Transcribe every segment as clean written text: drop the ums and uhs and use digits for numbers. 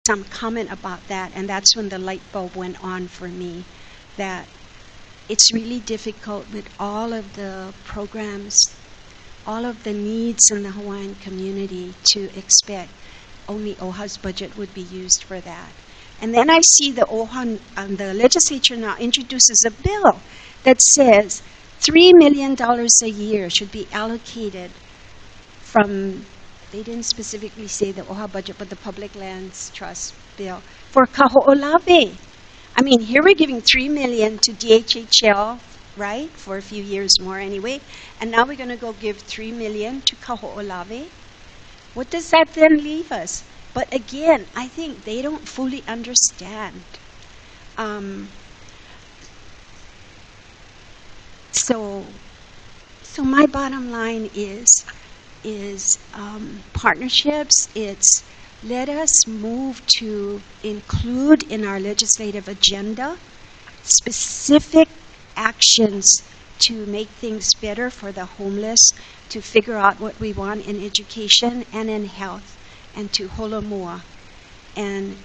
some comment about that, and that's when the light bulb went on for me, that it's really difficult with all of the programs, all of the needs in the Hawaiian community to expect only OHA's budget would be used for that. And then I see the OHA, the legislature now introduces a bill that says $3 million a year should be allocated from, they didn't specifically say the OHA budget, but the Public Lands Trust bill for Kaho'olawe. I mean, here we're giving $3 million to DHHL, right, for a few years more anyway, and now we're going to go give $3 million to Kaho'olawe. What does that then leave us? But again, I think they don't fully understand. So my bottom line is partnerships. It's let us move to include in our legislative agenda specific actions to make things better for the homeless, to figure out what we want in education and in health, and to holomua. And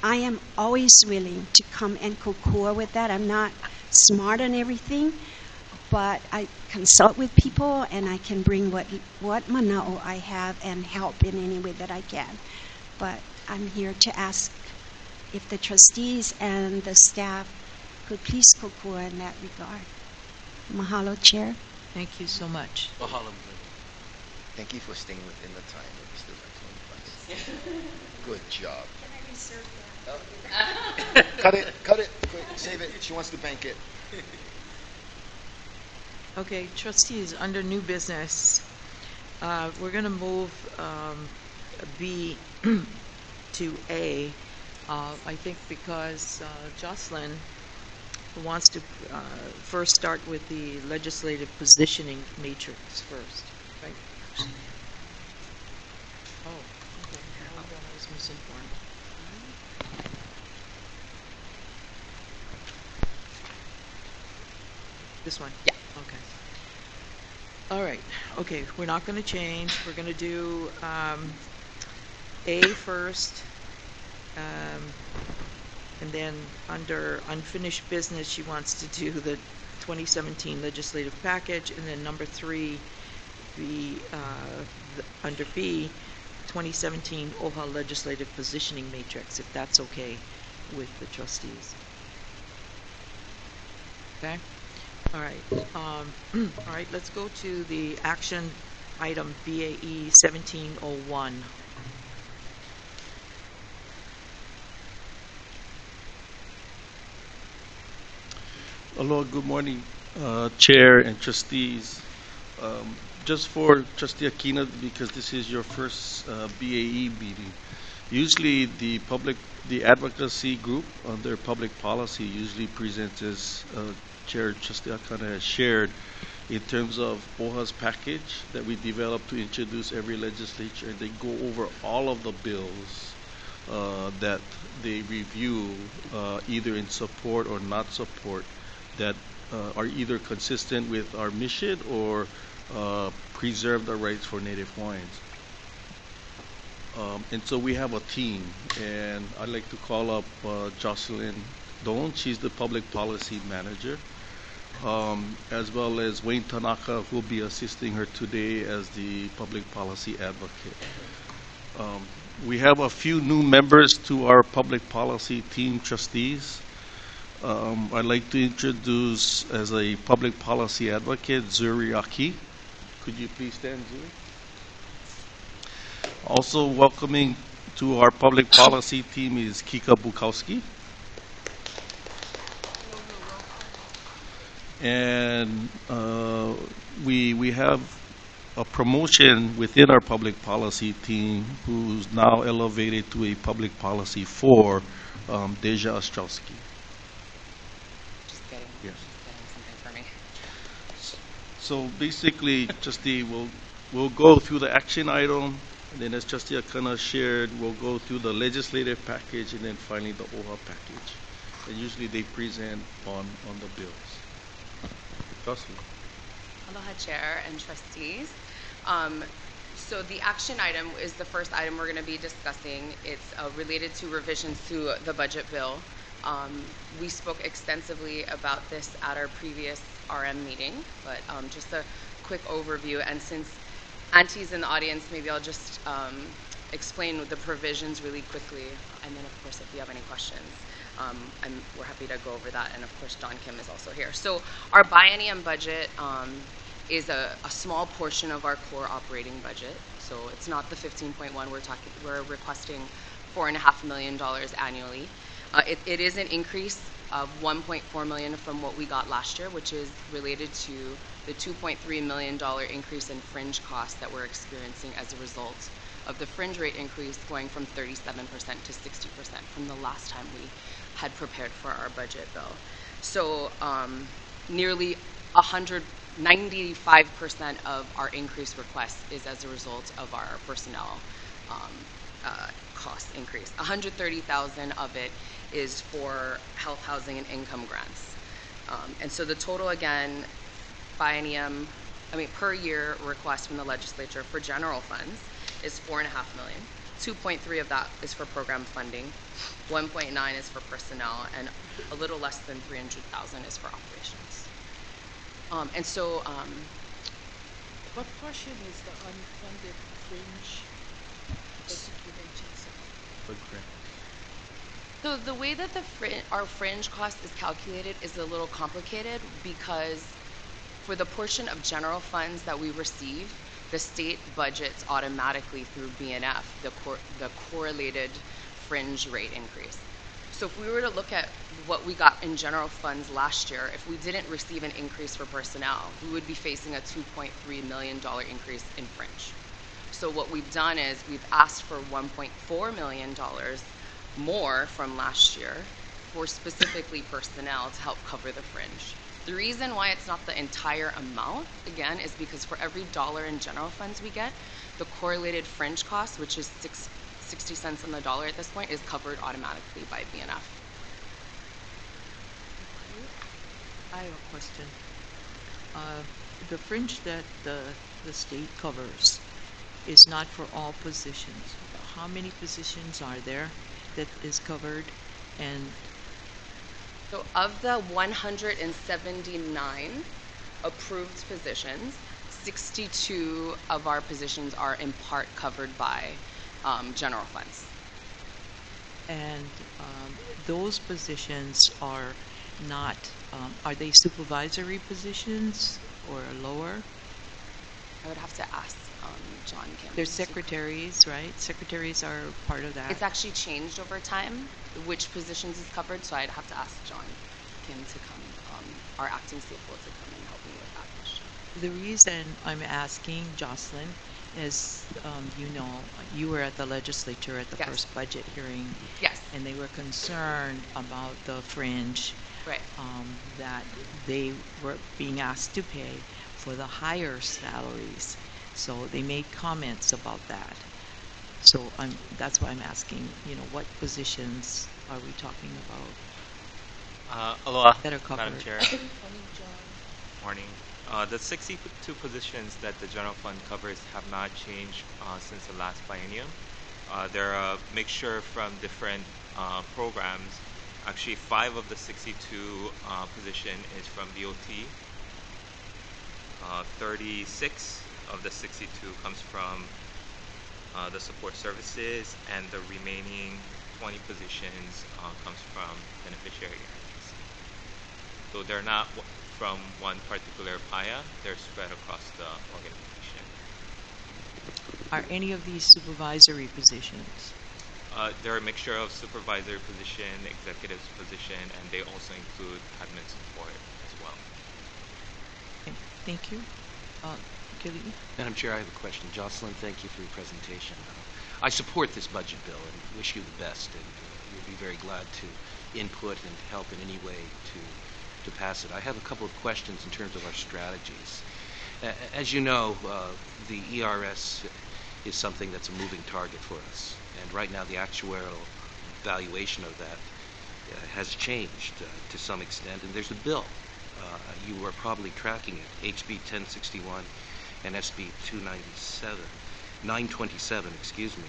I am always willing to come and kokua with that. I'm not smart on everything, but I consult with people, and I can bring what mana'o I have and help in any way that I can. But I'm here to ask if the trustees and the staff could please kokua in that regard. Mahalo, Chair. Thank you so much. Mahalo. Thank you for staying within the time. It was still like 20 bucks. Good job. Can I reserve that? Cut it, quick, save it. She wants to bank it. Okay, trustees, under new business, we're going to move B to A. I think because Jocelyn wants to first start with the legislative positioning matrix first, right? Oh, okay. Hold on, I was misinformed. This one? Yeah. Okay. All right. Okay, we're not going to change. We're going to do A first. And then under unfinished business, she wants to do the 2017 legislative package. And then number 3, under B, 2017 OHA legislative positioning matrix, if that's okay with the trustees. Okay? All right. All right, let's go to the action item BAE 1701. Hello, good morning, Chair and trustees. Just for Trustee Aquina, because this is your first BAE meeting, usually the advocacy group under public policy usually presents as Chair Trustee Aquina has shared in terms of OHA's package that we developed to introduce every legislature, and they go over all of the bills that they review either in support or not support, that are either consistent with our mission or preserve the rights for Native Hawaiians. And so we have a team, and I'd like to call up Jocelyn Doan. She's the public policy manager, as well as Wayne Tanaka, who will be assisting her today as the public policy advocate. We have a few new members to our public policy team, trustees. I'd like to introduce as a public policy advocate, Zuri Aki. Could you please stand, Zuri? Also welcoming to our public policy team is Kika Bukowski. And we have a promotion within our public policy team who's now elevated to a public policy 4, Deja Ostrowski. Yes. For me. So basically, Trustee, we'll go through the action item, and then as Trustee Akana shared, we'll go through the legislative package, and then finally the OHA package. And usually they present on the bills. Jocelyn. Aloha, Chair and trustees. So the action item is the first item we're going to be discussing. It's related to revisions to the budget bill. We spoke extensively about this at our previous RM meeting, but just a quick overview. And since Auntie's in the audience, maybe I'll just explain the provisions really quickly. And then, of course, if you have any questions, we're happy to go over that. And, of course, John Kim is also here. So our biennium budget is a small portion of our core operating budget. So it's not the 15.1 we're requesting $4.5 million annually. It is an increase of $1.4 million from what we got last year, which is related to the $2.3 million increase in fringe costs that we're experiencing as a result of the fringe rate increase going from 37% to 60% from the last time we had prepared for our budget bill. So nearly 95% of our increase request is as a result of our personnel cost increase. 130,000 of it is for health, housing, and income grants. And so the total, again, per year request from the legislature for general funds is $4.5 million. 2.3 of that is for program funding, 1.9 is for personnel, and a little less than 300,000 is for operations. And so, What portion is the unfunded fringe that you mentioned? so the way that our fringe cost is calculated is a little complicated because for the portion of general funds that we receive, the state budgets automatically through BNF, the correlated fringe rate increase. So if we were to look at what we got in general funds last year, if we didn't receive an increase for personnel, we would be facing a $2.3 million increase in fringe. So what we've done is we've asked for $1.4 million more from last year for specifically personnel to help cover the fringe. The reason why it's not the entire amount, again, is because for every dollar in general funds we get, the correlated fringe cost, which is 60 cents on the dollar at this point, is covered automatically by BNF. I have a question. The fringe that the state covers is not for all positions. How many positions are there that is covered? And So of the 179 approved positions, 62 of our positions are in part covered by general funds. and those positions are not, are they supervisory positions or lower? I would have to ask John Kim. They're secretaries, right? Secretaries are part of that. It's actually changed over time, which positions is covered, so I'd have to ask John Kim to come, our acting CFO, to come and help me with that question. The reason I'm asking, Jocelyn, is, you know, you were at the legislature at the Yes. first budget hearing, Yes, and they were concerned about the fringe right. that they were being asked to pay for the higher salaries. So they made comments about that. So that's why I'm asking, you know, what positions are we talking about Aloha, that are covered? Madam Chair. Morning. The 62 positions that the general fund covers have not changed since the last biennium. They're a mixture from different programs. Actually, 5 of the 62 position is from DOT. 36 of the 62 comes from the support services, and the remaining 20 positions comes from beneficiary areas. So they're not from one particular PAYA, they're spread across the organization. Are any of these supervisory positions? They're a mixture of supervisory position, executive position, and they also include admin support as well. Okay, thank you. Kelly? Madam Chair, I have a question. Jocelyn, thank you for your presentation. I support this budget bill and wish you the best, and we'll be very glad to input and help in any way to pass it. I have a couple of questions in terms of our strategies. As you know, the ERS is something that's a moving target for us, and right now the actuarial valuation of that has changed to some extent, and there's a bill. You are probably tracking it, HB 1061 and SB 297. 927, excuse me.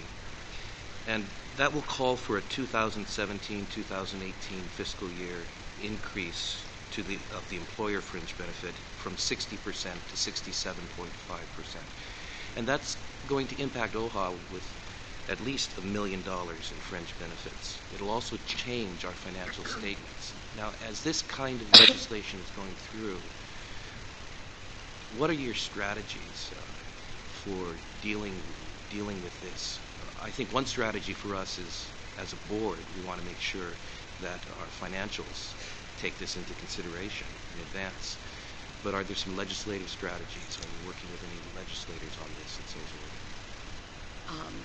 And that will call for a 2017-2018 fiscal year increase of the employer fringe benefit from 60% to 67.5%. And that's going to impact OHA with at least $1 million in fringe benefits. It'll also change our financial statements. Now, as this kind of legislation is going through, what are your strategies for dealing with this? I think one strategy for us is, as a board, we want to make sure that our financials take this into consideration in advance. But are there some legislative strategies? Are you working with any legislators on this and so forth?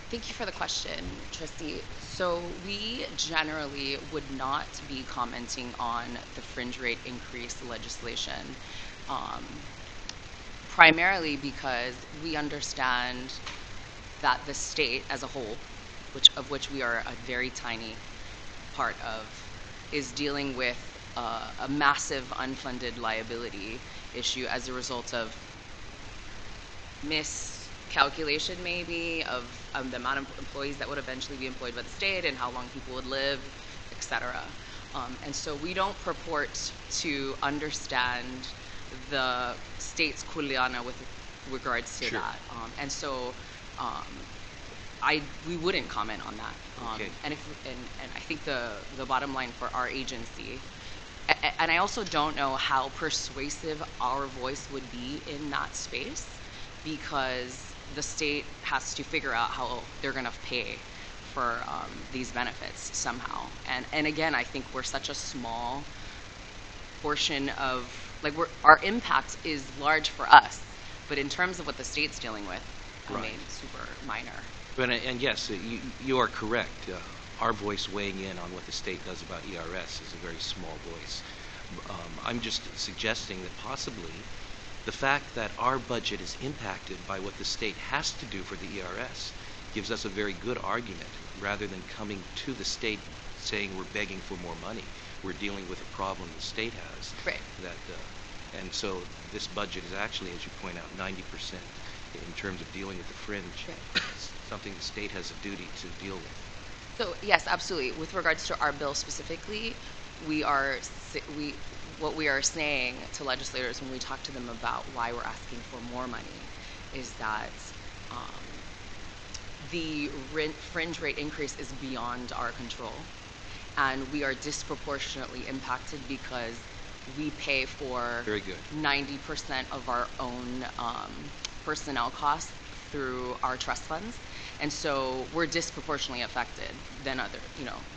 Thank you for the question, Trustee. So we generally would not be commenting on the fringe rate increase legislation, primarily because we understand that the state as a whole, of which we are a very tiny part of, is dealing with a massive unfunded liability issue as a result of miscalculation maybe of the amount of employees that would eventually be employed by the state and how long people would live, etc. And so we don't purport to understand the state's kuleana with regards to Sure. that. And so we wouldn't comment on that. Okay. And I think the bottom line for our agency, and I also don't know how persuasive our voice would be in that space, because the state has to figure out how they're going to pay for these benefits somehow. And again, I think we're such a small portion of, our impact is large for us, but in terms of what the state's dealing with, Right. I mean, super minor. And yes, you are correct. Our voice weighing in on what the state does about ERS is a very small voice. I'm just suggesting that possibly the fact that our budget is impacted by what the state has to do for the ERS gives us a very good argument, rather than coming to the state saying we're begging for more money. We're dealing with a problem the state has. Right. And so this budget is actually, as you point out, 90% in terms of dealing with the fringe. Right. Something the state has a duty to deal with. So yes, absolutely. With regards to our bill specifically, what we are saying to legislators when we talk to them about why we're asking for more money is that the fringe rate increase is beyond our control, and we are disproportionately impacted because we pay for Very good. 90% of our own personnel costs through our trust funds. And so we're disproportionately affected than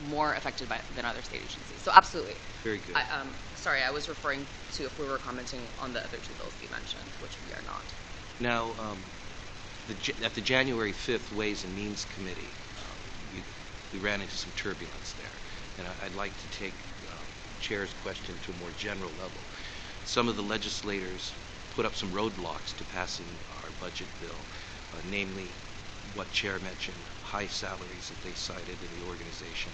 more affected than other state agencies. So absolutely. Very good. Sorry, I was referring to if we were commenting on the other two bills you mentioned, which we are not. Now, at the January 5th Ways and Means Committee, we ran into some turbulence there. And I'd like to take Chair's question to a more general level. Some of the legislators put up some roadblocks to passing our budget bill, namely what Chair mentioned, high salaries that they cited in the organization.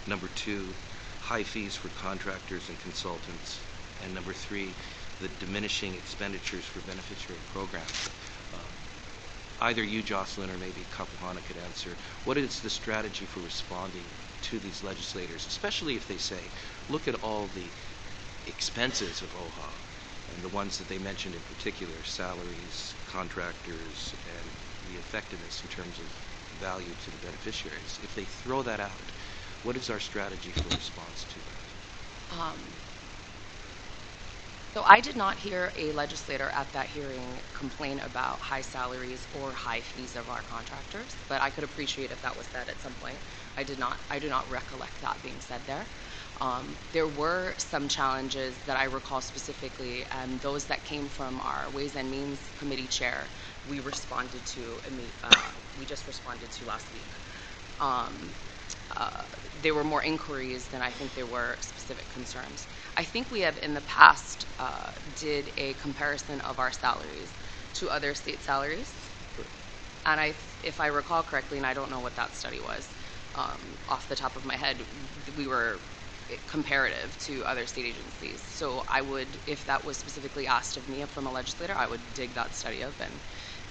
Number 2, high fees for contractors and consultants. And number 3, the diminishing expenditures for beneficiary programs. Either you, Jocelyn, or maybe Kapuana could answer. What is the strategy for responding to these legislators, especially if they say, look at all the expenses of OHA, and the ones that they mentioned in particular, salaries, contractors, and the effectiveness in terms of value to the beneficiaries. If they throw that out, what is our strategy for response to that? So I did not hear a legislator at that hearing complain about high salaries or high fees of our contractors, but I could appreciate if that was said at some point. I do not recollect that being said there. There were some challenges that I recall specifically, and those that came from our Ways and Means Committee chair, we responded to, we just responded to last week. There were more inquiries than I think there were specific concerns. I think we have in the past did a comparison of our salaries to other state salaries. And if I recall correctly, and I don't know what that study was, off the top of my head, we were comparative to other state agencies. So I would, if that was specifically asked of me from a legislator, I would dig that study up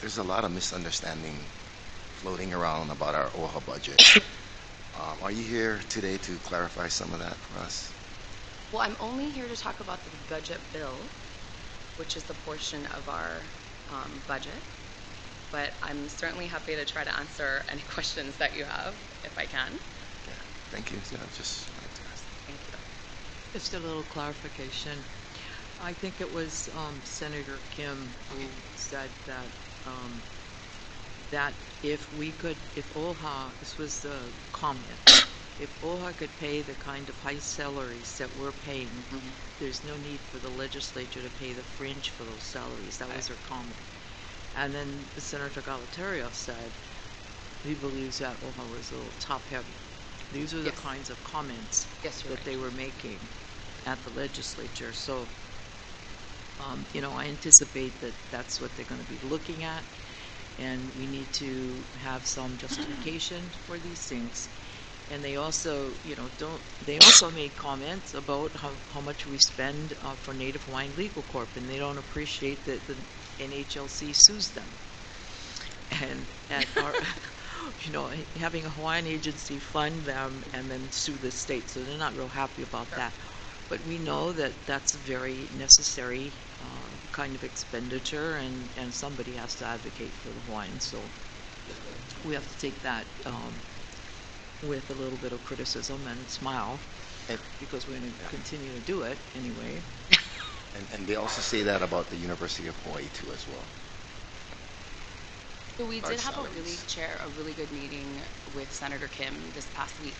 there's a lot of misunderstanding floating around about our OHA budget. Are you here today to clarify some of that for us? Well, I'm only here to talk about the budget bill, which is the portion of our budget. But I'm certainly happy to try to answer any questions that you have, if I can. Yeah, thank you. Yeah, just wanted to ask. Thank you. Just a little clarification. I think it was Senator Kim who said that if OHA, this was the comment, if OHA could pay the kind of high salaries that we're paying, there's no need for the legislature to pay the fringe for those salaries. That was her comment. And then Senator Galatario said he believes that OHA was a little top-heavy. These are the Yes. kinds of comments Yes, you're that right. they were making at the legislature. So, I anticipate that that's what they're going to be looking at, and we need to have some justification for these things. And they also, they also made comments about how much we spend for Native Hawaiian Legal Corp, and they don't appreciate that the NHLC sues them. And our, having a Hawaiian agency fund them and then sue the state, so they're not real happy about that. But we know that that's a very necessary kind of expenditure, and somebody has to advocate for the Hawaiians. So we have to take that with a little bit of criticism and smile, And- because we're going to continue to do it anyway. And they also say that about the University of Hawaii too as well. So we Large did have salaries. a really good meeting with Senator Kim this past week.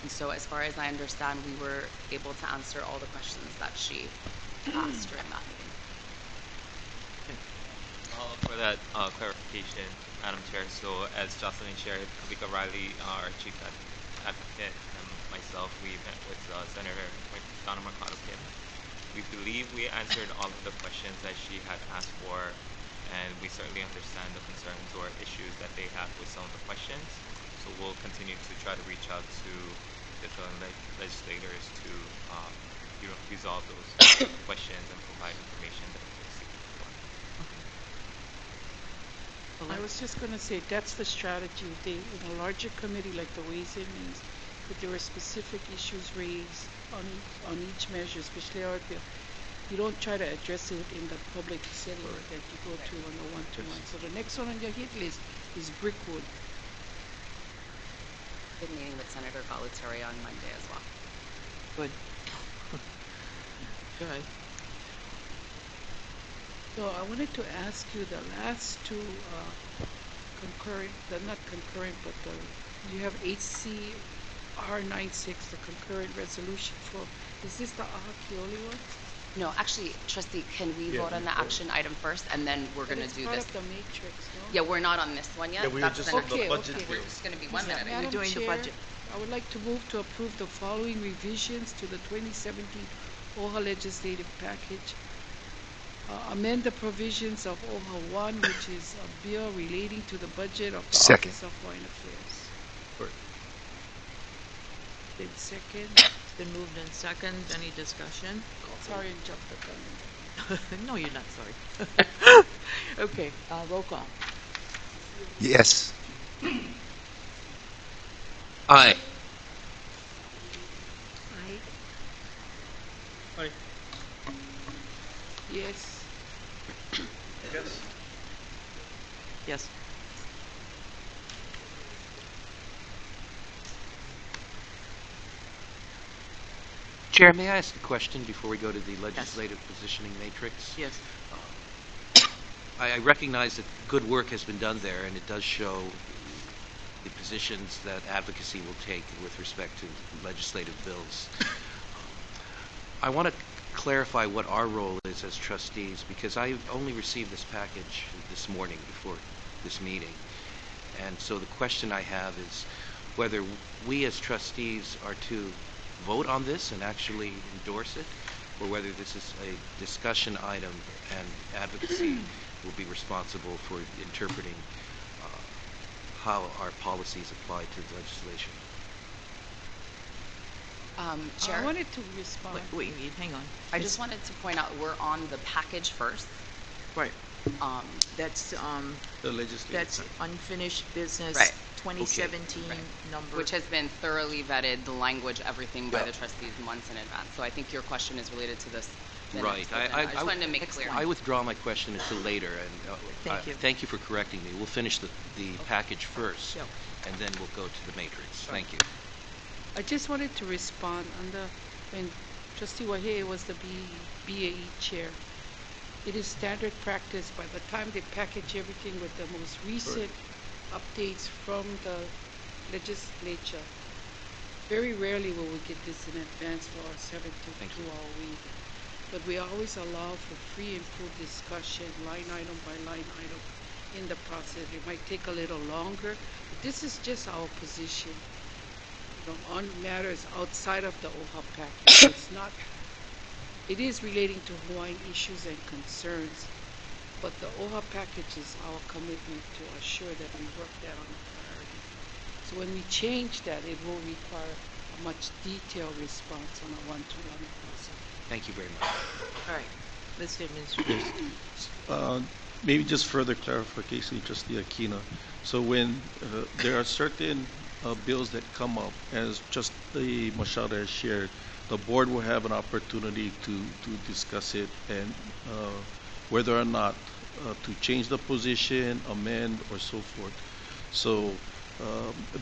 And so as far as I understand, we were able to answer all the questions that she asked during that meeting. For that clarification, Madam Chair, so as Jocelyn shared, Kavika Riley, our Chief Advocate, and myself, we met with Senator Donna Mercado Kim. We believe we answered all of the questions that she had asked for, and we certainly understand the concerns or issues that they have with some of the questions. So we'll continue to try to reach out to different legislators to resolve those questions and provide information that they're seeking for. I was just going to say that's the strategy. They, in a larger committee like the Ways and Means, if there were specific issues raised on each measure, especially our bill, you don't try to address it in the public setting that you go to on the one-to-one. So the next one on your hit list is Brickwood. Good meeting with Senator Galatario on Monday as well. Good. Good. So I wanted to ask you the last two concurrent, not concurrent, but you have HCR 96, the concurrent resolution for, is this the Ahakioli one? No, actually, Trustee, can we vote on the action item first, and then we're going to do It's this? part of the matrix, no? Yeah, we're not on this one yet. Yeah, we were That's just the on next the one. budget Okay. We're bill. just going to be 1 minute. Madam doing the Chair, budget. I would like to move to approve the following revisions to the 2017 OHA legislative package. Amend the provisions of OHA 1, which is a bill relating to the budget of the Second. Office of Foreign Affairs. Right. Then second, It's been moved in second. Any discussion? sorry, I jumped the gun. No, you're not sorry. Okay, roll call. Yes. Aye. Aye. Yes. Yes. Yes. Chair, may I ask a question before we go to the legislative positioning matrix? Yes. I recognize that good work has been done there, and it does show the positions that advocacy will take with respect to legislative bills. I want to clarify what our role is as trustees, because I only received this package this morning before this meeting. And so the question I have is whether we as trustees are to vote on this and actually endorse it, or whether this is a discussion item and advocacy will be responsible for interpreting how our policies apply to the legislation. Chair, I wanted to respond. Wait, hang on. I just wanted to point out we're on the package first. Right. That's, The legislative. that's unfinished business, Right. 2017 Right. number. Which has been thoroughly vetted, the language, everything by Yeah. the trustees months in advance. So I think your question is related to this. the Right. next agenda. I just wanted to make it clear. I withdraw my question until later, and Thank you. thank you for correcting me. We'll finish the package first, Yep. and then we'll go to the matrix. Thank you. I just wanted to respond on when Trustee Wahe was the BAE chair. It is standard practice by the time they package everything with the most recent updates from the legislature. Very rarely will we get this in advance for our 7 to Thank you. 2 hour week. But we always allow for free and full discussion, line item by line item in the process. It might take a little longer, but this is just our position. On matters outside of the OHA package. It's not, it is relating to Hawaiian issues and concerns, but the OHA package is our commitment to assure that we work that on a priority. So when we change that, it will require a much detailed response on a one-to-one process. Thank you very much. All right, Mr. Administrator. Maybe just further clarification, Trustee Aquino. So when there are certain bills that come up, as Trustee Machado has shared, the board will have an opportunity to discuss it and whether or not to change the position, amend, or so forth. So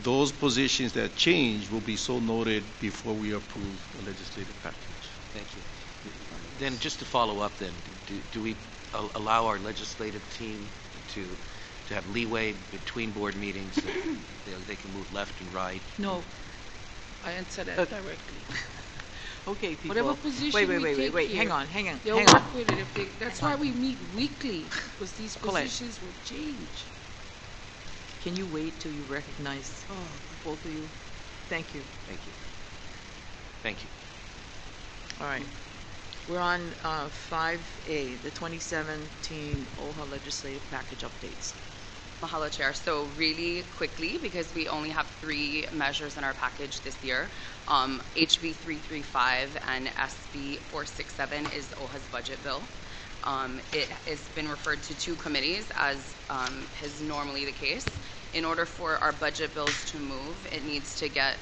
those positions that change will be so noted before we approve the legislative package. Thank you. Then just to follow up then, do we allow our legislative team to have leeway between board meetings? That they can move left and right? No. I answer that Okay. directly. Okay, people. Whatever position Wait, we wait, take wait. here, Hang on, hang on, they'll hang on. work with it if they, that's why we meet weekly, because these Colette. positions will change. Can you wait till you recognize both of you? Thank you. Thank you. Thank you. All right. We're on 5A, the 2017 OHA legislative package updates. Mahalo, Chair. So really quickly, because we only have 3 measures in our package this year, HB 335 and SB 467 is OHA's budget bill. It has been referred to 2 committees, as is normally the case. In order for our budget bills to move, it needs to get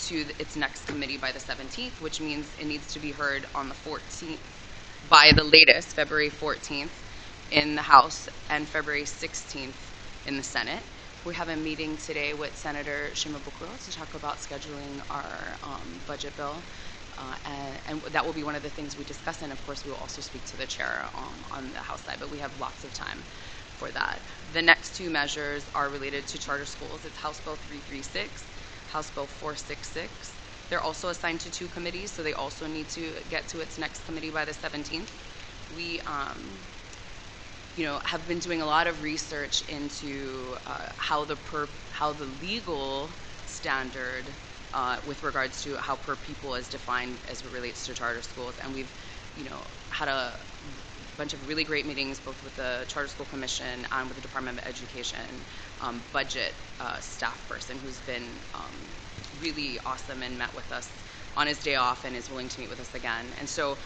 to its next committee by the 17th, which means it needs to be heard on the 14th, by the latest, February 14th, in the House, and February 16th in the Senate. We have a meeting today with Senator Shimabukuro to talk about scheduling our budget bill, and that will be one of the things we discuss, and of course we will also speak to the chair on the House side, but we have lots of time for that. The next 2 measures are related to charter schools. It's House Bill 336, House Bill 466. They're also assigned to 2 committees, so they also need to get to its next committee by the 17th. We have been doing a lot of research into how the legal standard with regards to how per pupil is defined as it relates to charter schools, and we've had a bunch of really great meetings both with the Charter School Commission and with the Department of Education budget staff person who's been really awesome and met with us on his day off and is willing to meet with us again. And so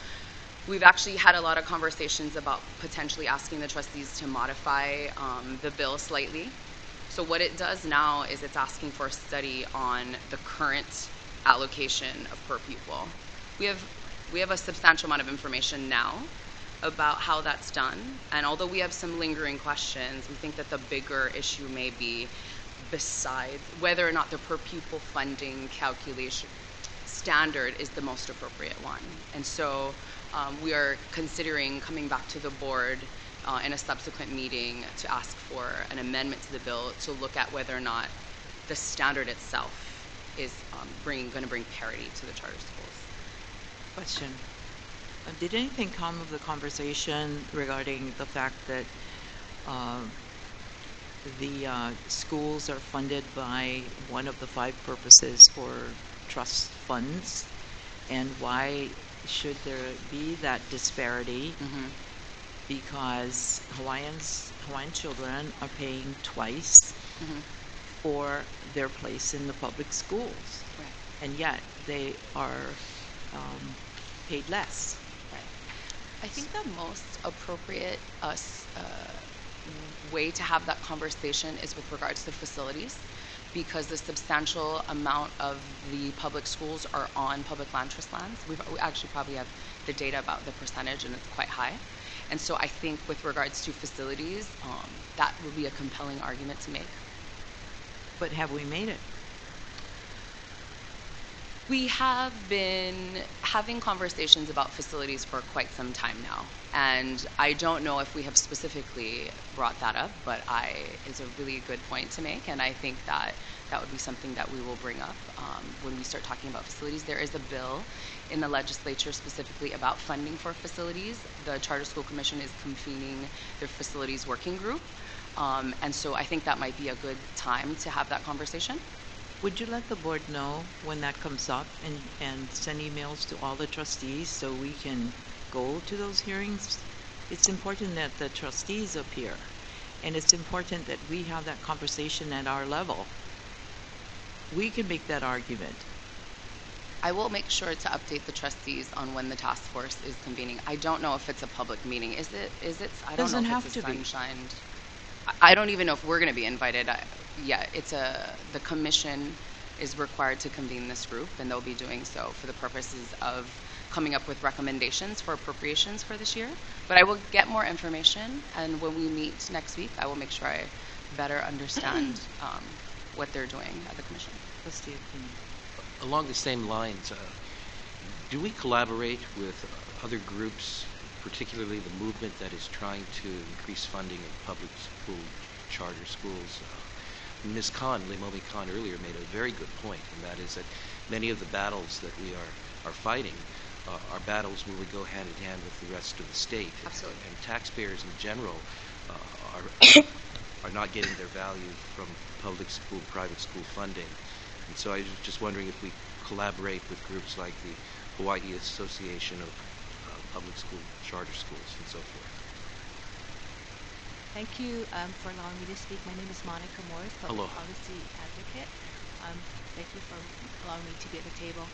we've actually had a lot of conversations about potentially asking the trustees to modify the bill slightly. So what it does now is it's asking for a study on the current allocation of per pupil. We have a substantial amount of information now about how that's done, and although we have some lingering questions, we think that the bigger issue may be besides whether or not the per pupil funding calculation standard is the most appropriate one. And so we are considering coming back to the board in a subsequent meeting to ask for an amendment to the bill to look at whether or not the standard itself is going to bring parity to the charter schools. Question. Did anything come of the conversation regarding the fact that the schools are funded by one of the 5 purposes for trust funds, and why should there be that disparity? Mm-hmm. Because Hawaiian children are paying twice Mm-hmm. for their place in the public schools, Right. and yet they are paid less. I think the most appropriate way to have that conversation is with regards to facilities, because the substantial amount of the public schools are on public land trust lands. We actually probably have the data about the percentage, and it's quite high. And so I think with regards to facilities, that would be a compelling argument to make. But have we made it? We have been having conversations about facilities for quite some time now. And I don't know if we have specifically brought that up, but it's a really good point to make. And I think that that would be something that we will bring up when we start talking about facilities. There is a bill in the legislature specifically about funding for facilities. The Charter School Commission is convening their facilities working group. And so I think that might be a good time to have that conversation. Would you let the board know when that comes up and send emails to all the trustees so we can go to those hearings? It's important that the trustees appear, and it's important that we have that conversation at our level. We can make that argument. I will make sure to update the trustees on when the task force is convening. I don't know if it's a public meeting. Is it? I don't Doesn't know have if it's to be. sunshined. I don't even know if we're going to be invited. The commission is required to convene this group, and they'll be doing so for the purposes of coming up with recommendations for appropriations for this year. But I will get more information, and when we meet next week, I will make sure I better understand what they're doing at the commission. Trustee Aquino. Along the same lines, do we collaborate with other groups, particularly the movement that is trying to increase funding of public school charter schools? Ms. Khan, Limomi Khan, earlier made a very good point, and that is that many of the battles that we are fighting are battles where we go hand in hand with the rest of the state. Absolutely. And taxpayers in general are not getting their value from public school, private school funding. And so I was just wondering if we collaborate with groups like the Hawaii Association of Public School Charter Schools and so forth. Thank you for allowing me to speak. My name is Monica Morris, Public Policy Advocate. Thank you for allowing me to be at the table.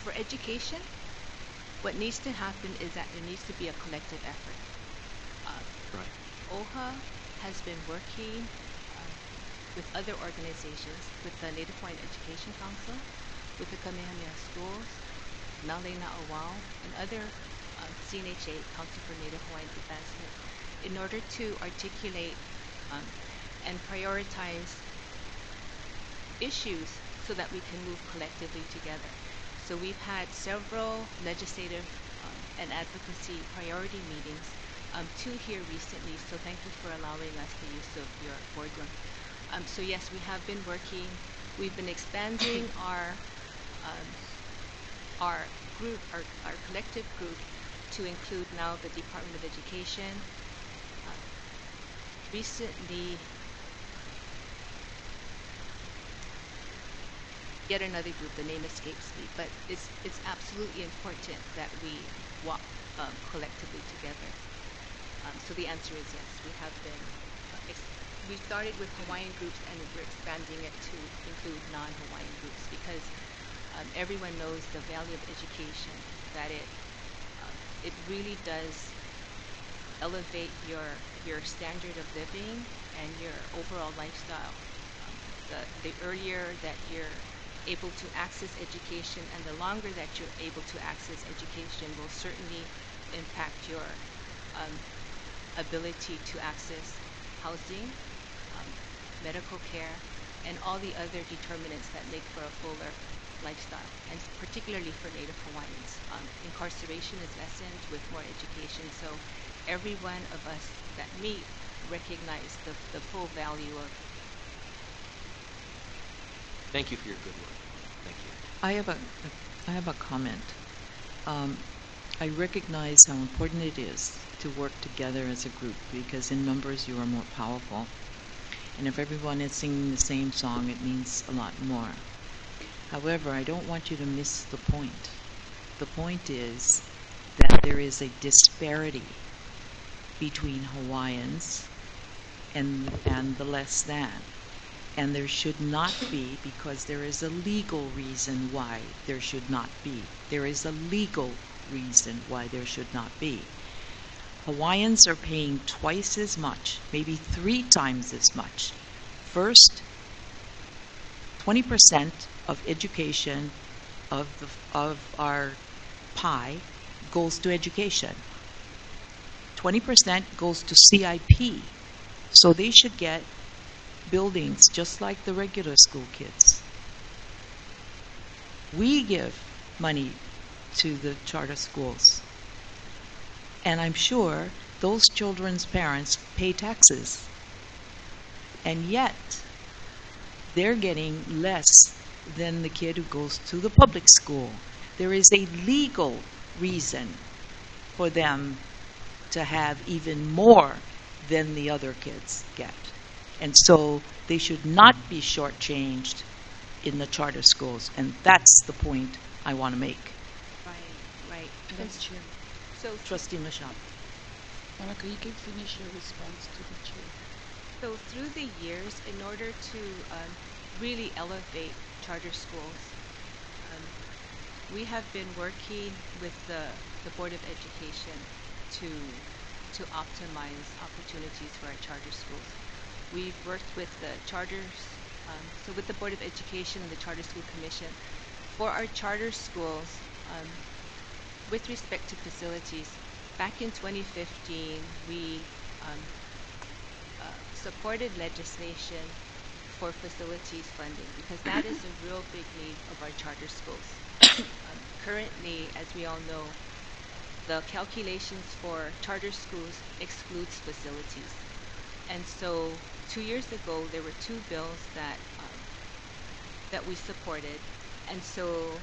For education, what needs to happen is that there needs to be a collective effort. Right. OHA has been working with other organizations, with the Native Hawaiian Education Council, with the Kamehameha Schools, Nale Na'awau, and other CNHA, Council for Native Hawaiian Advancement, in order to articulate and prioritize issues so that we can move collectively together. So we've had several legislative and advocacy priority meetings, 2 here recently, so thank you for allowing us the use of your boardroom. So yes, we have been working, we've been expanding our group, our collective group, to include now the Department of Education. Recently, yet another group, the name escapes me, but it's absolutely important that we walk collectively together. So the answer is yes, we have been, we started with Hawaiian groups and we're expanding it to include non-Hawaiian groups, because everyone knows the value of education, that it really does elevate your standard of living and your overall lifestyle. The earlier that you're able to access education and the longer that you're able to access education will certainly impact your ability to access housing, medical care, and all the other determinants that make for a fuller lifestyle, and particularly for Native Hawaiians. Incarceration is lessened with more education, so every one of us that meet recognize the full value of. Thank you for your good work. Thank you. I have a comment. I recognize how important it is to work together as a group, because in numbers you are more powerful. And if everyone is singing the same song, it means a lot more. However, I don't want you to miss the point. The point is that there is a disparity between Hawaiians and the less than. And there should not be, because there is a legal reason why there should not be. There is a legal reason why there should not be. Hawaiians are paying twice as much, maybe 3 times as much. First, 20% of education of our pie goes to education. 20% goes to CIP. So they should get buildings just like the regular school kids. We give money to the charter schools. And I'm sure those children's parents pay taxes. And yet, they're getting less than the kid who goes to the public school. There is a legal reason for them to have even more than the other kids get. And so they should not be shortchanged in the charter schools. And that's the point I want to make. Right. That's Chair. So, Trustee Mashab. Monica, you can finish your response to the Chair. so through the years, in order to really elevate charter schools, we have been working with the Board of Education to optimize opportunities for our charter schools. We've worked with the charters, so with the Board of Education and the Charter School Commission. For our charter schools, with respect to facilities, back in 2015, we supported legislation for facilities funding because that is a real big need of our charter schools. Currently, as we all know, the calculations for charter schools excludes facilities. And so 2 years ago, there were 2 bills that we supported. And so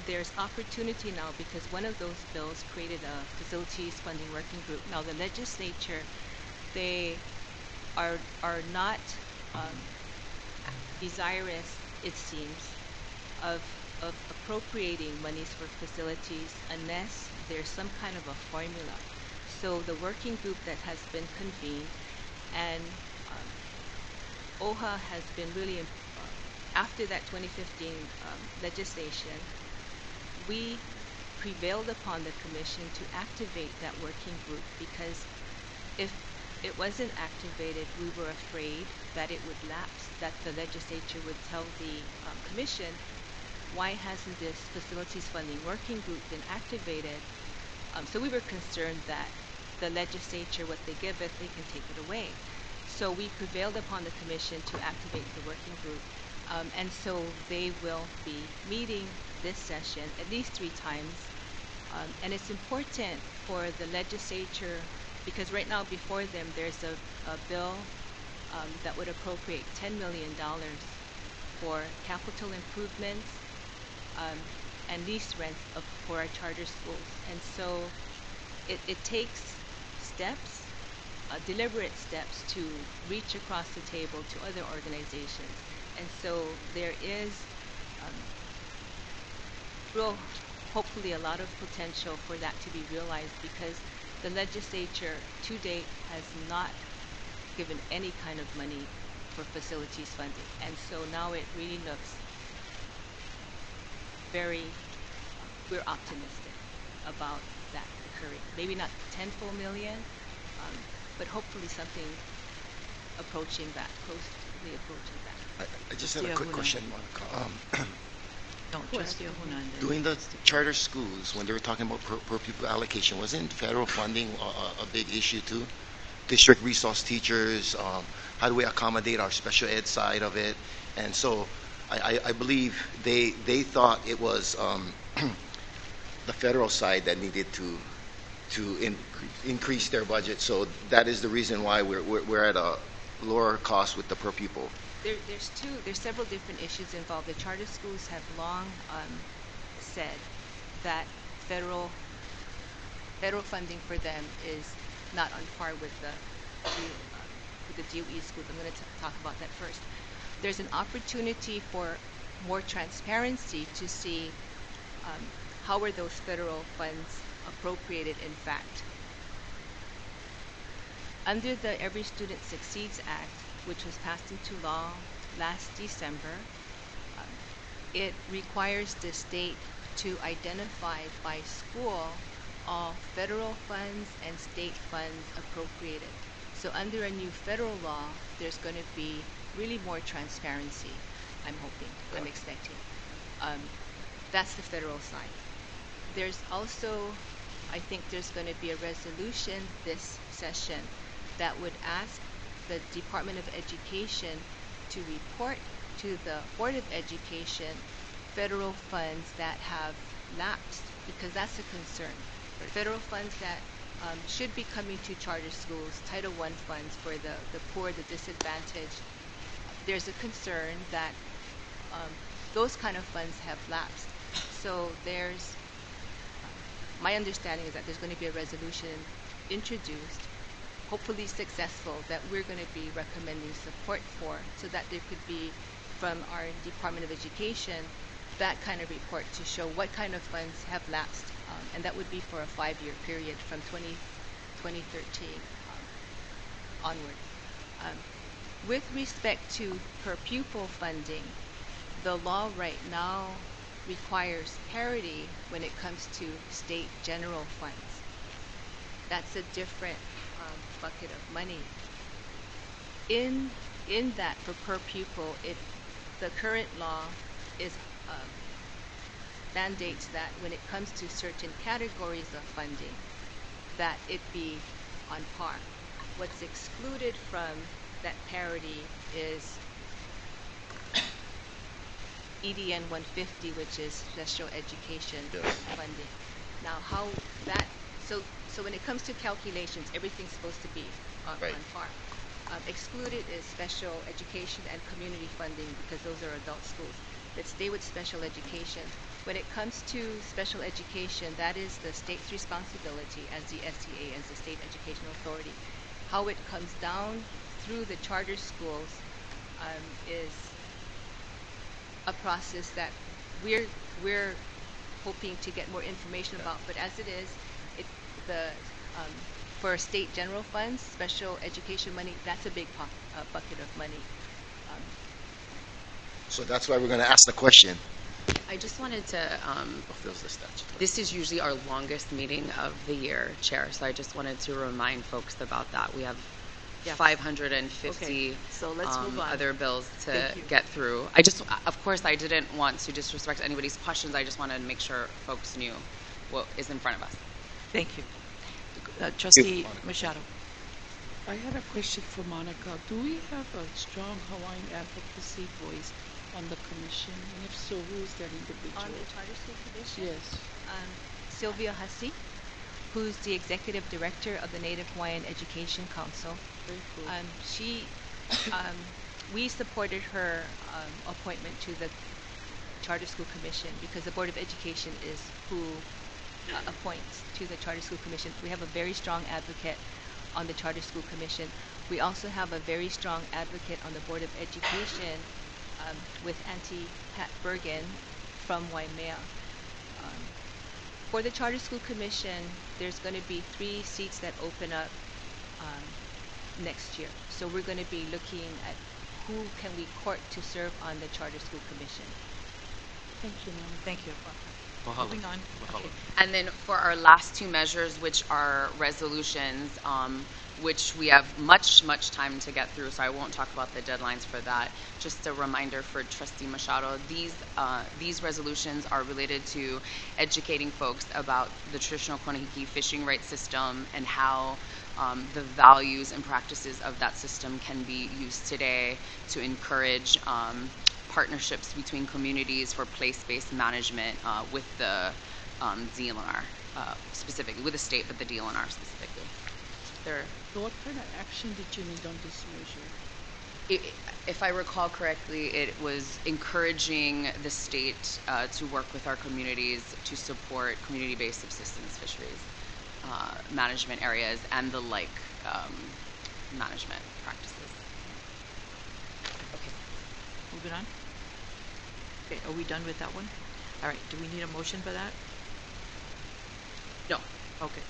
there's opportunity now because one of those bills created a facilities funding working group. Now the legislature, they are not desirous, it seems, of appropriating monies for facilities unless there's some kind of a formula. So the working group that has been convened, and OHA has been really, after that 2015 legislation, we prevailed upon the commission to activate that working group because if it wasn't activated, we were afraid that it would lapse, that the legislature would tell the commission, why hasn't this facilities funding working group been activated? So we were concerned that the legislature, what they give it, they can take it away. So we prevailed upon the commission to activate the working group. And so they will be meeting this session at least 3 times. And it's important for the legislature, because right now before them there's a bill that would appropriate $10 million for capital improvements and lease rents for our charter schools. And so it takes steps, deliberate steps, to reach across the table to other organizations. And so there is hopefully a lot of potential for that to be realized because the legislature to date has not given any kind of money for facilities funding. And so now it really looks we're optimistic about that occurring. Maybe not 10 full million, but hopefully something approaching that, closely approaching that. I just had a quick question, Monica. Trustee Hernandez. Doing the charter schools, when they were talking about per pupil allocation, wasn't federal funding a big issue too? District resource teachers, how do we accommodate our special ed side of it? And so I believe they thought it was the federal side that needed to increase their budget. So that is the reason why we're at a lower cost with the per pupil. There's several different issues involved. The charter schools have long said that federal funding for them is not on par with the DOE schools. I'm going to talk about that first. There's an opportunity for more transparency to see how are those federal funds appropriated in fact. Under the Every Student Succeeds Act, which was passed into law last December, it requires the state to identify by school all federal funds and state funds appropriated. So under a new federal law, there's going to be really more transparency, I'm hoping, I'm expecting. That's the federal side. There's also, I think there's going to be a resolution this session that would ask the Department of Education to report to the Board of Education federal funds that have lapsed, because that's a concern. Federal funds that should be coming to charter schools, Title I funds for the poor, the disadvantaged. There's a concern that those kind of funds have lapsed. So there's, my understanding is that there's going to be a resolution introduced, hopefully successful, that we're going to be recommending support for, so that there could be, from our Department of Education, that kind of report to show what kind of funds have lapsed, and that would be for a 5-year period from 2013 onward. With respect to per pupil funding, the law right now requires parity when it comes to state general funds. That's a different bucket of money. In that, for per pupil, the current law is mandates that when it comes to certain categories of funding, that it be on par. What's excluded from that parity is EDN 150, which is special education funding. Now, how that, so when it comes to calculations, everything's supposed to be on par. Excluded is special education and community funding, because those are adult schools. Let's stay with special education. When it comes to special education, that is the state's responsibility as the SEA, as the State Educational Authority. How it comes down through the charter schools is a process that we're hoping to get more information about. But as it is, for state general funds, special education money, that's a big bucket of money. So that's why we're going to ask the question. I just wanted to, this is usually our longest meeting of the year, Chair, so I just wanted to remind folks about that. We have 550 so let's move on. other bills to you. get through. Of course, I didn't want to disrespect anybody's questions. I just wanted to make sure folks knew what is in front of us. Thank you. Trustee Machado. I had a question for Monica. Do we have a strong Hawaiian advocacy voice on the commission? And if so, who is that individual? On the Charter School Commission? Yes. Sylvia Hussey, who's the Executive Director of the Native Hawaiian Education Council. Very cool. We supported her appointment to the Charter School Commission because the Board of Education is who appoints to the Charter School Commission. We have a very strong advocate on the Charter School Commission. We also have a very strong advocate on the Board of Education with Auntie Pat Bergen from Waimea. For the Charter School Commission, there's going to be 3 seats that open up next year. So we're going to be looking at who can we court to serve on the Charter School Commission. Thank you, Mom. Thank you. Mahalo. Moving on. Mahalo. Okay. And then for our last 2 measures, which are resolutions, which we have much time to get through, so I won't talk about the deadlines for that. Just a reminder for Trustee Machado, these resolutions are related to educating folks about the traditional Konehiki fishing rights system and how the values and practices of that system can be used today to encourage partnerships between communities for place-based management with the DLNR, specifically, with the state, but the DLNR specifically. So what kind of action did you need on this measure? If I recall correctly, it was encouraging the state to work with our communities to support community-based subsistence fisheries management areas and the like management practices. Okay. Moving on. Okay, are we done with that one? All right, do we need a motion for that? No. Okay.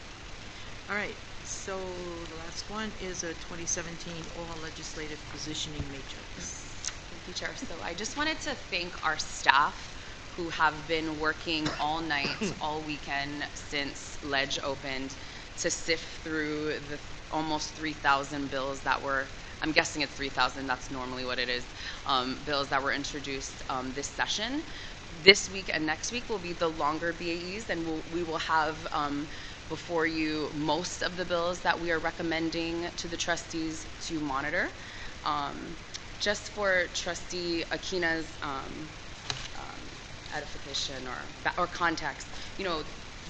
All right, so the last one is a 2017 OHA Legislative Positioning Matrix. Thank you, Chair. So I just wanted to thank our staff who have been working all night, all weekend since Ledge opened to sift through the almost 3,000 bills that were, I'm guessing it's 3,000, that's normally what it is, bills that were introduced this session. This week and next week will be the longer BAEs, and we will have before you most of the bills that we are recommending to the trustees to monitor. Just for Trustee Aquina's edification or context, you know,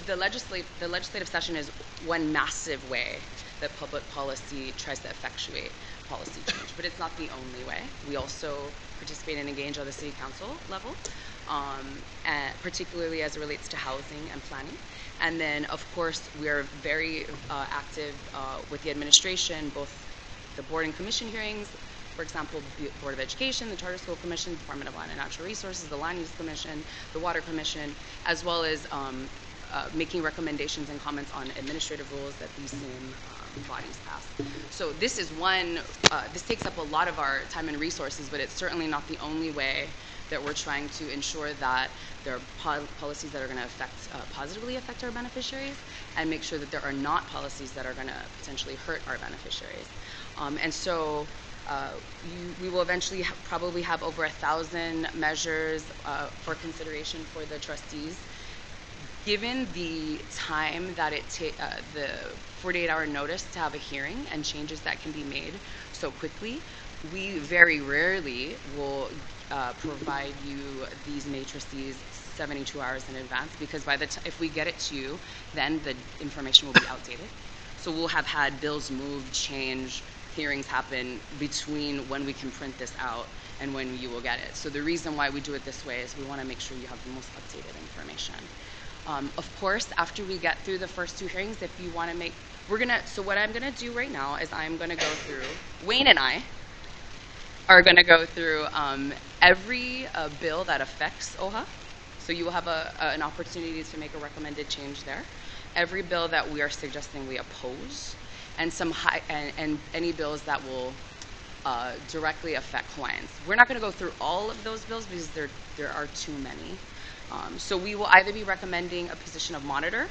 the legislative session is one massive way that public policy tries to effectuate policy change, but it's not the only way. We also participate and engage on the city council level, and particularly as it relates to housing and planning. And then, of course, we are very active with the administration, both the board and commission hearings, for example, the Board of Education, the Charter School Commission, Department of Land and Natural Resources, the Land Use Commission, the Water Commission, as well as making recommendations and comments on administrative rules that these same bodies pass. So this is one, this takes up a lot of our time and resources, but it's certainly not the only way that we're trying to ensure that there are policies that are going to positively affect our beneficiaries, and make sure that there are not policies that are going to potentially hurt our beneficiaries. And so we will eventually probably have over 1,000 measures for consideration for the trustees. Given the time that it takes, the 48-hour notice to have a hearing and changes that can be made so quickly, we very rarely will provide you these matrices 72 hours in advance, because by the if we get it to you, then the information will be outdated. So we'll have had bills moved, change, hearings happen between when we can print this out and when you will get it. So the reason why we do it this way is we want to make sure you have the most updated information. Of course, after we get through the first two hearings, if you want to make, so what I'm going to do right now is I'm going to go through, Wayne and I are going to go through every bill that affects OHA. So you will have an opportunity to make a recommended change there. Every bill that we are suggesting we oppose, and and any bills that will directly affect Hawaiians. We're not going to go through all of those bills because there are too many. So we will either be recommending a position of monitor,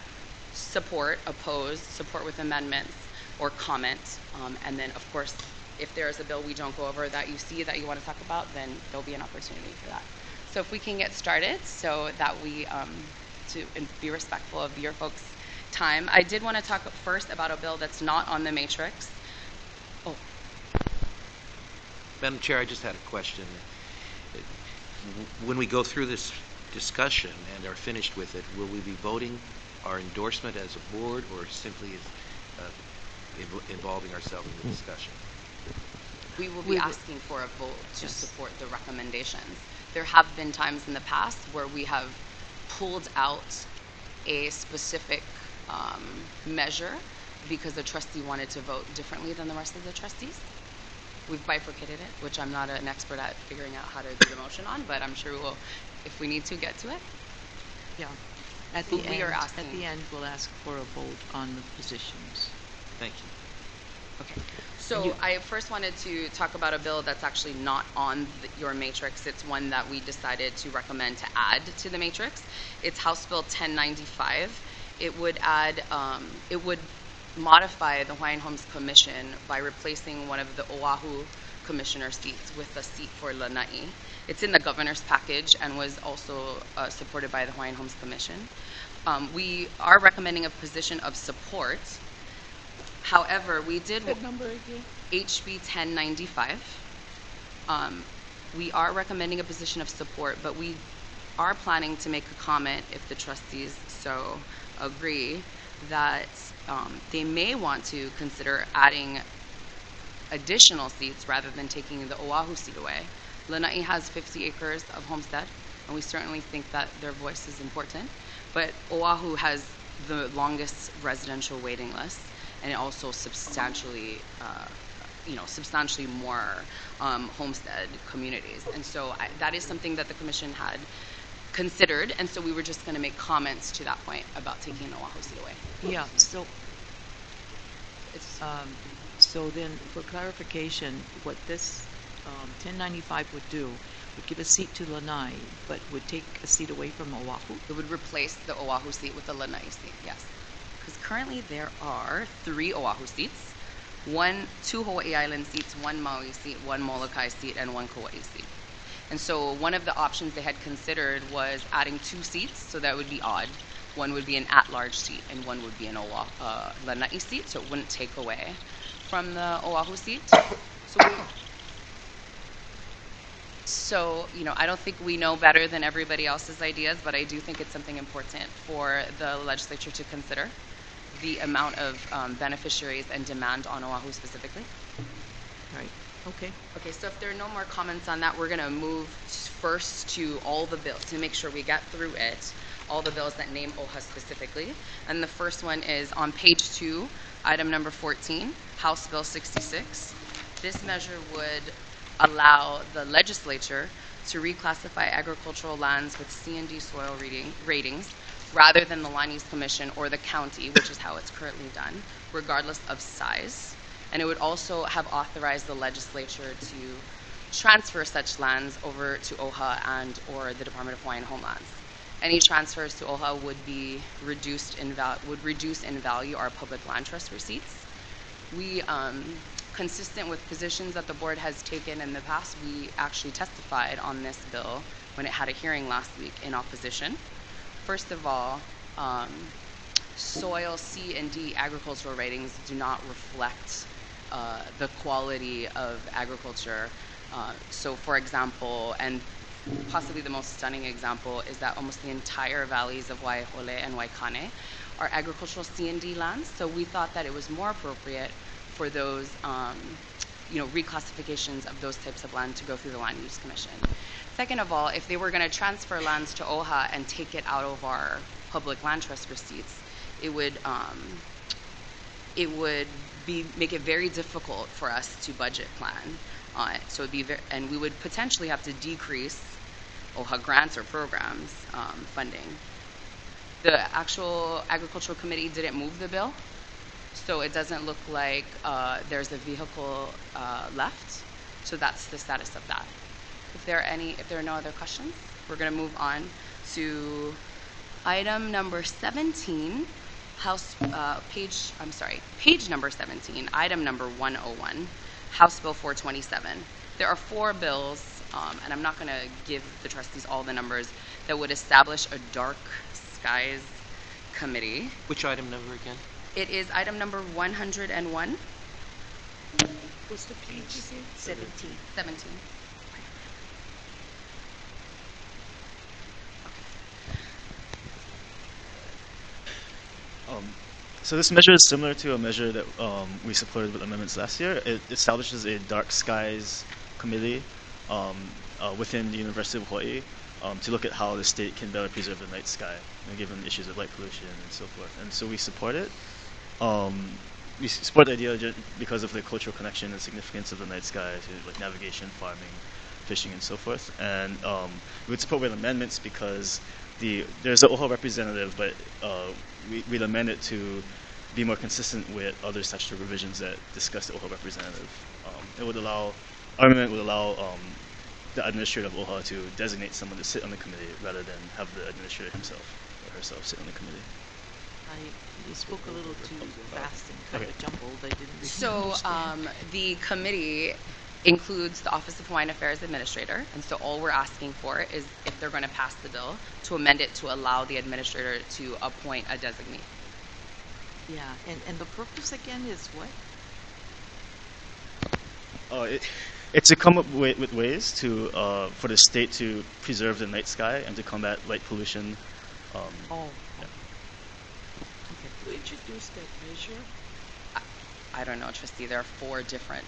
support, oppose, support with amendments, or comment. And then, of course, if there is a bill we don't go over that you see that you want to talk about, then there'll be an opportunity for that. So if we can get started so that we, to be respectful of your folks' time. I did want to talk first about a bill that's not on the matrix. Oh. Madam Chair, I just had a question. When we go through this discussion and are finished with it, will we be voting our endorsement as a board, or simply involving ourselves in the discussion? We will be asking for a vote to support the recommendations. There have been times in the past where we have pulled out a specific measure because a trustee wanted to vote differently than the rest of the trustees. We've bifurcated it, which I'm not an expert at figuring out how to do the motion on, but I'm sure we'll, if we need to, get to it. Yeah. At the end, we'll ask for a vote on the positions. Thank you. Okay. So I first wanted to talk about a bill that's actually not on your matrix. It's one that we decided to recommend to add to the matrix. It's House Bill 1095. It would add, it would modify the Hawaiian Homes Commission by replacing one of the Oahu commissioner seats with a seat for Lanai. It's in the governor's package and was also supported by the Hawaiian Homes Commission. We are recommending a position of support. However, we did What number again? HB 1095. We are recommending a position of support, but we are planning to make a comment if the trustees so agree that they may want to consider adding additional seats rather than taking the Oahu seat away. Lanai has 50 acres of homestead, and we certainly think that their voice is important, but Oahu has the longest residential waiting list, and also substantially, substantially more homestead communities. And so that is something that the commission had considered, and so we were just going to make comments to that point about taking an Oahu seat away. Yeah, so it's, so then for clarification, what this 1095 would do would give a seat to Lanai, but would take a seat away from Oahu? It would replace the Oahu seat with the Lanai seat, yes. Because currently there are 3 Oahu seats, 2 Hawaii Island seats, 1 Maui seat, 1 Molokai seat, and 1 Kauai seat. And so one of the options they had considered was adding 2 seats, so that would be odd. One would be an at-large seat, and one would be an Lanai seat, so it wouldn't take away from the Oahu seat. So, you know, I don't think we know better than everybody else's ideas, but I do think it's something important for the legislature to consider, the amount of beneficiaries and demand on Oahu specifically. Right. Okay. Okay, so if there are no more comments on that, we're going to move first to all the bills to make sure we get through it, all the bills that name OHA specifically. And the first one is on page 2, item number 14, House Bill 66. This measure would allow the legislature to reclassify agricultural lands with C&D soil ratings rather than the Land Use Commission or the county, which is how it's currently done, regardless of size. And it would also have authorized the legislature to transfer such lands over to OHA and or the Department of Hawaiian Homelands. Any transfers to OHA would be reduce in value our public land trust receipts. We, consistent with positions that the board has taken in the past, we actually testified on this bill when it had a hearing last week in opposition. First of all, soil C&D agricultural ratings do not reflect the quality of agriculture. So for example, and possibly the most stunning example is that almost the entire valleys of Waihole and Waikane are agricultural C&D lands. So we thought that it was more appropriate for those, reclassifications of those types of land to go through the Land Use Commission. Second of all, if they were going to transfer lands to OHA and take it out of our public land trust receipts, it would make it very difficult for us to budget plan on it. So and we would potentially have to decrease OHA grants or programs funding. The actual Agricultural Committee didn't move the bill, so it doesn't look like there's a vehicle left. So that's the status of that. If there are no other questions, we're going to move on to item number 17, page number 17, item number 101, House Bill 427. There are 4 bills, and I'm not going to give the trustees all the numbers, that would establish a dark skies committee. Which item number again? It is item number 101. What's the page again? 17. 17. So this measure is similar to a measure that we supported with amendments last year. It establishes a dark skies committee within the University of Hawaii to look at how the state can better preserve the night sky, given issues of light pollution and so forth. And so we support it. We support the idea because of the cultural connection and significance of the night sky to like navigation, farming, fishing, and so forth. And we would support with amendments because there's an OHA representative, but we'd amend it to be more consistent with other statutory revisions that discuss the OHA representative. Our amendment would allow the administrator of OHA to designate someone to sit on the committee rather than have the administrator himself or herself sit on the committee. You spoke a little too fast and kind of jumbled. I didn't really So understand. the committee includes the Office of Hawaiian Affairs Administrator, and so all we're asking for is, if they're going to pass the bill, to amend it to allow the administrator to appoint a designee. Yeah, and the purpose again is what? It's to come up with ways to for the state to preserve the night sky and to combat light pollution. Oh. Yeah. Who introduced that measure? I don't know, trustee. There are 4 different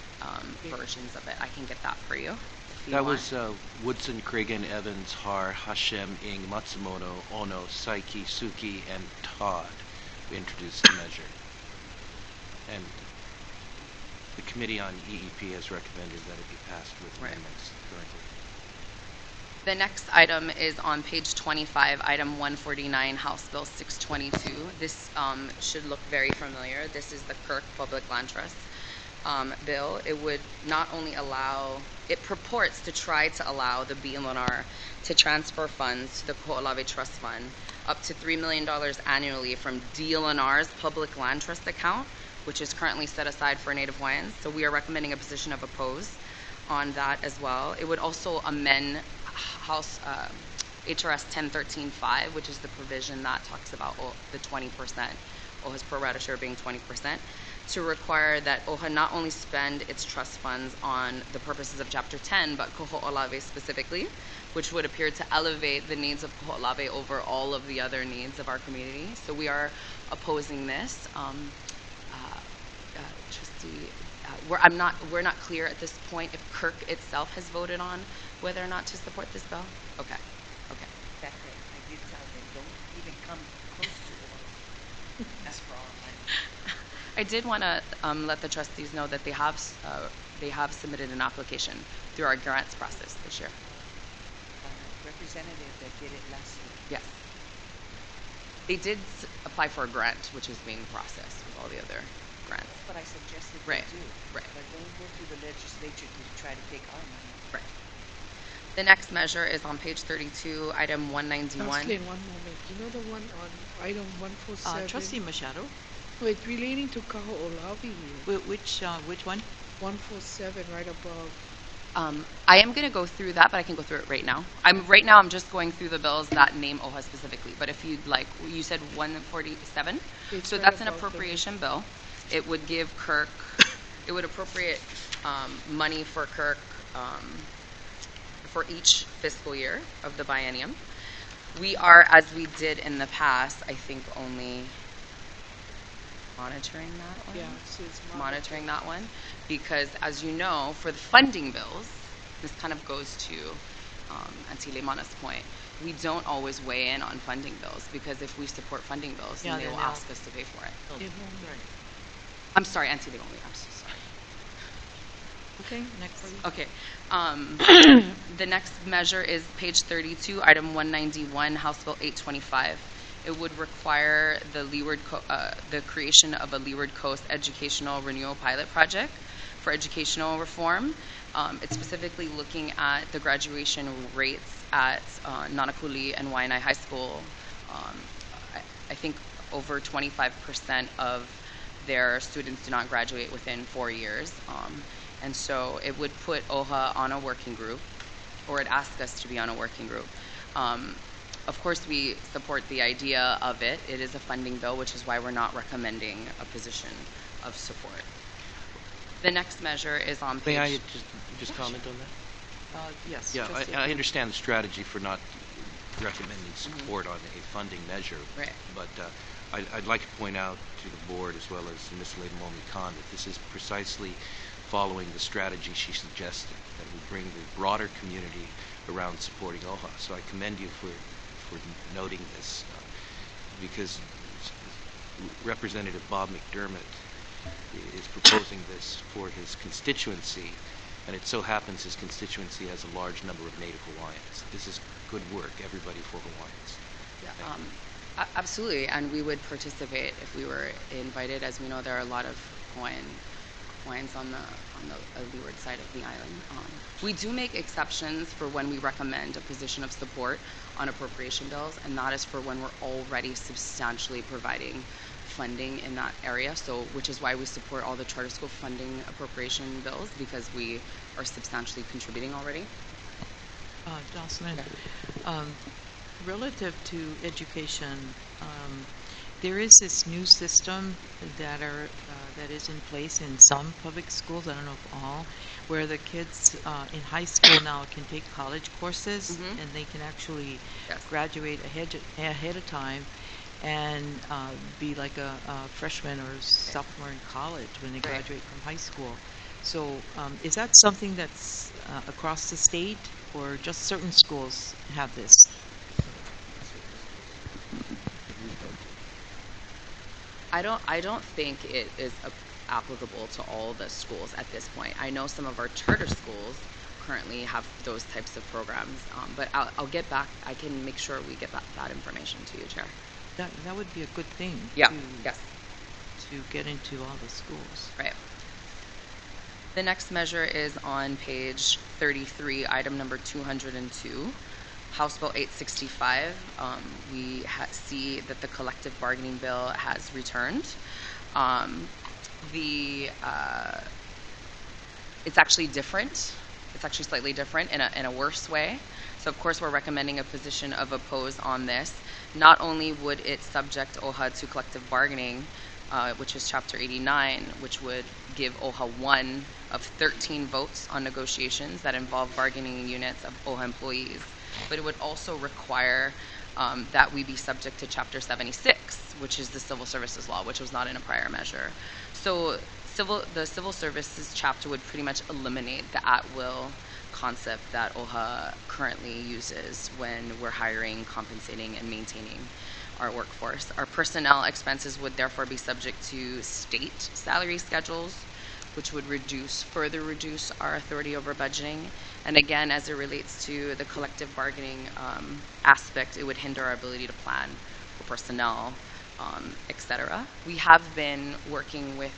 versions of it. I can get that for you. If you That want. was Woodson, Cregan, Evans, Har, Hashem, Ing, Matsumoto, Ono, Saiki, Suki, and Todd who introduced the measure. And the Committee on EEP has recommended that it be passed with Right. amendments currently. The next item is on page 25, item 149, House Bill 622. This should look very familiar. This is the Kirk Public Land Trust bill. It would not only allow, it purports to try to allow the BLNR to transfer funds to the Ko'olave Trust Fund up to $3 million annually from DLNR's Public Land Trust account, which is currently set aside for Native Hawaiians. So we are recommending a position of oppose on that as well. It would also amend House HRS 1013.5, which is the provision that talks about the 20%, OHA's pro rata share being 20%, to require that OHA not only spend its trust funds on the purposes of Chapter 10, but Koho'olawe specifically, which would appear to elevate the needs of Koho'olawe over all of the other needs of our community. So we are opposing this. Trustee, we're not clear at this point if Kirk itself has voted on whether or not to support this bill. Okay. That day, I did tell them, don't even come close to the vote. That's for all money. I did want to let the trustees know that they have submitted an application through our grants process this year. Representative that did it last year. Yes. They did apply for a grant, which is being processed with all the other grants. That's what I suggested Right. they do. Right. But don't go through the legislature to try to take our money. Right. The next measure is on page 32, item 191. Councilor, one moment. You know the one on item 147? Trustee Machado, Oh, it's relating to Kaho'olawe here. which one? 147 right above. I am going to go through that, but I can go through it right now. I'm just going through the bills that name OHA specifically. But if you'd like, you said 147. It's So right that's an above the- appropriation bill. It would give Kirk, it would appropriate money for Kirk for each fiscal year of the biennium. We are, as we did in the past, I think only monitoring that one. Yeah, so it's Monitoring that one, because as you know, for the funding bills, this kind of goes to Auntie Leimana's point. We don't always weigh in on funding bills, because if we support funding bills, Yeah, then they then will they'll- ask us to pay for it. It won't- Right. I'm sorry, Auntie Leimana, I'm so sorry. Okay, next. Okay. The next measure is page 32, item 191, House Bill 825. It would require the creation of a Leeward Coast Educational Renewal Pilot Project for educational reform. It's specifically looking at the graduation rates at Nanakuli and Waianae High School. I think over 25% of their students do not graduate within 4 years. And so it would put OHA on a working group, or it asks us to be on a working group. Of course, we support the idea of it. It is a funding bill, which is why we're not recommending a position of support. The next measure is on page... May I just comment on that? Yes. Yeah, trustee I Aquino. understand the strategy for not recommending support on a funding measure. Right. But I'd like to point out to the board, as well as Ms. Leimomi Khan, that this is precisely following the strategy she suggested, that we bring the broader community around supporting OHA. So I commend you for noting this, because Representative Bob McDermott is proposing this for his constituency, and it so happens his constituency has a large number of Native Hawaiians. This is good work, everybody for Hawaiians. Yeah, absolutely, and we would participate if we were invited. As we know, there are a lot of Hawaiians on the leeward side of the island. We do make exceptions for when we recommend a position of support on appropriation bills, and that is for when we're already substantially providing funding in that area. So, which is why we support all the charter school funding appropriation bills, because we are substantially contributing already. Jocelyn, relative to education, there is this new system that is in place in some public schools, I don't know if all, where the kids in high school now can take college courses, and they can actually graduate ahead of time and be like a freshman or sophomore in college when they graduate from high school. So is that something that's across the state, or just certain schools have this? I don't think it is applicable to all the schools at this point. I know some of our charter schools currently have those types of programs, but I'll get back. I can make sure we get that information to you, Chair. That would be a good thing. Yeah. To, Yes. to get into all the schools. Right. The next measure is on page 33, item number 202, House Bill 865. We see that the collective bargaining bill has returned. It's actually different. It's actually slightly different in a worse way. So of course we're recommending a position of oppose on this. Not only would it subject OHA to collective bargaining, which is Chapter 89, which would give OHA 1 of 13 votes on negotiations that involve bargaining units of OHA employees, but it would also require that we be subject to Chapter 76, which is the Civil Services Law, which was not in a prior measure. So the Civil Services chapter would pretty much eliminate the at-will concept that OHA currently uses when we're hiring, compensating, and maintaining our workforce. Our personnel expenses would therefore be subject to state salary schedules, which would further reduce our authority over budgeting. And again, as it relates to the collective bargaining aspect, it would hinder our ability to plan for personnel, etc. We have been working with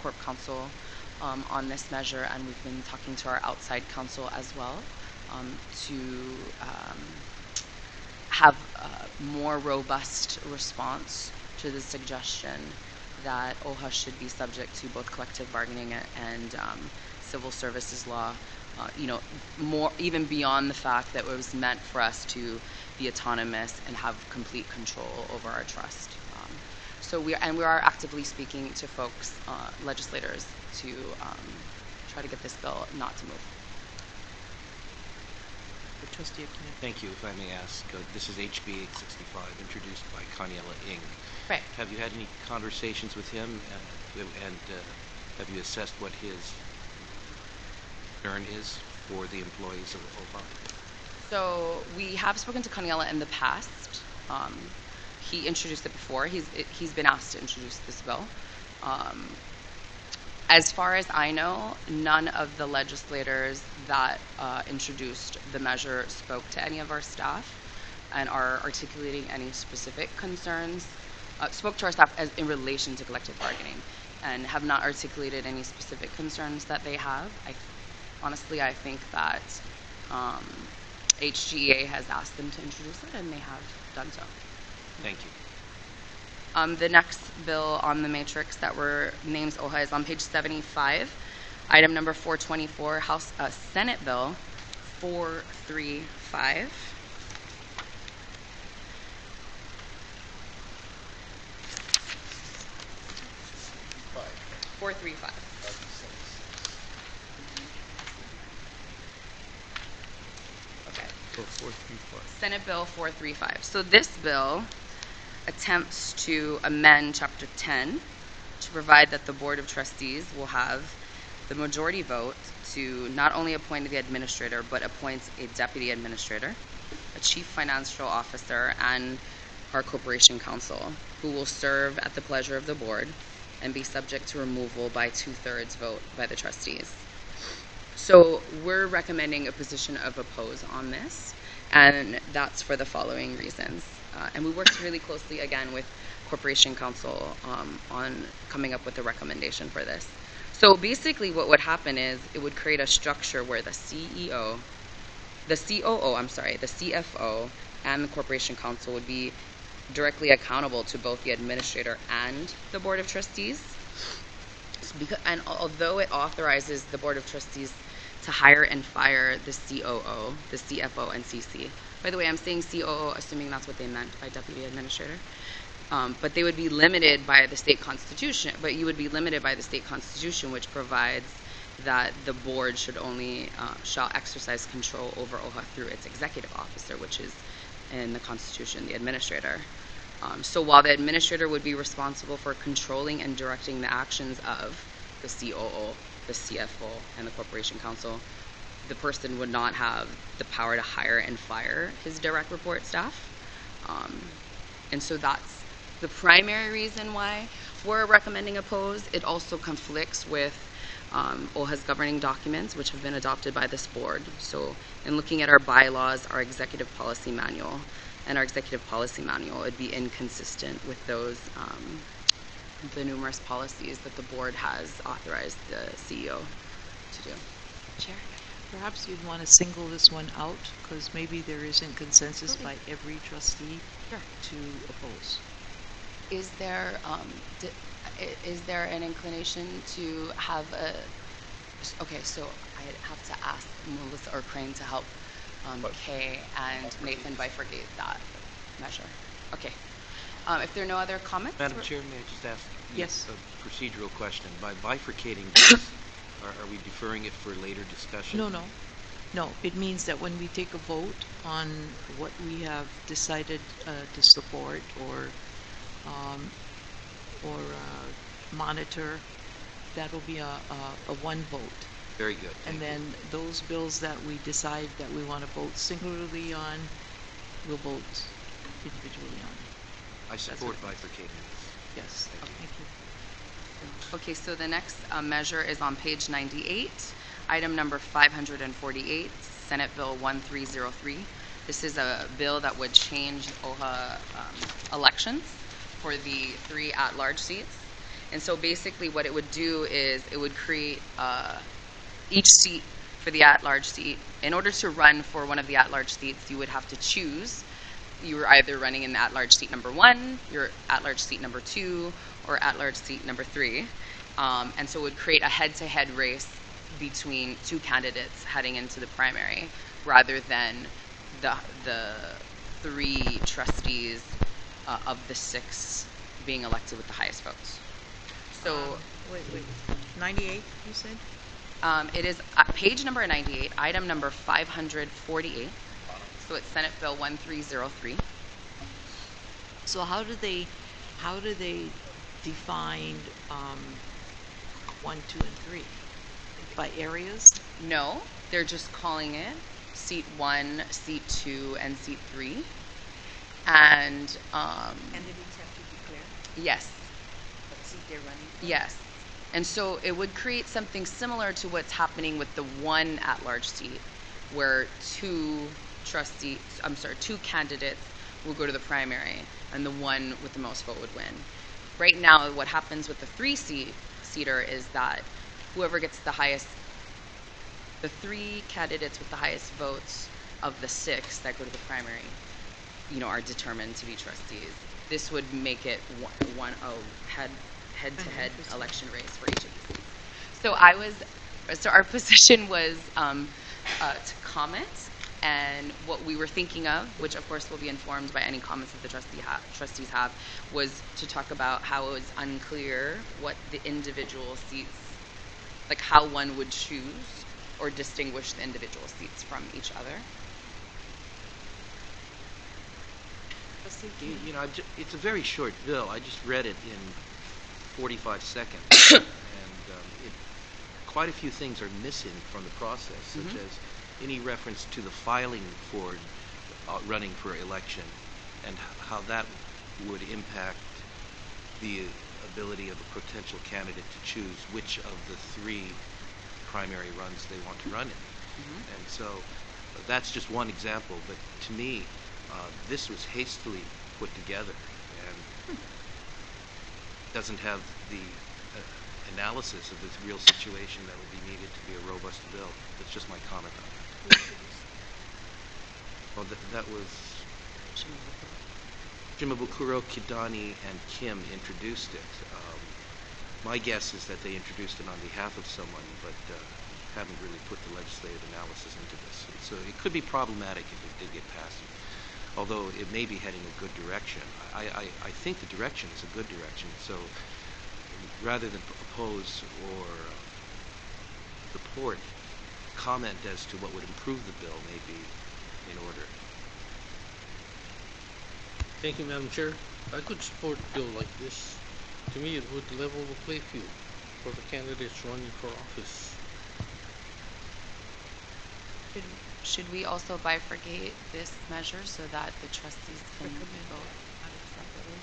Corp Counsel on this measure, and we've been talking to our outside counsel as well to have a more robust response to the suggestion that OHA should be subject to both collective bargaining and civil services law, more even beyond the fact that it was meant for us to be autonomous and have complete control over our trust. So we are actively speaking to folks, legislators, to try to get this bill not to move. Trustee Aquino. Thank you. If I may ask, this is HB 865, introduced by Kaniela Ng. Right. Have you had any conversations with him, and have you assessed what his concern is for the employees of OHA? So we have spoken to Kaniela in the past. He introduced it before. He's been asked to introduce this bill. As far as I know, none of the legislators that introduced the measure spoke to any of our staff and are articulating any specific concerns, spoke to our staff in relation to collective bargaining, and have not articulated any specific concerns that they have. Honestly, I think that HGEA has asked them to introduce it, and they have done so. Thank you. The next bill on the matrix that names OHA is on page 75, item number 424, Senate Bill 435. Okay. So 435. Senate Bill 435. So this bill attempts to amend Chapter 10 to provide that the Board of Trustees will have the majority vote to not only appoint the administrator, but appoint a deputy administrator, a chief financial officer, and our corporation counsel, who will serve at the pleasure of the board and be subject to removal by 2/3 vote by the trustees. So we're recommending a position of oppose on this, and that's for the following reasons. And we worked really closely, again, with Corporation Counsel on coming up with a recommendation for this. So basically what would happen is it would create a structure where the CFO, and the Corporation Counsel would be directly accountable to both the administrator and the Board of Trustees. And although it authorizes the Board of Trustees to hire and fire the COO, the CFO, and CC. By the way, I'm saying COO, assuming that's what they meant by Deputy Administrator. But they would be limited by the state constitution, but you would be limited by the state constitution, which provides that the board should only, shall exercise control over OHA through its executive officer, which is in the constitution, the administrator. So while the administrator would be responsible for controlling and directing the actions of the COO, the CFO, and the Corporation Counsel, the person would not have the power to hire and fire his direct report staff. And so that's the primary reason why we're recommending oppose. It also conflicts with OHA's governing documents, which have been adopted by this board. So in looking at our bylaws, our executive policy manual, and our executive policy manual, it'd be inconsistent with those, the numerous policies that the board has authorized the CEO to do. Chair, perhaps you'd want to single this one out, because maybe there isn't consensus by every trustee to oppose. Is there is there an inclination to have a? Okay, so I have to ask Melissa or Crane to help Kay and Nathan bifurcate that measure. Okay. If there are no other comments, Madam Chair, may I just ask Yes. a procedural question? By bifurcating this, are we deferring it for later discussion? No, it means that when we take a vote on what we have decided to support or monitor, that will be a one vote. Very good. And Thank you. then those bills that we decide that we want to vote singularly on, we'll vote individually on. I support bifurcating this. Yes. Thank you. Thank you. okay, so the next measure is on page 98, item number 548, Senate Bill 1303. This is a bill that would change OHA elections for the 3 at-large seats. And so basically what it would do is it would create each seat for the at-large seat. In order to run for one of the at-large seats, you would have to choose. You were either running in at-large seat number 1, your at-large seat number 2, or at-large seat number 3. And so it would create a head-to-head race between 2 candidates heading into the primary, rather than the 3 trustees of the 6 being elected with the highest votes. So Wait. 98, you said? it is page number 98, item number 548. So it's Senate Bill 1303. So how do they define 1, 2, and 3? By areas? No, they're just calling it seat 1, seat 2, and seat 3. And Candidates have to declare yes, what seat they're running for? yes. And so it would create something similar to what's happening with the 1 at-large seat, where 2 candidates will go to the primary, and the 1 with the most vote would win. Right now, what happens with the 3-seater is that whoever gets the 3 candidates with the highest votes of the 6 that go to the primary, are determined to be trustees. This would make it head-to-head election race for each of these seats. So our position was to comment, and what we were thinking of, which of course will be informed by any comments that the trustees have, was to talk about how it was unclear what the individual seats, like how one would choose or distinguish the individual seats from each other. It's a very short bill. I just read it in 45 seconds. And quite a few things are missing from the process, such as any reference to the filing for running for election and how that would impact the ability of a potential candidate to choose which of the 3 primary runs they want to run in. And so that's just one example, but to me, this was hastily put together and doesn't have the analysis of this real situation that would be needed to be a robust bill. That's just my comment on that. Well, that was Shimabukuro, Kidani, and Kim introduced it. My guess is that they introduced it on behalf of someone, but haven't really put the legislative analysis into this. So it could be problematic if it did get passed, although it may be heading a good direction. I think the direction is a good direction. So rather than oppose or support, comment as to what would improve the bill may be in order. Thank you, Madam Chair. I could support a bill like this. To me, it would level the play field for the candidates running for office. Should we also bifurcate this measure so that the trustees can vote on it separately?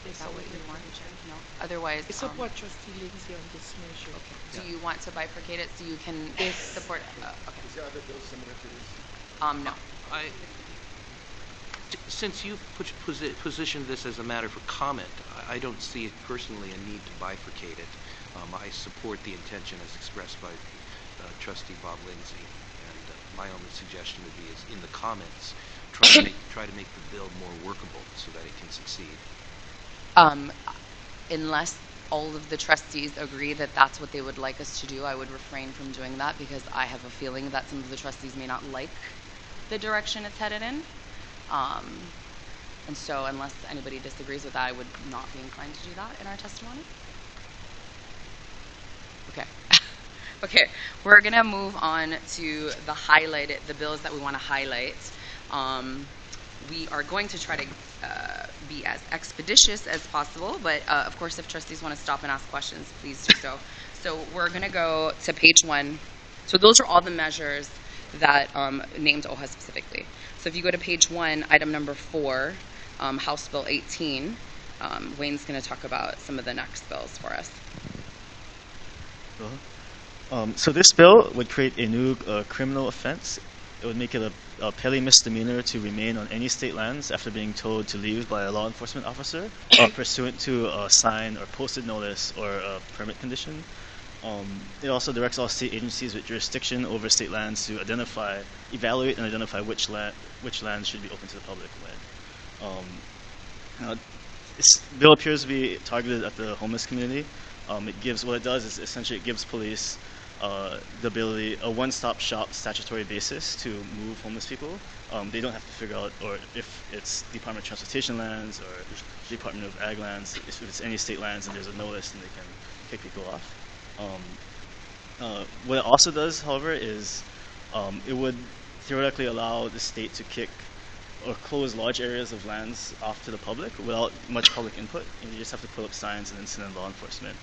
Is that what you want, Chair? No? Otherwise, I support Trustee Lindsay on this measure. okay. Do you want to bifurcate it so you can support? Okay. Is there other bills similar to this? No. Since you've positioned this as a matter for comment, I don't see it personally a need to bifurcate it. I support the intention as expressed by Trustee Bob Lindsay. And my only suggestion would be is in the comments, try to make the bill more workable so that it can succeed. Unless all of the trustees agree that that's what they would like us to do, I would refrain from doing that because I have a feeling that some of the trustees may not like the direction it's headed in. And so unless anybody disagrees with that, I would not be inclined to do that in our testimony. Okay. Okay, we're going to move on to the bills that we want to highlight. We are going to try to be as expeditious as possible, but of course, if trustees want to stop and ask questions, please do so. So we're going to go to page 1. So those are all the measures that named OHA specifically. So if you go to page 1, item number 4, House Bill 18, Wayne's going to talk about some of the next bills for us. So this bill would create a new criminal offense. It would make it a petty misdemeanor to remain on any state lands after being told to leave by a law enforcement officer pursuant to a sign or posted notice or a permit condition. It also directs all state agencies with jurisdiction over state lands to evaluate and identify which lands should be open to the public when. This bill appears to be targeted at the homeless community. What it does is essentially it gives police the ability, a one-stop shop statutory basis to move homeless people. They don't have to figure out, or if it's Department of Transportation lands or Department of Ag lands, if it's any state lands and there's a notice, then they can kick people off. What it also does, however, is it would theoretically allow the state to kick or close large areas of lands off to the public without much public input. And you just have to put up signs and then send in law enforcement.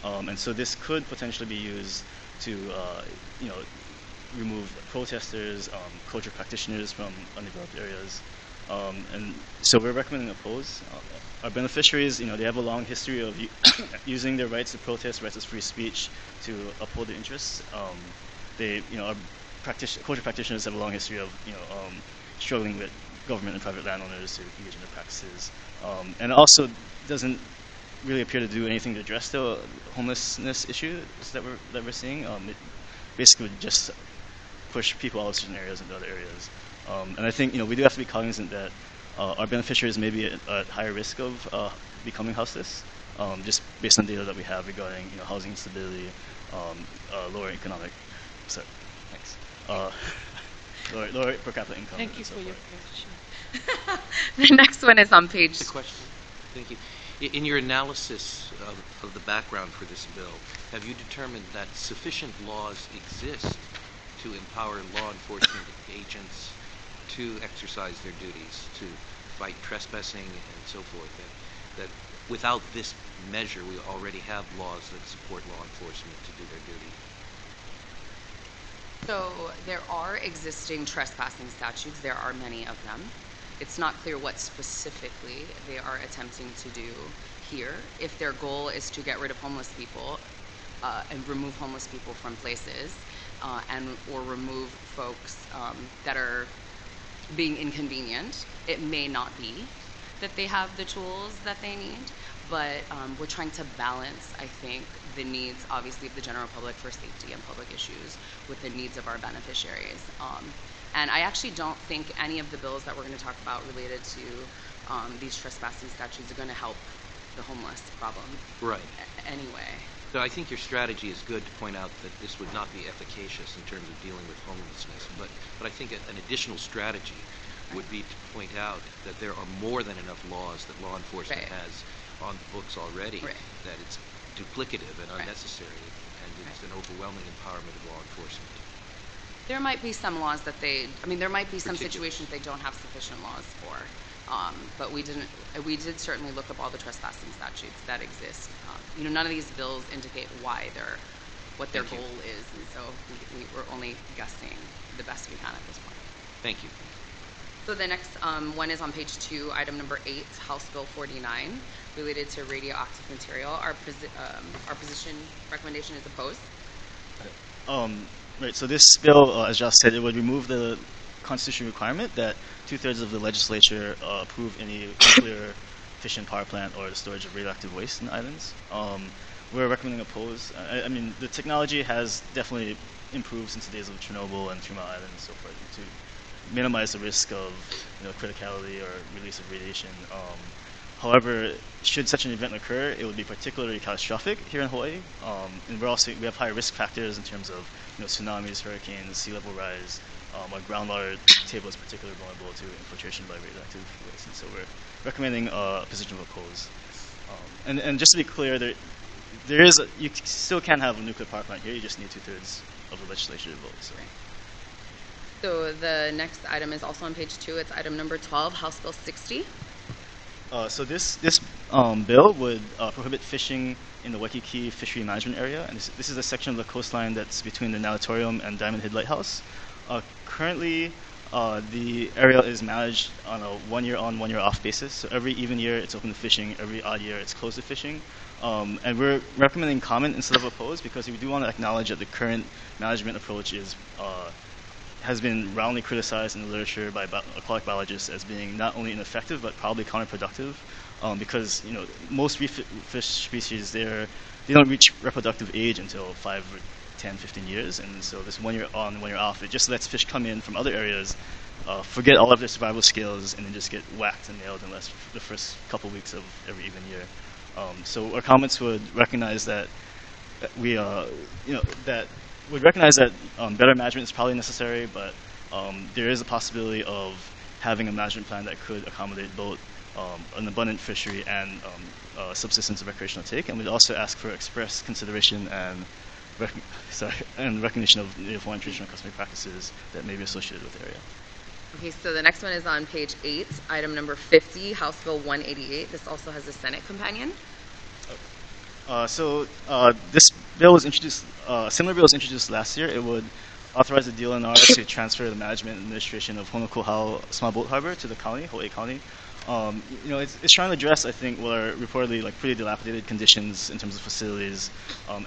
And so this could potentially be used to, remove protesters, culture practitioners from undeveloped areas. And so we're recommending oppose. Our beneficiaries, they have a long history of using their rights to protest, rights of free speech to uphold their interests. Our culture practitioners have a long history of, struggling with government and private landowners to engage in their practices. And it also doesn't really appear to do anything to address the homelessness issues that we're seeing. It basically would just push people out of certain areas into other areas. And I think we do have to be cognizant that our beneficiaries may be at higher risk of becoming houseless, just based on data that we have regarding housing instability, lower economic. Sorry, thanks. Lower per capita income. Thank you so for your forth. question. The next one is on page. The question. Thank you. In your analysis of the background for this bill, have you determined that sufficient laws exist to empower law enforcement agents to exercise their duties, to fight trespassing and so forth, that without this measure we already have laws that support law enforcement to do their duty? So there are existing trespassing statutes. There are many of them. It's not clear what specifically they are attempting to do here. If their goal is to get rid of homeless people and remove homeless people from places or remove folks that are being inconvenient, it may not be that they have the tools that they need, but we're trying to balance, I think, the needs, obviously, of the general public for safety and public issues with the needs of our beneficiaries. And I actually don't think any of the bills that we're going to talk about related to these trespassing statutes are going to help the homeless problem. Right. Anyway. So I think your strategy is good to point out that this would not be efficacious in terms of dealing with homelessness. But I think an additional strategy would be to point out that there are more than enough laws that law enforcement has on the books already, that it's duplicative and unnecessary, and it's an overwhelming empowerment of law enforcement. There might be some laws that there might be some situations they don't have sufficient laws for. But we did certainly look up all the trespassing statutes that exist. None of these bills indicate what their goal is, and so we're only guessing the best we can at this point. Thank you. So the next one is on page 2, item number 8, House Bill 49, related to radioactive material. Our recommendation is opposed. Right, so this bill, as Josh said, it would remove the constitutional requirement that 2/3 of the legislature approve any nuclear fission power plant or the storage of radioactive waste in islands. we're recommending oppose. I mean, the technology has definitely improved since the days of Chernobyl and 3 Mile Island and so forth to minimize the risk of criticality or release of radiation. However, should such an event occur, it would be particularly catastrophic here in Hawaii. And we have high risk factors in terms of tsunamis, hurricanes, sea level rise. Our groundwater table is particularly vulnerable to infiltration by radioactive waste, and so we're recommending a position of oppose. And just to be clear, you still can have a nuclear power plant here. You just need 2/3 of the legislature to vote. So the next item is also on page 2. It's item number 12, House Bill 60. So this bill would prohibit fishing in the Waikiki Fishery Management Area, and this is a section of the coastline that's between the Natatorium and Diamond Head Lighthouse. Currently, the area is managed on a 1 year on, 1 year off basis. So every even year it's open to fishing, every odd year it's closed to fishing. And we're recommending comment instead of oppose because we do want to acknowledge that the current management approach has been roundly criticized in the literature by aquatic biologists as being not only ineffective but probably counterproductive, because most reef fish species they don't reach reproductive age until 5 or 10, 15 years, and so this 1 year on, 1 year off, it just lets fish come in from other areas, forget all of their survival skills, and then just get whacked and nailed in the first couple weeks of every even year. So our comments would recognize that better management is probably necessary, but there is a possibility of having a management plan that could accommodate both an abundant fishery and subsistence and recreational take, and we'd also ask for express consideration and recognition of Native Hawaiian traditional customary practices that may be associated with the area. Okay, so the next one is on page 8, item number 50, House Bill 188. This also has a Senate companion. This bill was introduced, a similar bill was introduced last year. It would authorize the DLNR to transfer the management and administration of Honokohau Small Boat Harbor to the county, Hawaii County. It's trying to address, I think, what are reportedly pretty dilapidated conditions in terms of facilities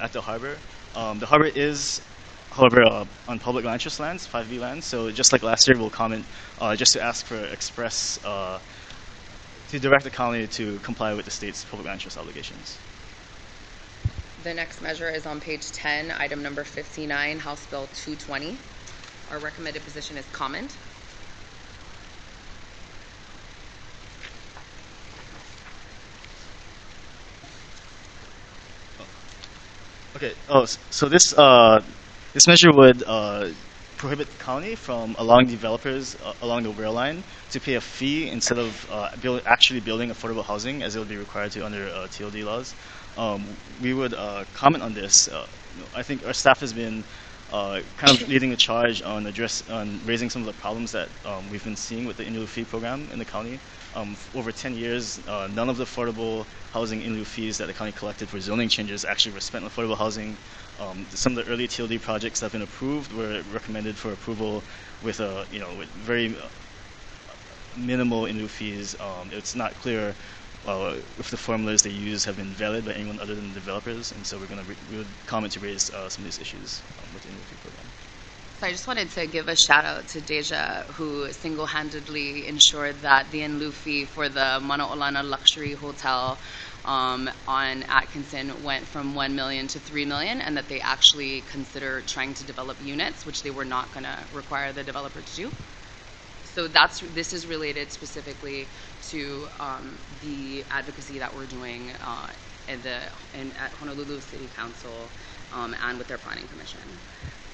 at the harbor. The harbor is, however, on public land interest lands, 5B lands. So just like last year, we'll comment just to ask for express, to direct the county to comply with the state's public land interest obligations. The next measure is on page 10, item number 59, House Bill 220. Our recommended position is comment. Okay. So this measure would prohibit the county from allowing developers along the rail line to pay a fee instead of actually building affordable housing, as it would be required to under TOD laws. We would comment on this. I think our staff has been kind of leading the charge on raising some of the problems that we've been seeing with the in lieu fee program in the county. Over 10 years, none of the affordable housing in lieu fees that the county collected for zoning changes actually were spent on affordable housing. Some of the early TLD projects that have been approved were recommended for approval with with very minimal in lieu fees. It's not clear if the formulas they use have been valid by anyone other than the developers, and so we would comment to raise some of these issues with the in lieu fee program. So I just wanted to give a shout out to Deja, who single-handedly ensured that the in lieu fee for the Manaolana Luxury Hotel on Atkinson went from 1 million to 3 million, and that they actually consider trying to develop units, which they were not going to require the developer to do. So this is related specifically to the advocacy that we're doing at Honolulu City Council and with their planning commission.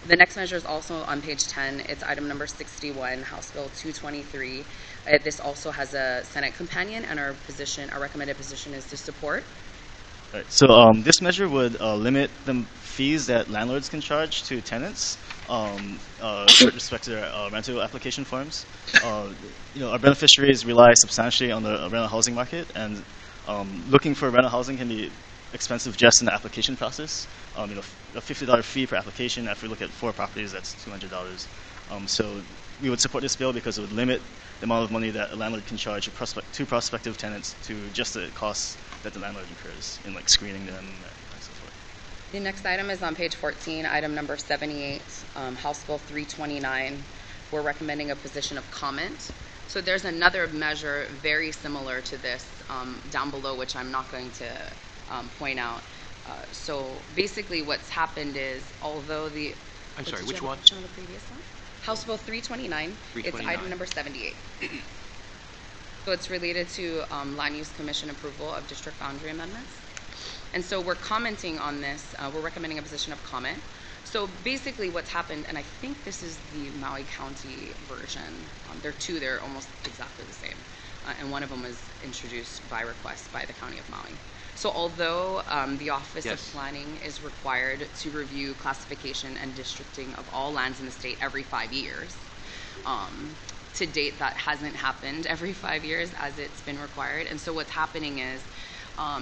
The next measure is also on page 10. It's item number 61, House Bill 223. This also has a Senate companion, and our recommended position is to support. Right. So this measure would limit the fees that landlords can charge to tenants with respect to their rental application forms. Our beneficiaries rely substantially on the rental housing market, and looking for rental housing can be expensive just in the application process. A $50 fee per application. If we look at 4 properties, that's $200. So we would support this bill because it would limit the amount of money that a landlord can charge to prospective tenants to just the costs that the landlord incurs in screening them and so forth. The next item is on page 14, item number 78, House Bill 329. We're recommending a position of comment. So there's another measure very similar to this down below, which I'm not going to point out. So basically what's happened is, although the... I'm Did sorry, you which have a one? question on the previous one? House Bill 329. It's 329. item number 78. So it's related to Land Use Commission approval of district boundary amendments. And so we're commenting on this. We're recommending a position of comment. So basically what's happened, and I think this is the Maui County version. There are two, they're almost exactly the same. And one of them was introduced by request by the County of Maui. So although the Office of Planning is required to review classification and districting of all lands in the state every 5 years, to date that hasn't happened every 5 years as it's been required. And so what's happening is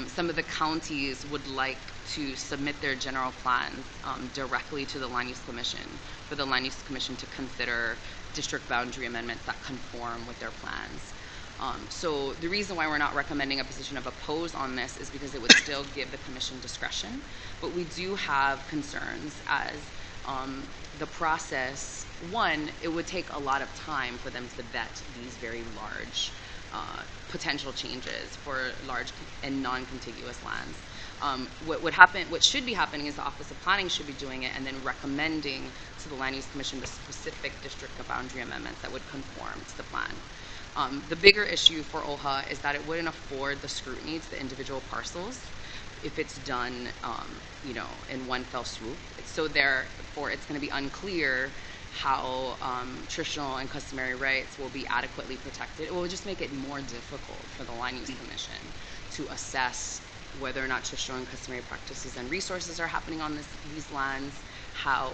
some of the counties would like to submit their general plans directly to the Land Use Commission for the Land Use Commission to consider district boundary amendments that conform with their plans. So the reason why we're not recommending a position of oppose on this is because it would still give the commission discretion. But we do have concerns as the process, one, it would take a lot of time for them to vet these very large potential changes for large and non-contiguous lands. What should be happening is the Office of Planning should be doing it and then recommending to the Land Use Commission the specific district boundary amendments that would conform to the plan. The bigger issue for OHA is that it wouldn't afford the scrutiny to the individual parcels if it's done, in one fell swoop. So therefore, it's going to be unclear how traditional and customary rights will be adequately protected. It will just make it more difficult for the Land Use Commission to assess whether or not traditional and customary practices and resources are happening on these lands,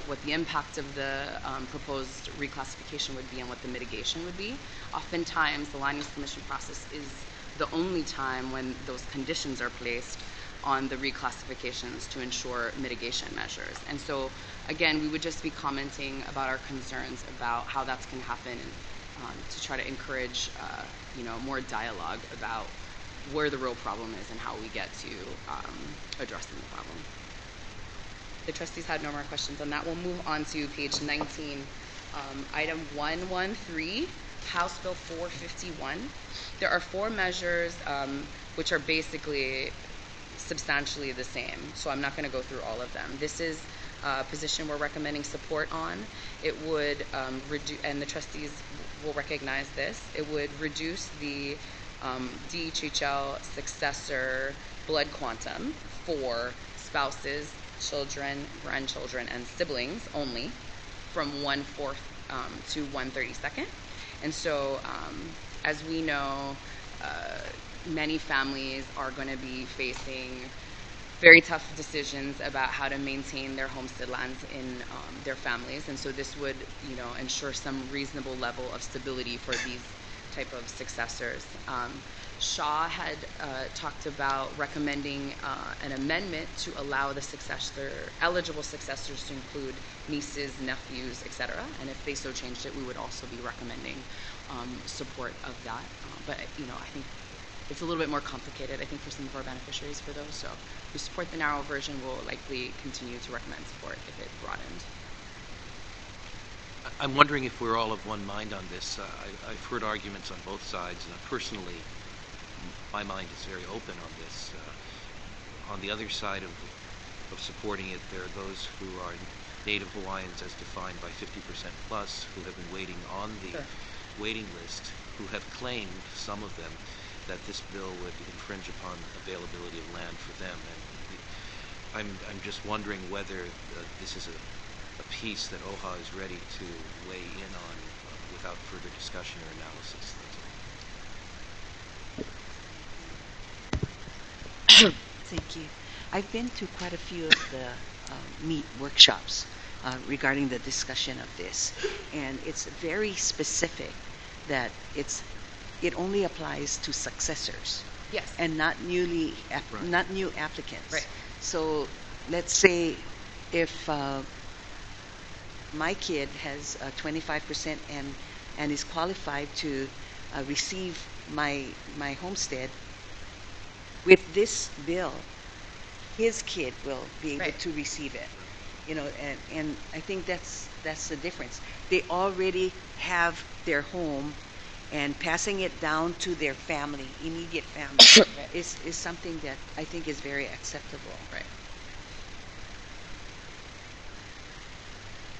what the impact of the proposed reclassification would be and what the mitigation would be. Oftentimes, the Land Use Commission process is the only time when those conditions are placed on the reclassifications to ensure mitigation measures. And so, again, we would just be commenting about our concerns about how that's going to happen to try to encourage, more dialogue about where the real problem is and how we get to addressing the problem. The trustees had no more questions on that. We'll move on to page 19, item 113, House Bill 451. There are 4 measures which are basically substantially the same, so I'm not going to go through all of them. This is a position we're recommending support on. It would and the trustees will recognize this, it would reduce the DHHL successor blood quantum for spouses, children, grandchildren, and siblings only from 1/4 to 1/32. And so, as we know, many families are going to be facing very tough decisions about how to maintain their homestead lands in their families. And so this would, ensure some reasonable level of stability for these type of successors. Shaw had talked about recommending an amendment to allow the eligible successors to include nieces, nephews, etc. And if they so changed it, we would also be recommending support of that. But I think it's a little bit more complicated, I think, for some of our beneficiaries for those. So we support the narrow version. We'll likely continue to recommend support if it broadened. I'm wondering if we're all of one mind on this. I've heard arguments on both sides, and personally, my mind is very open on this. On the other side of supporting it, there are those who are Native Hawaiians as defined by 50% plus, who have been waiting on the waiting list, who have claimed, some of them, that this bill would infringe upon availability of land for them. And I'm just wondering whether this is a piece that OHA is ready to weigh in on without further discussion or analysis. Thank you. I've been to quite a few of the meet workshops regarding the discussion of this, and it's very specific that it only applies to successors. Yes. And not new applicants. Right. So let's say if my kid has 25% and is qualified to receive my homestead, with this bill, his kid will be able to receive it. And I think that's the difference. They already have their home, and passing it down to their family, immediate family, is something that I think is very acceptable. Right.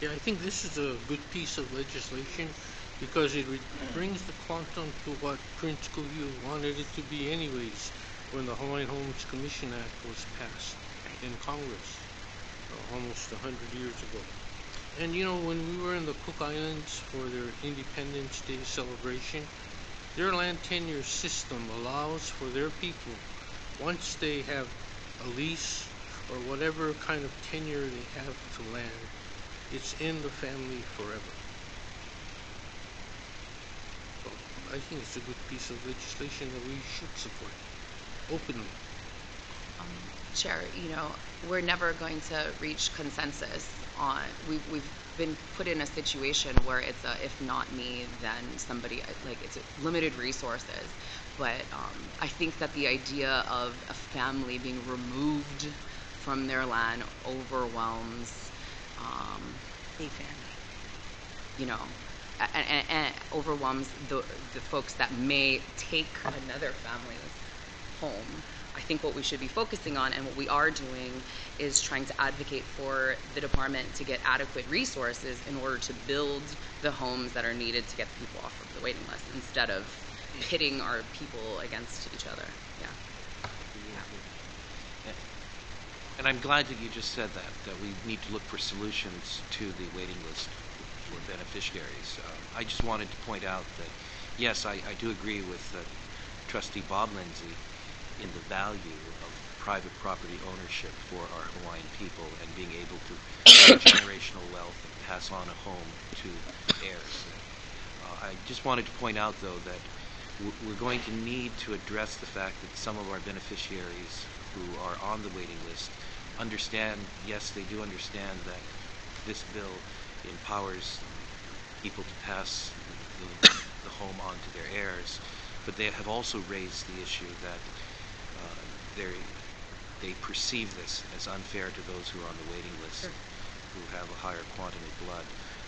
Yeah, I think this is a good piece of legislation because it brings the quantum to what Prince Kuyu wanted it to be anyways when the Hawaiian Homes Commission Act was passed in Congress almost 100 years ago. And you know, when we were in the Cook Islands for their Independence Day celebration, their land tenure system allows for their people, once they have a lease or whatever kind of tenure they have to land, it's in the family forever. So I think it's a good piece of legislation that we should support openly. Chair, you know, we're never going to reach consensus on, we've been put in a situation where it's a, if not me, then somebody, like it's limited resources. But I think that the idea of a family being removed from their land overwhelms, A family. you know, and overwhelms the folks that may take another family's home. I think what we should be focusing on and what we are doing is trying to advocate for the department to get adequate resources in order to build the homes that are needed to get the people off of the waiting list instead of pitting our people against each other. Yeah. And I'm glad that you just said that we need to look for solutions to the waiting list for beneficiaries. I just wanted to point out that, yes, I do agree with Trustee Bob Lindsay in the value of private property ownership for our Hawaiian people and being able to create generational wealth and pass on a home to heirs. I just wanted to point out, though, that we're going to need to address the fact that some of our beneficiaries who are on the waiting list understand, yes, they do understand that this bill empowers people to pass the home on to their heirs, but they have also raised the issue that they perceive this as unfair to those who are on the waiting list, Sure. who have a higher quantum of blood.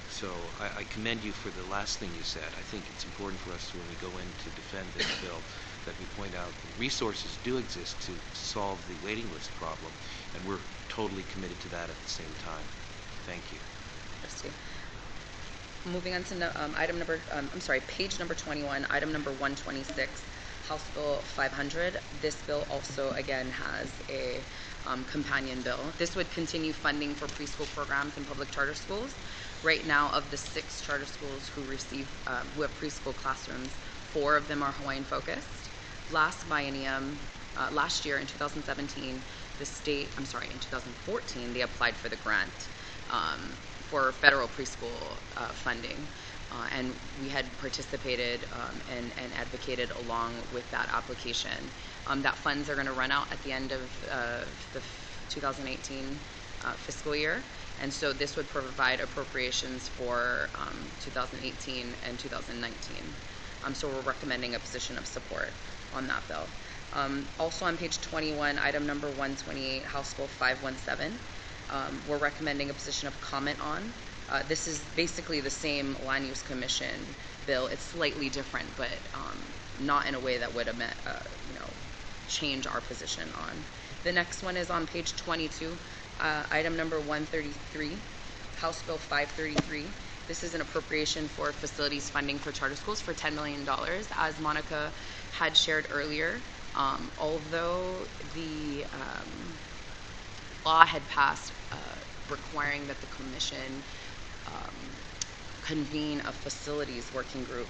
So I commend you for the last thing you said. I think it's important for us when we go in to defend this bill that we point out that resources do exist to solve the waiting list problem, and we're totally committed to that at the same time. Thank you. Moving on to page number 21, item number 126, House Bill 500. This bill also, again, has a companion bill. This would continue funding for preschool programs in public charter schools. Right now, of the 6 charter schools who have preschool classrooms, 4 of them are Hawaiian focused. Last year in 2017, in 2014, they applied for the grant for federal preschool funding. And we had participated and advocated along with that application. That funds are going to run out at the end of the 2018 fiscal year. And so this would provide appropriations for 2018 and 2019. So we're recommending a position of support on that bill. Also on page 21, item number 128, House Bill 517, we're recommending a position of comment on. This is basically the same Land Use Commission bill. It's slightly different, but not in a way that would change our position on. The next one is on page 22, item number 133, House Bill 533. This is an appropriation for facilities funding for charter schools for $10 million. As Monica had shared earlier, although the law had passed requiring that the commission convene a facilities working group,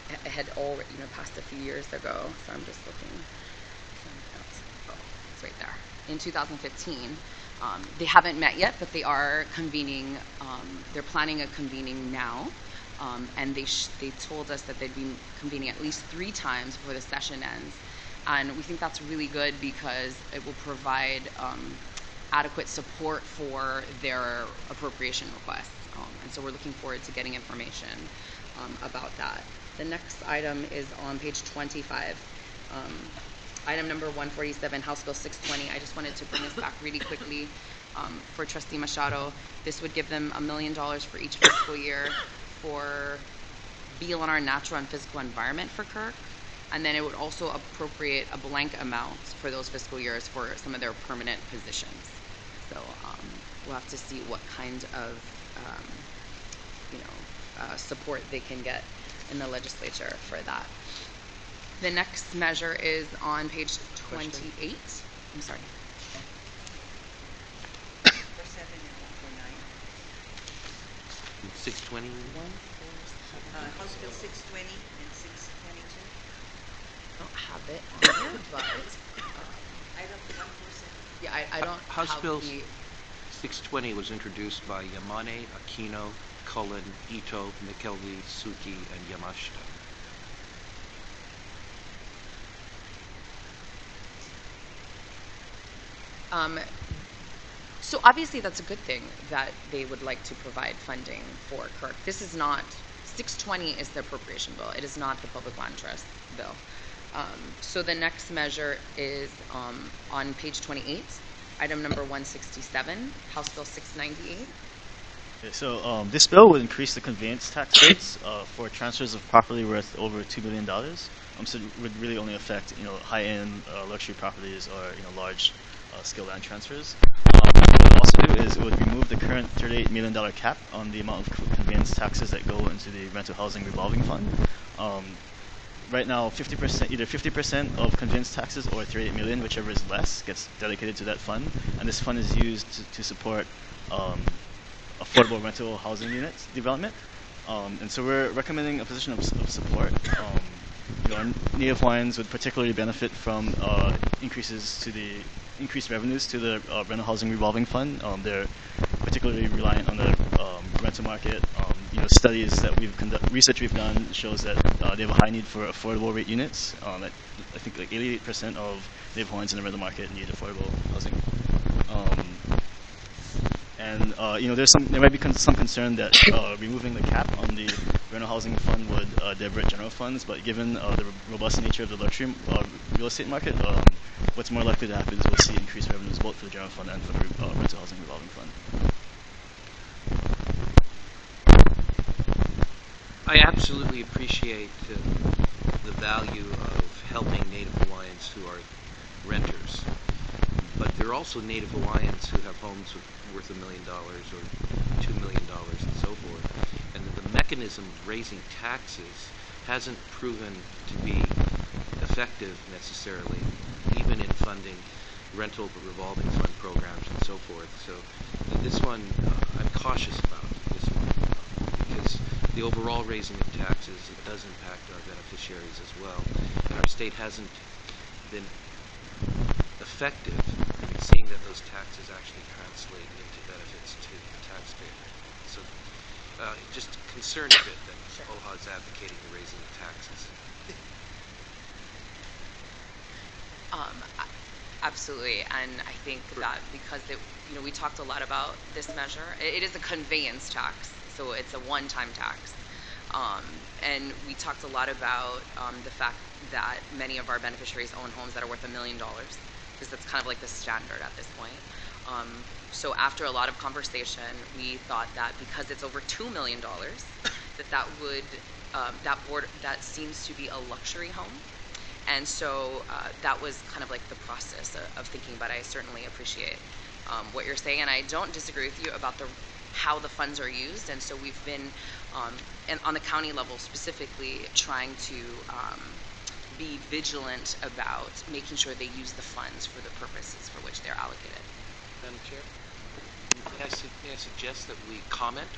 it had already passed a few years ago. So I'm just looking. Oh, it's right there. In 2015, they haven't met yet, but they are convening. They're planning a convening now, and they told us that they'd be convening at least 3 times before the session ends. And we think that's really good because it will provide adequate support for their appropriation requests. And so we're looking forward to getting information about that. The next item is on page 25. Item number 147, House Bill 620. I just wanted to bring this back really quickly for Trustee Machado. This would give them $1 million for each fiscal year for BLNR natural and physical environment for Kirk. And then it would also appropriate a blank amount for those fiscal years for some of their permanent positions. So we'll have to see what kind of, support they can get in the legislature for that. The next measure is on page 28. I'm sorry. For 7 and for 9. 620? House Bill 620 and 622. I don't have it on here, but Item 147. yeah, I don't House have Bill the. 620 was introduced by Yamane, Aquino, Cullen, Ito, McKelvey, Suki, and Yamashita. So obviously that's a good thing that they would like to provide funding for Kirk. This is not, 620 is the appropriation bill. It is not the public land trust bill. So the next measure is on page 28, item number 167, House Bill 698. Okay, so this bill would increase the conveyance tax rates for transfers of property worth over $2 million. So it would really only affect high-end luxury properties or large scale land transfers. What it would also do is it would remove the current $38 million cap on the amount of conveyance taxes that go into the rental housing revolving fund. Right now, 50%, either 50% of conveyance taxes or $38 million, whichever is less, gets dedicated to that fund, and this fund is used to support affordable rental housing units development. And so we're recommending a position of support. Our Native Hawaiians would particularly benefit from increased revenues to the rental housing revolving fund. They're particularly reliant on the rental market. Studies that research we've done shows that they have a high need for affordable rate units. I think like 88% of Native Hawaiians in the rental market need affordable housing. There might be some concern that removing the cap on the rental housing fund would divert general funds, but given the robust nature of the luxury real estate market, what's more likely to happen is we'll see increased revenues both for the general fund and for the rental housing revolving fund. I absolutely appreciate the value of helping Native Hawaiians who are renters, but there are also Native Hawaiians who have homes worth $1 million or $2 million and so forth, and the mechanism of raising taxes hasn't proven to be effective necessarily, even in funding rental revolving fund programs and so forth. So this one, I'm cautious about this one, because the overall raising of taxes, it does impact our beneficiaries as well, and our state hasn't been effective in seeing that those taxes actually translate into benefits to the taxpayer. So it just concerns a bit that OHA is advocating the raising of taxes. Absolutely, and I think that because we talked a lot about this measure, it is a conveyance tax, so it's a one-time tax. And we talked a lot about the fact that many of our beneficiaries own homes that are worth $1 million, because that's kind of like the standard at this point. So after a lot of conversation, we thought that because it's over $2 million, that seems to be a luxury home. And so that was kind of like the process of thinking, but I certainly appreciate what you're saying, and I don't disagree with you about how the funds are used. And so we've been, and on the county level specifically, trying to be vigilant about making sure they use the funds for the purposes for which they're allocated. Madam Chair, may I suggest that we comment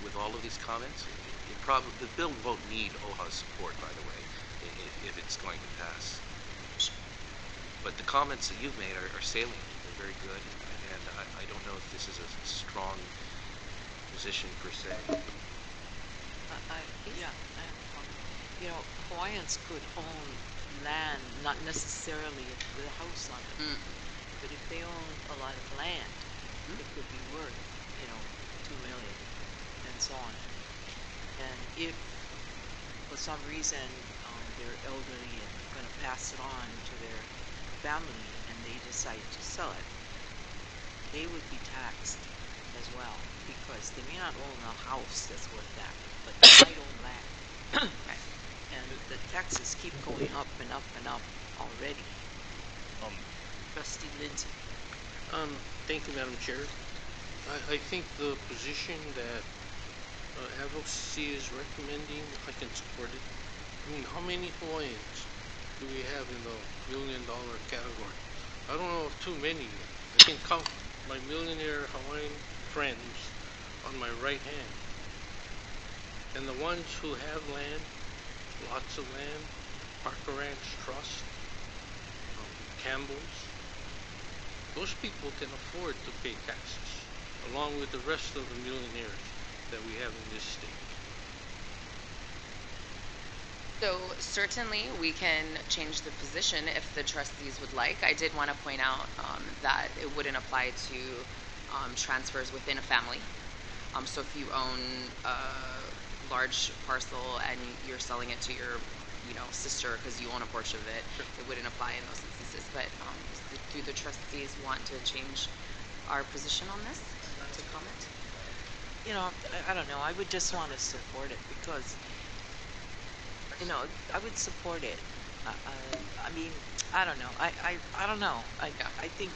with all of these comments? The bill won't need OHA's support, by the way, if it's going to pass. But the comments that you've made are salient. They're very good, and I don't know if this is a strong position per se. Hawaiians could own land, not necessarily with a house on it, but if they own a lot of land, it could be worth, $2 million and so on. And if for some reason they're elderly and going to pass it on to their family and they decide to sell it, they would be taxed as well, because they may not own a house that's worth that, but they might own land. And the taxes keep going up and up and up already. Trustee Lindsay. Thank you, Madam Chair. I think the position that advocacy is recommending, I can support it. I mean, how many Hawaiians do we have in the $1 million category? I don't know of too many. I can count my millionaire Hawaiian friends on my right hand. And the ones who have land, lots of land, Parker Ranch Trust, Campbell's, those people can afford to pay taxes, along with the rest of the millionaires that we have in this state. So certainly we can change the position if the trustees would like. I did want to point out that it wouldn't apply to transfers within a family. So if you own a large parcel and you're selling it to your sister because you own a portion of it, it wouldn't apply in those instances. But do the trustees want to change our position on this? To comment? I don't know. I would just want to support it because, I would support it. I mean, I don't know. I don't know. I think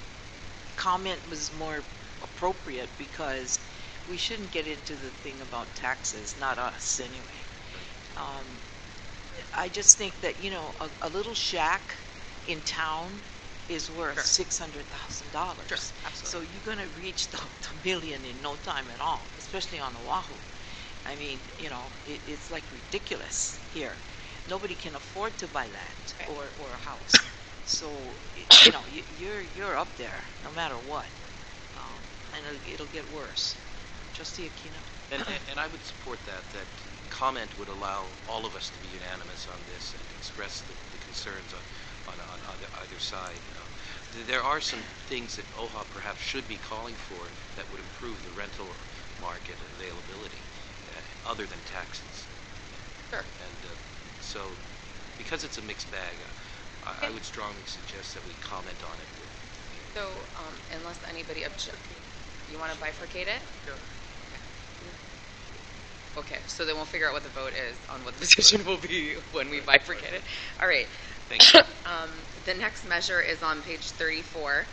comment was more appropriate because we shouldn't get into the thing about taxes, not us anyway. I just think that, a little shack in town is worth $600,000. Sure, so you're going to reach the million in no time at all, especially on Oahu. I mean, it's like ridiculous here. Nobody can afford to buy land or a house. So, you're up there no matter what. And it'll get worse. Trustee Aquino. And I would support that comment would allow all of us to be unanimous on this and express the concerns on either side. There are some things that OHA perhaps should be calling for that would improve the rental market availability, other than taxes. Sure. And so, because it's a mixed bag, I would strongly suggest that we comment on it. So, unless anybody objects, you want to bifurcate it? Sure. Okay, so then we'll figure out what the vote is on what the position will be when we bifurcate it. All right. Thank you. The next measure is on page 34,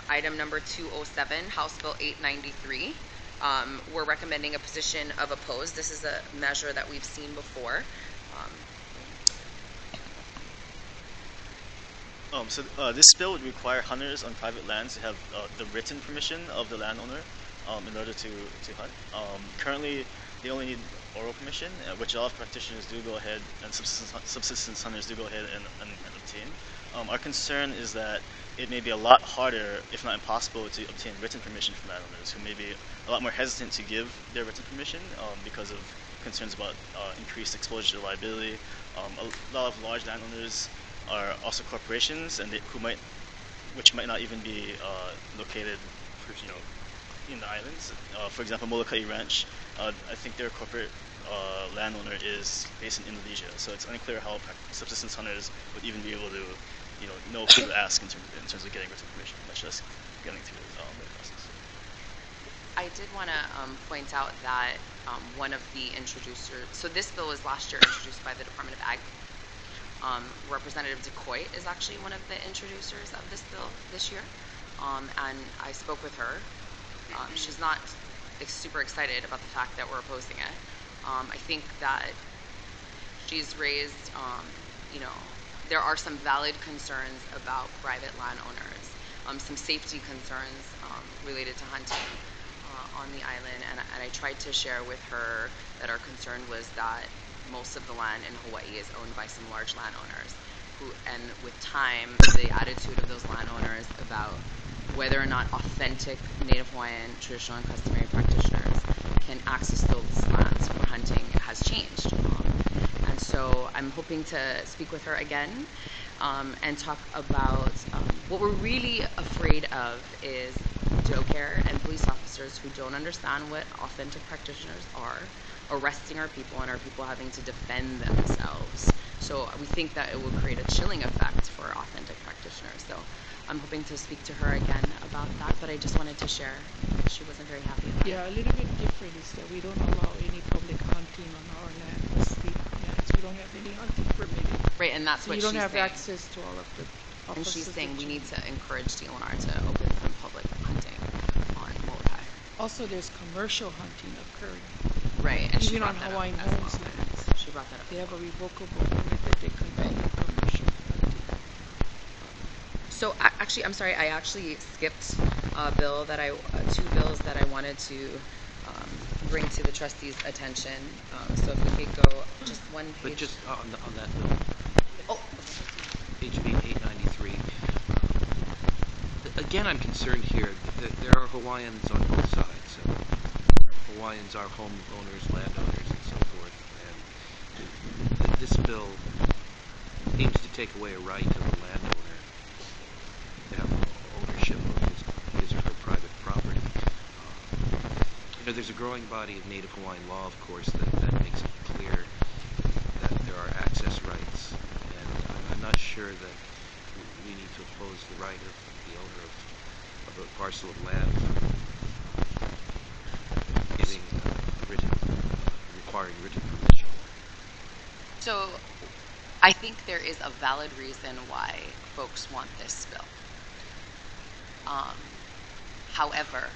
item number 207, House Bill 893. We're recommending a position of opposed. This is a measure that we've seen before. This bill would require hunters on private lands to have the written permission of the landowner in order to hunt. Currently, they only need oral permission, which a lot of practitioners do go ahead, and subsistence hunters do go ahead and obtain. Our concern is that it may be a lot harder, if not impossible, to obtain written permission from landowners who may be a lot more hesitant to give their written permission because of concerns about increased exposure to liability. A lot of large landowners are also corporations, and which might not even be located, in the islands. For example, Molokai Ranch, I think their corporate landowner is based in Indonesia, so it's unclear how subsistence hunters would even be able to, know who to ask in terms of getting written permission, much less getting through the process. I did want to point out that one of the introducers, so this bill was last year introduced by the Department of Ag. Representative DeCoy is actually one of the introducers of this bill this year, and I spoke with her. She's not super excited about the fact that we're opposing it. I think that she's raised, there are some valid concerns about private landowners, some safety concerns related to hunting on the island, and I tried to share with her that our concern was that most of the land in Hawaii is owned by some large landowners and with time, the attitude of those landowners about whether or not authentic Native Hawaiian traditional and customary practitioners can access those lands for hunting has changed. And so I'm hoping to speak with her again and talk about what we're really afraid of is Joe Care and police officers who don't understand what authentic practitioners are, arresting our people and our people having to defend themselves. So we think that it will create a chilling effect for authentic practitioners. So I'm hoping to speak to her again about that, but I just wanted to share. She wasn't very happy about it. Yeah, a little bit different is that we don't allow any public hunting on our land, state lands. We don't have any hunting permitted. Right, and that's So what you she's don't have saying. access to all of the And offices she's saying that we you need to encourage DLNR to open public hunting on Molokai. Also, there's commercial hunting occurring. Right, and she Even on brought that Hawaiian up as well. homes lands. She brought that up. They have a revocable permit that they continue commercial hunting. So actually, I'm sorry, I actually skipped a bill that two bills that I wanted to bring to the trustees' attention. So if we could go just one page. But just on that bill, Oh, HB 893. Again, I'm concerned here that there are Hawaiians on both sides. Hawaiians are homeowners, landowners, and so forth. And this bill aims to take away a right of a landowner to have ownership of his or her private property. There's a growing body of Native Hawaiian law, of course, that makes it clear that there are access rights, and I'm not sure that we need to oppose the right of the owner of a parcel of land giving requiring written permission. so I think there is a valid reason why folks want this bill. However,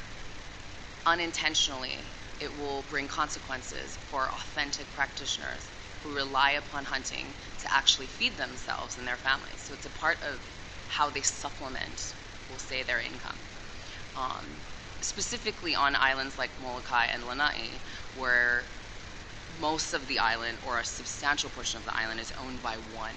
unintentionally, it will bring consequences for authentic practitioners who rely upon hunting to actually feed themselves and their families. So it's a part of how they supplement, we'll say, their income. Specifically on islands like Molokai and Lanai, where most of the island, or a substantial portion of the island, is owned by one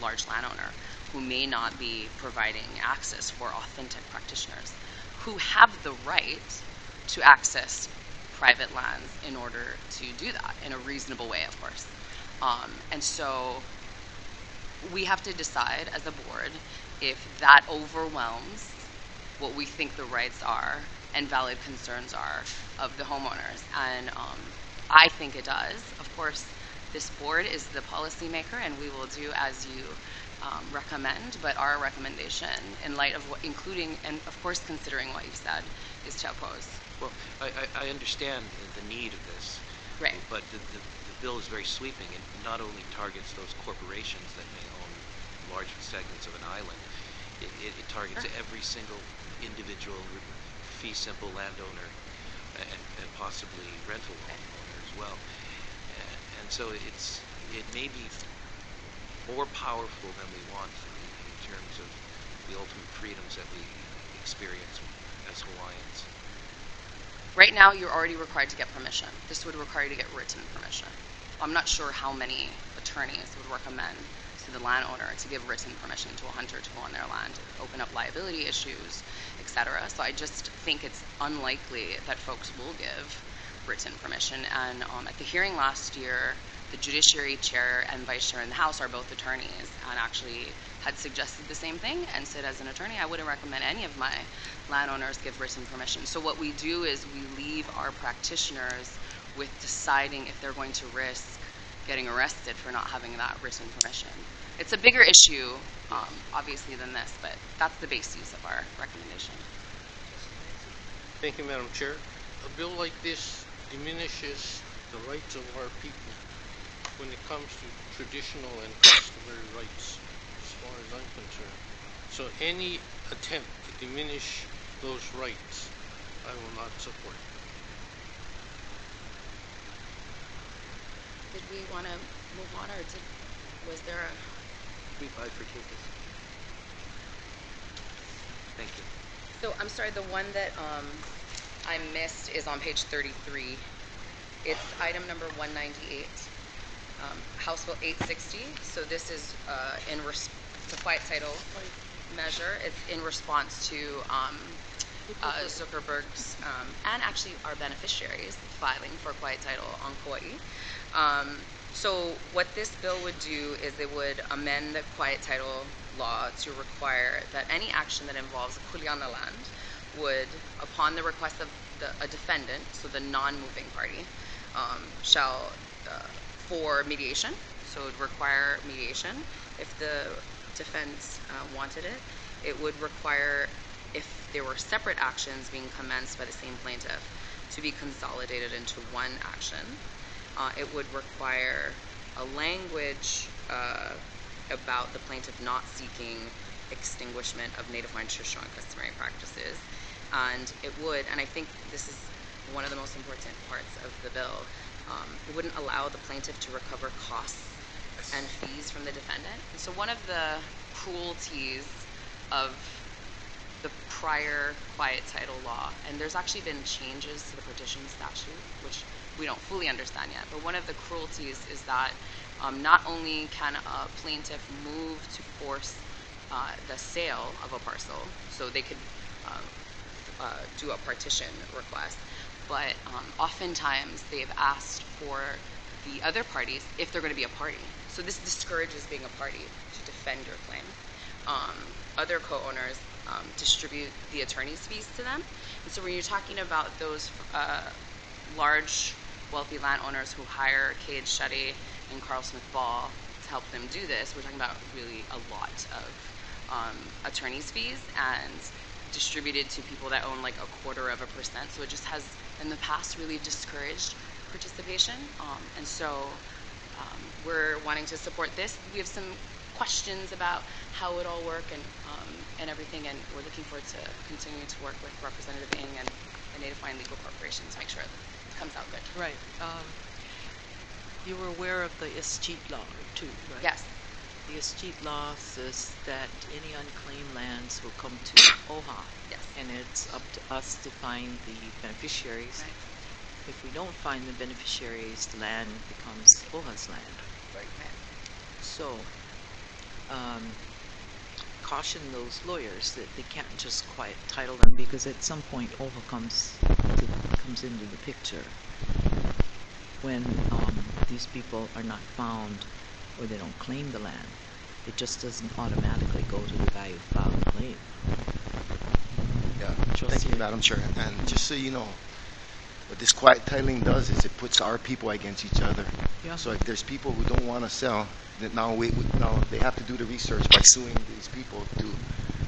large landowner who may not be providing access for authentic practitioners who have the right to access private lands in order to do that in a reasonable way, of course. And so we have to decide as a board if that overwhelms what we think the rights are and valid concerns are of the homeowners. And I think it does. Of course, this board is the policymaker, and we will do as you recommend, but our recommendation, in light of what, including, and of course considering what you've said, is to oppose. Well, I understand the need of this, Right. but the bill is very sweeping and not only targets those corporations that may own large segments of an island, it targets every single individual fee simple landowner and possibly rental owner as well. And so it may be more powerful than we want in terms of the ultimate freedoms that we experience as Hawaiians. Right now, you're already required to get permission. This would require you to get written permission. I'm not sure how many attorneys would recommend to the landowner to give written permission to a hunter to go on their land, open up liability issues, etc. So I just think it's unlikely that folks will give written permission. And at the hearing last year, the Judiciary Chair and Vice Chair in the House are both attorneys and actually had suggested the same thing and said, as an attorney, I wouldn't recommend any of my landowners give written permission. So what we do is we leave our practitioners with deciding if they're going to risk getting arrested for not having that written permission. It's a bigger issue, obviously, than this, but that's the basis of our recommendation. Thank you, Madam Chair. A bill like this diminishes the rights of our people when it comes to traditional and customary rights, as far as I'm concerned. So any attempt to diminish those rights, I will not support. Did we want to move on, or was there a... We bifurcate this. Thank you. So I'm sorry, the one that I missed is on page 33. It's item number 198, House Bill 860. So this is it's a quiet title measure. It's in response to Zuckerberg's and actually our beneficiaries filing for quiet title on Kauai. So what this bill would do is it would amend the quiet title law to require that any action that involves a kuleana land would, upon the request of a defendant, so the non-moving party, shall, for mediation, so it would require mediation. If the defense wanted it, it would require, if there were separate actions being commenced by the same plaintiff, to be consolidated into one action. It would require a language about the plaintiff not seeking extinguishment of Native Hawaiian traditional and customary practices. And it would, and I think this is one of the most important parts of the bill. It wouldn't allow the plaintiff to recover costs and fees from the defendant. And so one of the cruelties of the prior quiet title law, and there's actually been changes to the partition statute, which we don't fully understand yet, but one of the cruelties is that not only can a plaintiff move to force the sale of a parcel, so they could do a partition request, but oftentimes they've asked for the other parties if they're going to be a party. So this discourages being a party to defend your claim. Other co-owners distribute the attorney's fees to them. And so when you're talking about those large, wealthy landowners who hire Cade Shetty and Carl Smith Ball to help them do this, we're talking about really a lot of attorney's fees, and distributed to people that own like 0.25%. So it just has, in the past, really discouraged participation. And so we're wanting to support this. We have some questions about how it all work and everything, and we're looking forward to continuing to work with Representative Ng and the Native Hawaiian Legal Corporation to make sure it comes out good. Right. You were aware of the Escheat law too, right? Yes. The Escheat law says that any unclaimed lands will come to OHA. Yes. And it's up to us to find the beneficiaries. Right. If we don't find the beneficiaries, the land becomes OHA's land. Right. So, caution those lawyers that they can't just quiet title them, because at some point OHA comes into the picture when these people are not found or they don't claim the land. It just doesn't automatically go to the guy who filed the claim. Yeah, thank you, Madam Chair. And just so you know, what this quiet titling does is it puts our people against each other. Yeah. So if there's people who don't want to sell, that now they have to do the research by suing these people.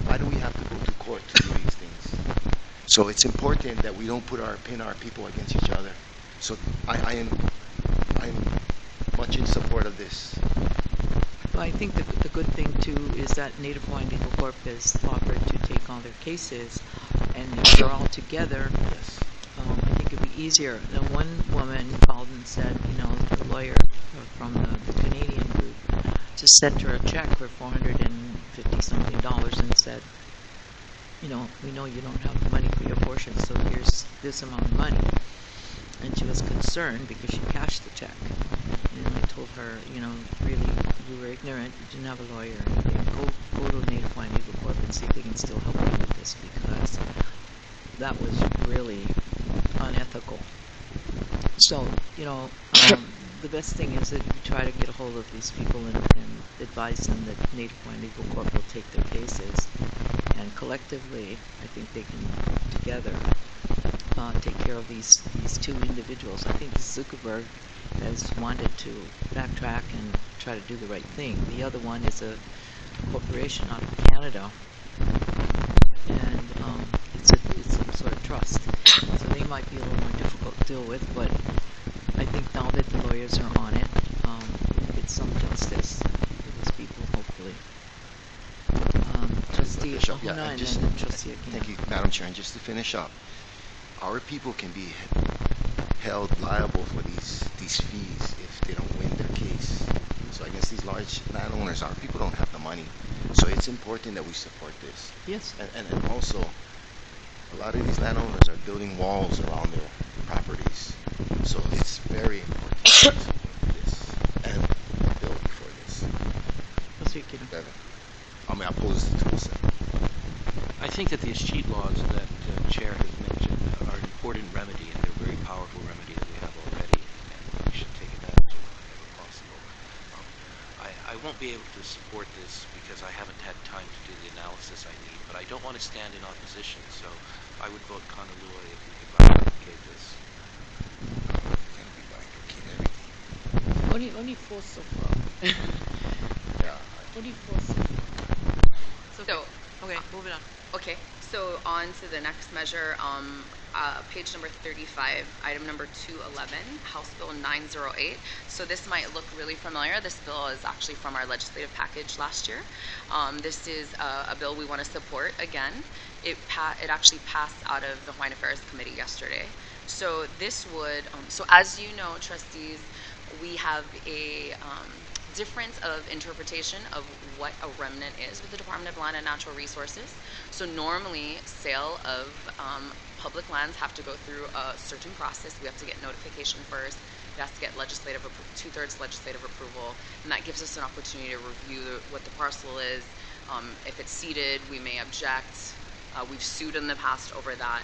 Why do we have to go to court to do these things? So it's important that we don't pin our people against each other. So I'm much in support of this. Well, I think the good thing too is that Native Hawaiian Legal Corp has offered to take on their cases, and if they're all together, Yes. I think it'd be easier. The one woman called and said, the lawyer from the Canadian group just sent her a check for $450-something and said, we know you don't have the money for your portion, so here's this amount of money. And she was concerned because she cashed the check. And I told her, really, you were ignorant, you didn't have a lawyer. Go to Native Hawaiian Legal Corp and see if they can still help you with this, because that was really unethical. So, the best thing is that you try to get a hold of these people and advise them that Native Hawaiian Legal Corp will take their cases. And collectively, I think they can, together, take care of these two individuals. I think Zuckerberg has wanted to backtrack and try to do the right thing. The other one is a corporation out of Canada, and it's some sort of trust. So they might be a little more difficult to deal with, but I think now that the lawyers are on it, we'll get some justice for these people, hopefully. Trustee Ohana, and then Trustee Akina. Thank you, Madam Chair. And just to finish up, our people can be held liable for these fees if they don't win their case. So against these large landowners, our people don't have the money. So it's important that we support this. Yes. And also, a lot of these landowners are building walls around their properties. So it's very important to support this and a bill for this. Trustee Akina. I mean, I oppose the 207. I think that the escheat laws that Chair has mentioned are an important remedy, and they're a very powerful remedy that we have already, and we should take advantage of it whenever possible. I won't be able to support this because I haven't had time to do the analysis I need, but I don't want to stand in opposition, so I would vote Kanalua if we could bifurcate this. Only four so far. Yeah. Only four so far. So, Okay, moving on. okay, so on to the next measure, page number 35, item number 211, House Bill 908. So this might look really familiar. This bill is actually from our legislative package last year. This is a bill we want to support again. It actually passed out of the Hawaiian Affairs Committee yesterday. So this would, so as you know, trustees, we have a difference of interpretation of what a remnant is with the Department of Land and Natural Resources. So normally, sale of public lands have to go through a certain process. We have to get notification first. It has to get legislative, two-thirds legislative approval, and that gives us an opportunity to review what the parcel is. If it's ceded, we may object. We've sued in the past over that.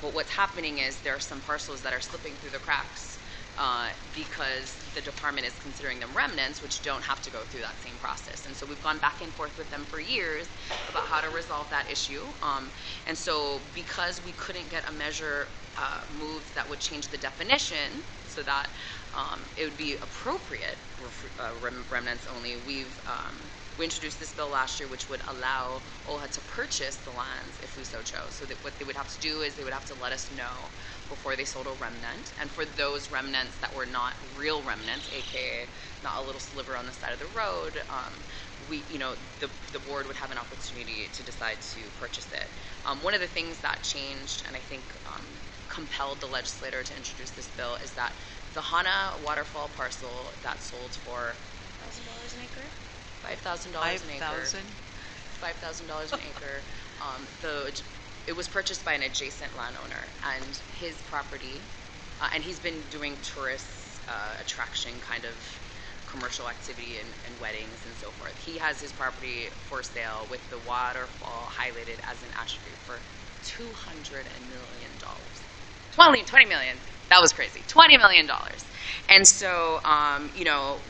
But what's happening is there are some parcels that are slipping through the cracks because the department is considering them remnants, which don't have to go through that same process. And so we've gone back and forth with them for years about how to resolve that issue. And so because we couldn't get a measure moved that would change the definition so that it would be appropriate remnants only, we introduced this bill last year, which would allow OHA to purchase the lands if we so chose. So that what they would have to do is they would have to let us know before they sold a remnant. And for those remnants that were not real remnants, aka not a little sliver on the side of the road, the board would have an opportunity to decide to purchase it. One of the things that changed, and I think compelled the legislator to introduce this bill, is that the Hana waterfall parcel that sold for $1,000 an acre. $5,000 an acre. $5,000 an acre. It was purchased by an adjacent landowner, and his property, and he's been doing tourist attraction kind of commercial activity and weddings and so forth. He has his property for sale with the waterfall highlighted as an attribute for $200 million. 20 million. That was crazy. $20 million. And so,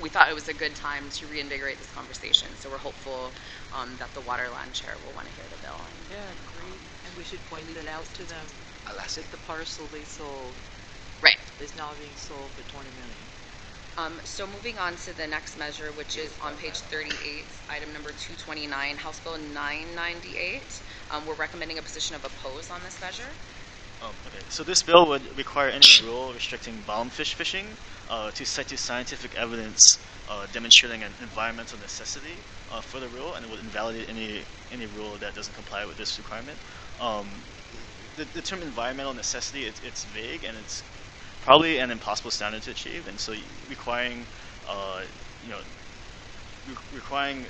we thought it was a good time to reinvigorate this conversation. So we're hopeful that the Waterland Chair will want to hear the bill. Yeah, great. And we should point it out to them that the parcel they sold is now being sold for $20 million. So moving on to the next measure, which is on page 38, item number 229, House Bill 998. We're recommending a position of oppose on this measure. Okay, so this bill would require any rule restricting boundfish fishing to cite to scientific evidence demonstrating an environmental necessity for the rule, and it would invalidate any rule that doesn't comply with this requirement. The term environmental necessity, it's vague, and it's probably an impossible standard to achieve, and so requiring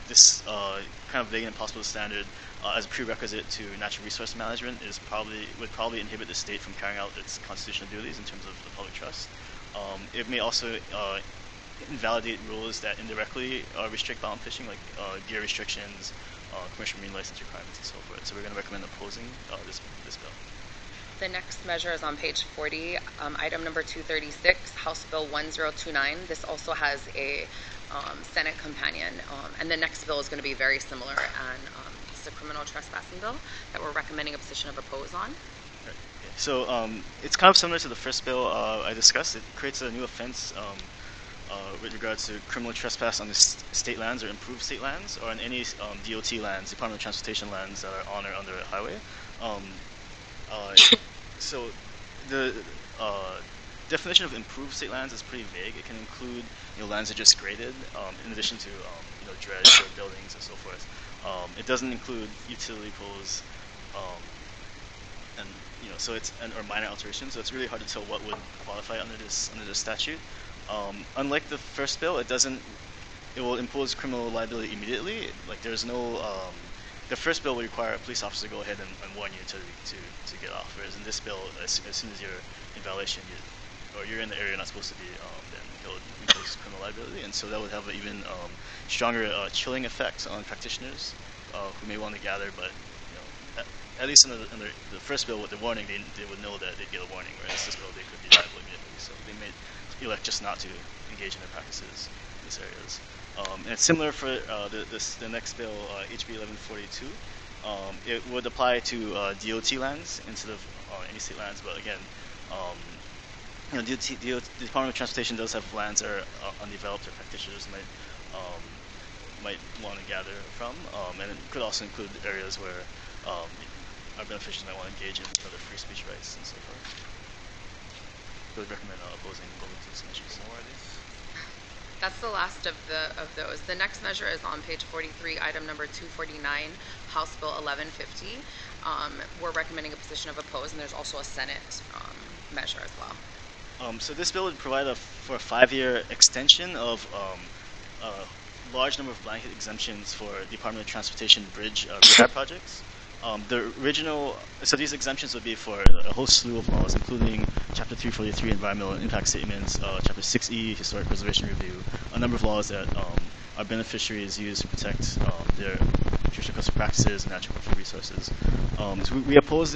this kind of vague and impossible standard as a prerequisite to natural resource management would probably inhibit the state from carrying out its constitutional duties in terms of the public trust. It may also invalidate rules that indirectly restrict bound fishing, like gear restrictions, commercial marine license requirements, and so forth. So we're going to recommend opposing this bill. The next measure is on page 40, item number 236, House Bill 1029. This also has a Senate companion, and the next bill is going to be very similar, and it's a criminal trespassing bill that we're recommending a position of oppose on. Right. Yeah. So it's kind of similar to the first bill I discussed. It creates a new offense with regards to criminal trespass on the state lands or improved state lands, or on any DOT lands, Department of Transportation lands that are on or under a highway. So the definition of improved state lands is pretty vague. It can include lands that are just graded, in addition to dredged or buildings and so forth. It doesn't include utility poles, and so it's or minor alterations. So it's really hard to tell what would qualify under this statute. Unlike the first bill, it will impose criminal liability immediately. Like there's no. The first bill will require a police officer to go ahead and warn you to get off, whereas in this bill, as soon as you're in violation, you're in the area you're not supposed to be, then it would impose criminal liability, and so that would have an even stronger chilling effect on practitioners who may want to gather, but at least in the first bill with the warning, they would know that they'd get a warning, whereas this bill they could be liable immediately, so they may elect just not to engage in their practices in these areas. And it's similar for the next bill, HB 1142. It would apply to DOT lands instead of any state lands, but again, the Department of Transportation does have lands that are undeveloped or practitioners might want to gather from, and it could also include areas where our beneficiaries might want to engage in other free speech rights and so forth. I would recommend opposing both of these measures. That's the last of those. The next measure is on page 43, item number 249, House Bill 1150. We're recommending a position of oppose, and there's also a Senate measure as well. So this bill would provide for a 5-year extension of a large number of blanket exemptions for Department of Transportation bridge repair projects. So these exemptions would be for a whole slew of laws, including Chapter 343 Environmental Impact Statements, Chapter 6E Historic Preservation Review, a number of laws that our beneficiaries use to protect their traditional custom practices and natural resources. So we opposed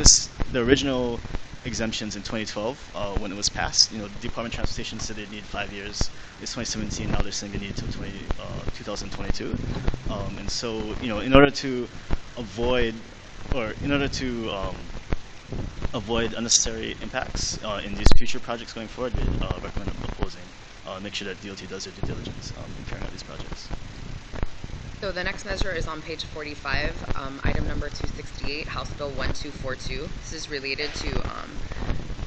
the original exemptions in 2012 when it was passed. The Department of Transportation said they need 5 years. It's 2017. Now they're saying they need until 2022. And so, in order to avoid unnecessary impacts in these future projects going forward, we recommend opposing. Make sure that DOT does their due diligence in carrying out these projects. So the next measure is on page 45, item number 268, House Bill 1242. This is related to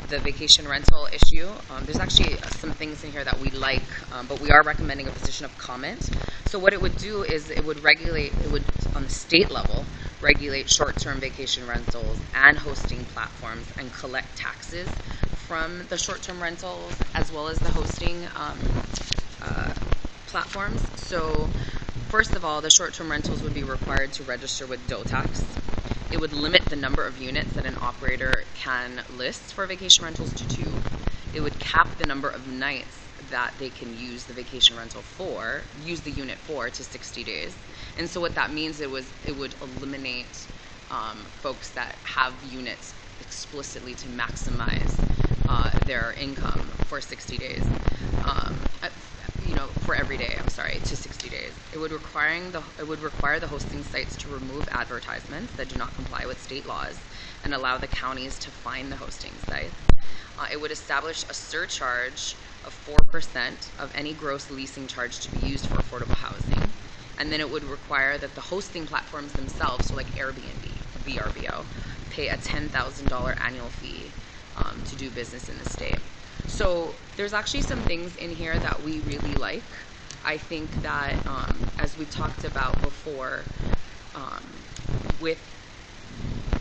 the vacation rental issue. There's actually some things in here that we like, but we are recommending a position of comment. So what it would do is it would on the state level, regulate short-term vacation rentals and hosting platforms and collect taxes from the short-term rentals as well as the hosting platforms. So first of all, the short-term rentals would be required to register with DOTAX. It would limit the number of units that an operator can list for vacation rentals to 2. It would cap the number of nights that they can use the vacation rental for, use the unit for, to 60 days. And so what that means, it would eliminate folks that have units explicitly to maximize their income for 60 days. For every day, to 60 days. It would require the hosting sites to remove advertisements that do not comply with state laws and allow the counties to fine the hosting sites. It would establish a surcharge of 4% of any gross leasing charge to be used for affordable housing. And then it would require that the hosting platforms themselves, so like Airbnb, VRBO, pay a $10,000 annual fee to do business in the state. So there's actually some things in here that we really like. I think that, as we talked about before, with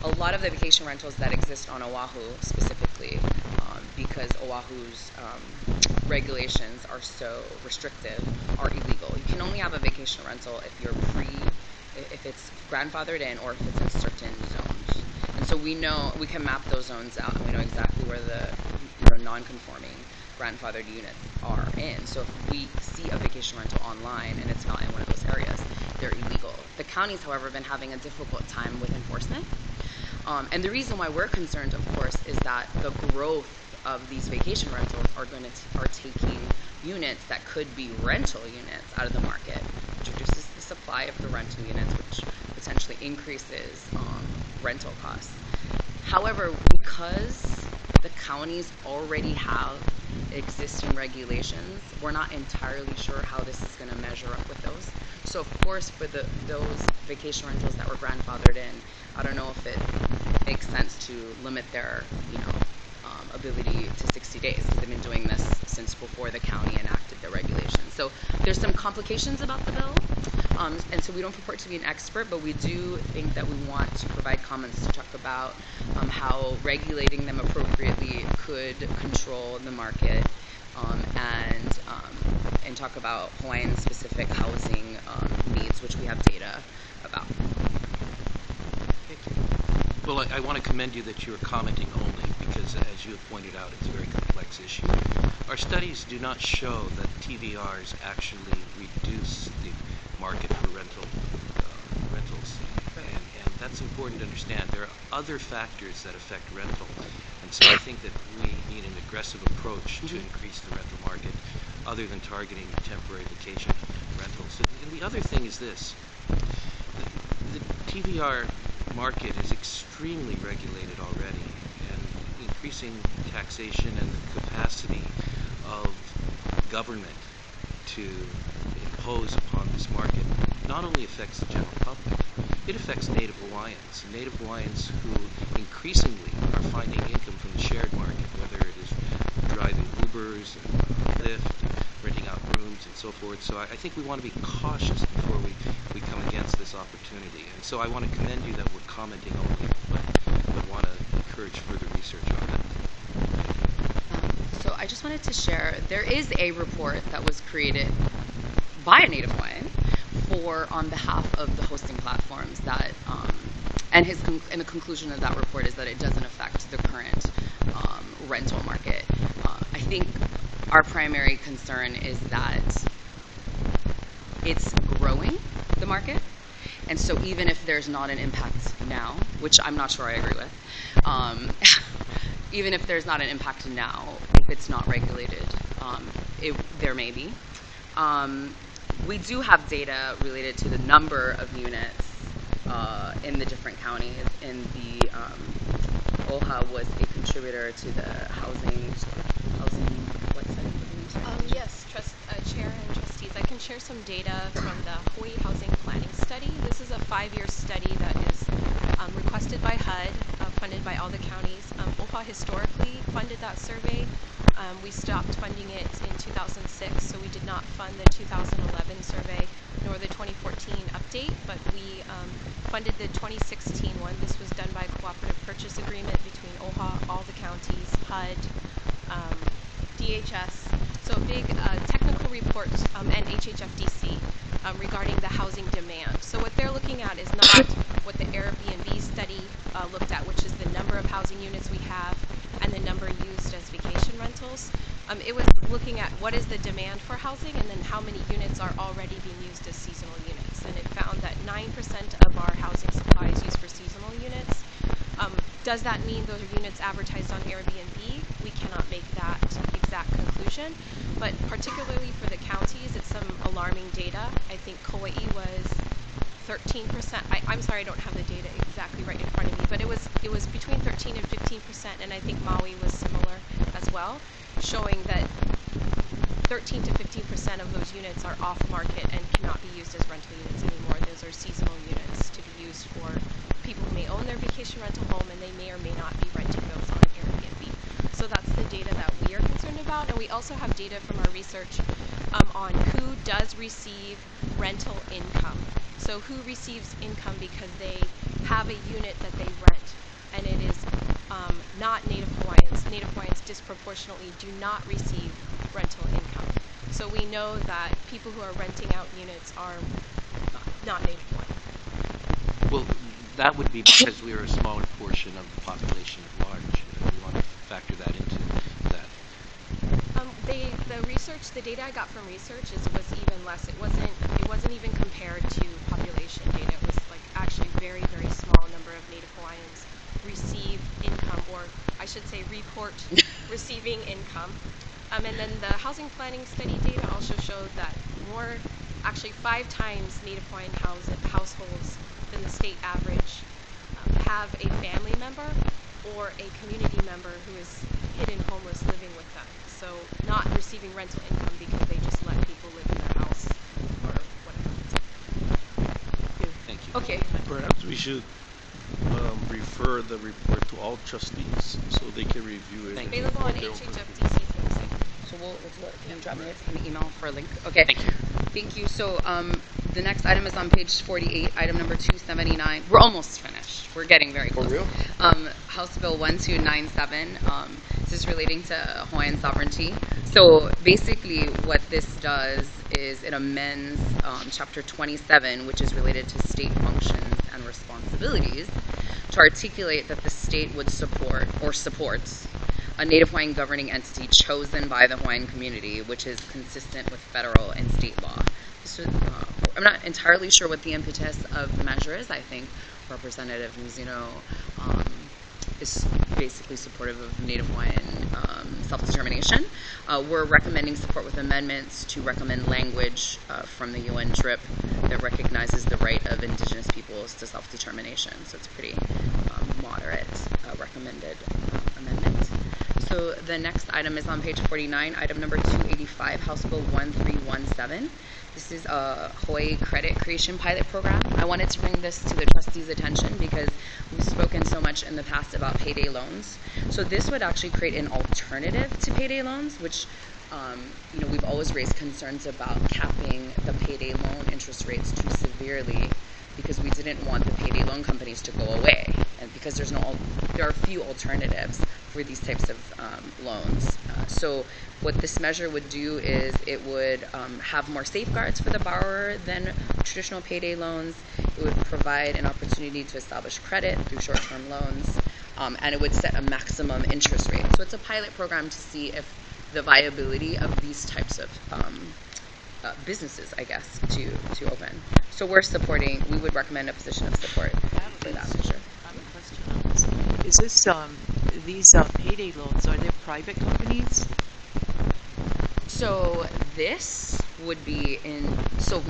a lot of the vacation rentals that exist on Oahu specifically, because Oahu's regulations are so restrictive, are illegal. You can only have a vacation rental if it's grandfathered in or if it's in certain zones. And so we can map those zones out and we know exactly where the non-conforming grandfathered units are in. So if we see a vacation rental online and it's not in one of those areas, they're illegal. The counties, however, have been having a difficult time with enforcement. And the reason why we're concerned, of course, is that the growth of these vacation rentals are taking units that could be rental units out of the market, which reduces the supply of the rental units, which potentially increases rental costs. However, because the counties already have existing regulations, we're not entirely sure how this is going to measure up with those. So of course, for those vacation rentals that were grandfathered in, I don't know if it makes sense to limit their ability to 60 days, because they've been doing this since before the county enacted the regulations. So there's some complications about the bill, and so we don't purport to be an expert, but we do think that we want to provide comments to talk about how regulating them appropriately could control the market, and talk about Hawaiian-specific housing needs, which we have data about. Well, I want to commend you that you are commenting only, because as you have pointed out, it's a very complex issue. Our studies do not show that TVRs actually reduce the market for rentals, and that's important to understand. There are other factors that affect rental, and so I think that we need an aggressive approach to increase the rental market, other than targeting temporary vacation rentals. And the other thing is this: the TVR market is extremely regulated already, and increasing taxation and the capacity of government to impose upon this market not only affects the general public, it affects Native Hawaiians who increasingly are finding income from the shared market, whether it is driving Ubers, Lyft, renting out rooms, and so forth. So I think we want to be cautious before we come against this opportunity. And so I want to commend you that we're commenting only, but want to encourage further research on that. I just wanted to share, there is a report that was created by a Native Hawaiian on behalf of the hosting platforms that, and the conclusion of that report is that it doesn't affect the current rental market. I think our primary concern is that it's growing, the market, and so even if there's not an impact now, which I'm not sure I agree with, even if there's not an impact now, if it's not regulated, there may be. We do have data related to the number of units in the different counties, and the OHA was a contributor to the housing website. Yes, Chair and trustees, I can share some data from the Hawaii Housing Planning Study. This is a 5-year study that is requested by HUD, funded by all the counties. OHA historically funded that survey. We stopped funding it in 2006, so we did not fund the 2011 survey nor the 2014 update, but we funded the 2016 one. This was done by a cooperative purchase agreement between OHA, all the counties, HUD, DHS. So a big technical report and HHFDC regarding the housing demand. So what they're looking at is not what the Airbnb study looked at, which is the number of housing units we have and the number used as vacation rentals. It was looking at what is the demand for housing and then how many units are already being used as seasonal units. And it found that 9% of our housing supply is used for seasonal units. Does that mean those are units advertised on Airbnb? We cannot make that exact conclusion, but particularly for the counties, it's some alarming data. I think Kauai was 13%. I'm sorry, I don't have the data exactly right in front of me, but it was between 13 and 15%, and I think Maui was similar as well, showing that 13 to 15% of those units are off market and cannot be used as rental units anymore. Those are seasonal units to be used for people who may own their vacation rental home and they may or may not be renting those on Airbnb. So that's the data that we are concerned about, and we also have data from our research on who does receive rental income. So who receives income because they have a unit that they rent, and it is not Native Hawaiians. Native Hawaiians disproportionately do not receive rental income. So we know that people who are renting out units are not Native Hawaiian. Well, that would be because we are a smaller portion of the population at large. We want to factor that into that. The research, the data I got from research was even less. It wasn't even compared to population data. It was like actually very, very small number of Native Hawaiians receive income, or I should say report receiving income. And then the housing planning study data also showed that actually 5 times Native Hawaiian households than the state average have a family member or a community member who is hidden homeless living with them. So not receiving rental income because they just let people live in their house or whatever. Thank you. Okay. Perhaps we should refer the report to all trustees so they can review it. Thank you. Available on HHFDC's website. So can you drop me an email for a link? Okay. Thank you. Thank you. So the next item is on page 48, item number 279. We're almost finished. We're getting very close. For real? House Bill 1297. This is relating to Hawaiian sovereignty. So basically what this does is it amends Chapter 27, which is related to state functions and responsibilities, to articulate that the state would support or supports a Native Hawaiian governing entity chosen by the Hawaiian community, which is consistent with federal and state law. I'm not entirely sure what the impetus of the measure is. I think Representative Mizuno is basically supportive of Native Hawaiian self-determination. We're recommending support with amendments to recommend language from the UN TRIP that recognizes the right of indigenous peoples to self-determination. So it's a pretty moderate recommended amendment. So the next item is on page 49, item number 285, House Bill 1317. This is a Hawaii Credit Creation Pilot Program. I wanted to bring this to the trustees' attention because we've spoken so much in the past about payday loans. So this would actually create an alternative to payday loans, which we've always raised concerns about capping the payday loan interest rates too severely because we didn't want the payday loan companies to go away, and because there are few alternatives for for these types of loans. So what this measure would do is it would have more safeguards for the borrower than traditional payday loans. It would provide an opportunity to establish credit through short-term loans, and it would set a maximum interest rate. So it's a pilot program to see if the viability of these types of businesses, I guess, to open. So we would recommend a position of support for that measure. I have a question on this. Is this, these payday loans, are they private companies? So this would be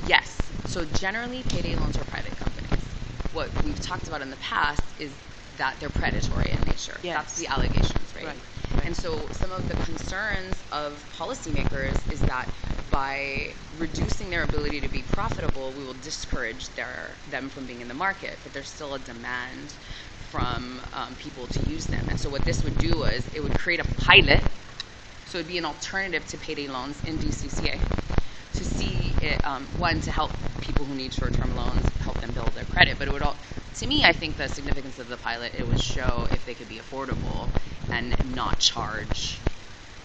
yes. So generally payday loans are private companies. What we've talked about in the past is that they're predatory in nature. Yes. That's the allegations, right? Right. And so some of the concerns of policymakers is that by reducing their ability to be profitable, we will discourage them from being in the market, but there's still a demand from people to use them. And so what this would do is it would create a pilot, so it would be an alternative to payday loans in DCCA, to see it, one, to help people who need short-term loans, help them build their credit, but it would to me, I think the significance of the pilot, it would show if they could be affordable and not charge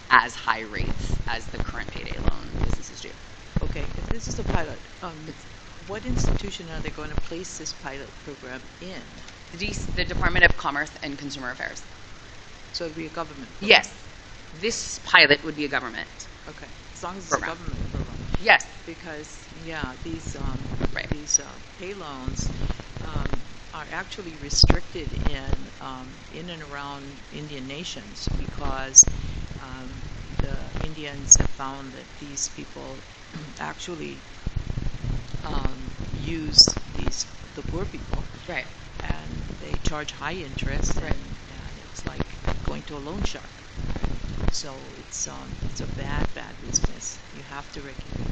as high rates as the current payday loan businesses do. Okay, if this is a pilot, what institution are they going to place this pilot program in? The Department of Commerce and Consumer Affairs. So it would be a government program? Yes. This pilot would be a government. Okay, as long as it's program. a government program. Yes. Because, yeah, these pay loans are actually restricted in and around Indian nations because the Indians have found that these people actually use the poor people, right? And they charge high interest, right? And it's like going to a loan shark. So it's a bad business. You have to regulate.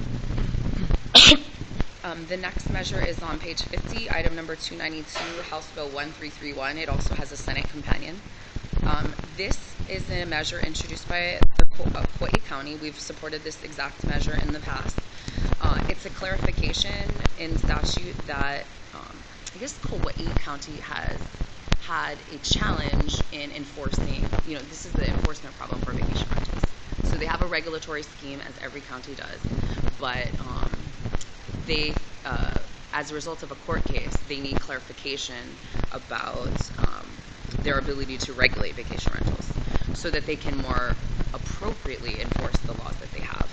The next measure is on page 50, item number 292, House Bill 1331. It also has a Senate companion. This is a measure introduced by the Kauai County. We've supported this exact measure in the past. It's a clarification in statute that I guess Kauai County has had a challenge in enforcing, this is the enforcement problem for vacation rentals. So they have a regulatory scheme, as every county does, but they, as a result of a court case, they need clarification about their ability to regulate vacation rentals so that they can more appropriately enforce the laws that they have.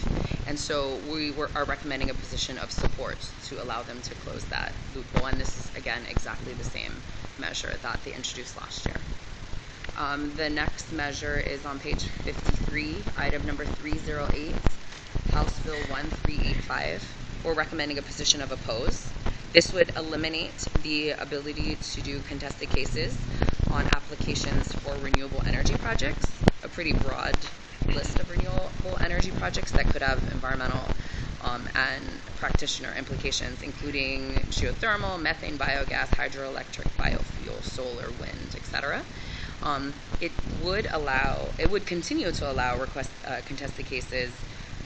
And so we are recommending a position of support to allow them to close that loophole. And this is, again, exactly the same measure that they introduced last year. The next measure is on page 53, item number 308, House Bill 1385. We're recommending a position of oppose. This would eliminate the ability to do contested cases on applications for renewable energy projects, a pretty broad list of renewable energy projects that could have environmental and practitioner implications, including geothermal, methane, biogas, hydroelectric, biofuel, solar, wind, etc. It would continue to allow contested cases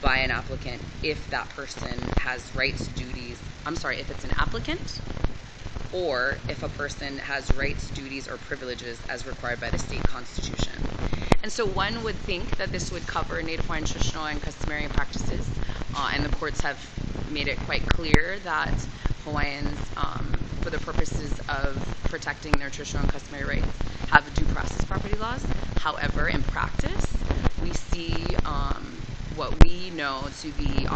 by an applicant if that person has rights, duties, if it's an applicant, or if a person has rights, duties, or privileges as required by the state constitution. And so one would think that this would cover Native Hawaiian traditional and customary practices, and the courts have made it quite clear that Hawaiians, for the purposes of protecting their traditional and customary rights, have due process property laws. However, in practice, we see what we know to be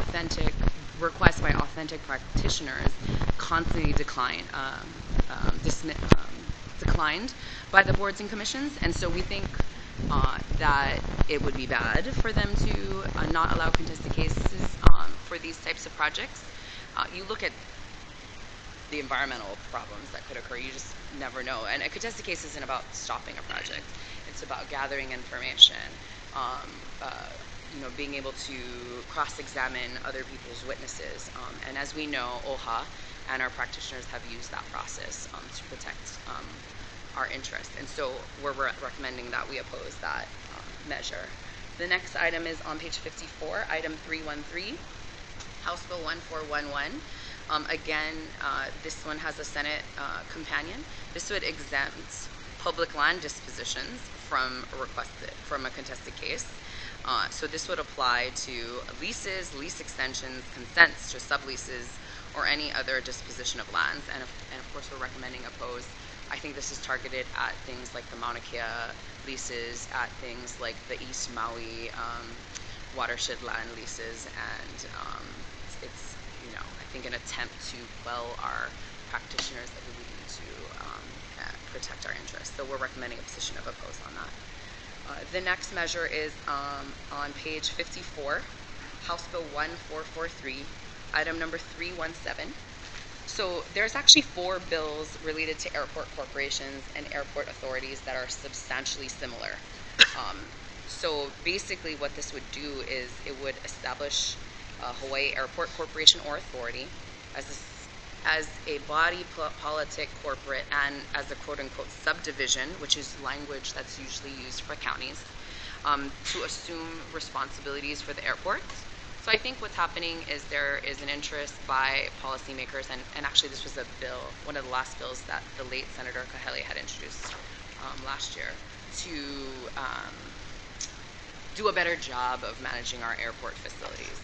requests by authentic practitioners constantly declined by the boards and commissions. And so we think that it would be bad for them to not allow contested cases for these types of projects. You look at the environmental problems that could occur, you just never know. And a contested case isn't about stopping a project. It's about gathering information, being able to cross-examine other people's witnesses. And as we know, OHA and our practitioners have used that process to protect our interests. And so we're recommending that we oppose that measure. The next item is on page 54, item 313, House Bill 1411. Again, this one has a Senate companion. This would exempt public land dispositions from a contested case. So this would apply to leases, lease extensions, consents to subleases, or any other disposition of lands. And of course, we're recommending oppose. I think this is targeted at things like the Mauna Kea leases, at things like the East Maui watershed land leases, and it's, I think an attempt to quell our practitioners that we need to protect our interests. So we're recommending a position of oppose on that. The next measure is on page 54, House Bill 1443, item number 317. So there's actually 4 bills related to airport corporations and airport authorities that are substantially similar. So basically what this would do is it would establish Hawaii Airport Corporation or Authority as a body politic corporate and as a quote-unquote subdivision, which is language that's usually used for counties, to assume responsibilities for the airports. So I think what's happening is there is an interest by policymakers, and actually this was a bill, one of the last bills that the late Senator Kahele had introduced last year, to do a better job of managing our airport facilities.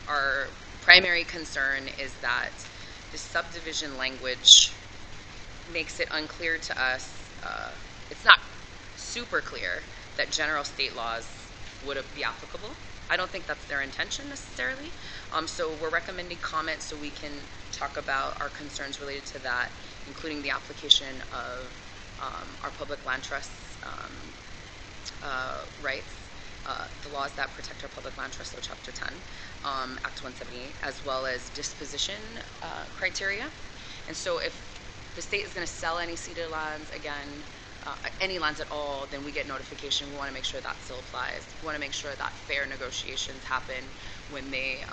Our primary concern is that the subdivision language makes it unclear to us, it's not super clear that general state laws would be applicable. I don't think that's their intention necessarily. So we're recommending comments so we can talk about our concerns related to that, including the application of our public land trusts rights, the laws that protect our public land trust, so Chapter 10, Act 178, as well as disposition criteria. And so if the state is going to sell any ceded lands, again, any lands at all, then we get notification. We want to make sure that still applies. We want to make sure that fair negotiations happen when they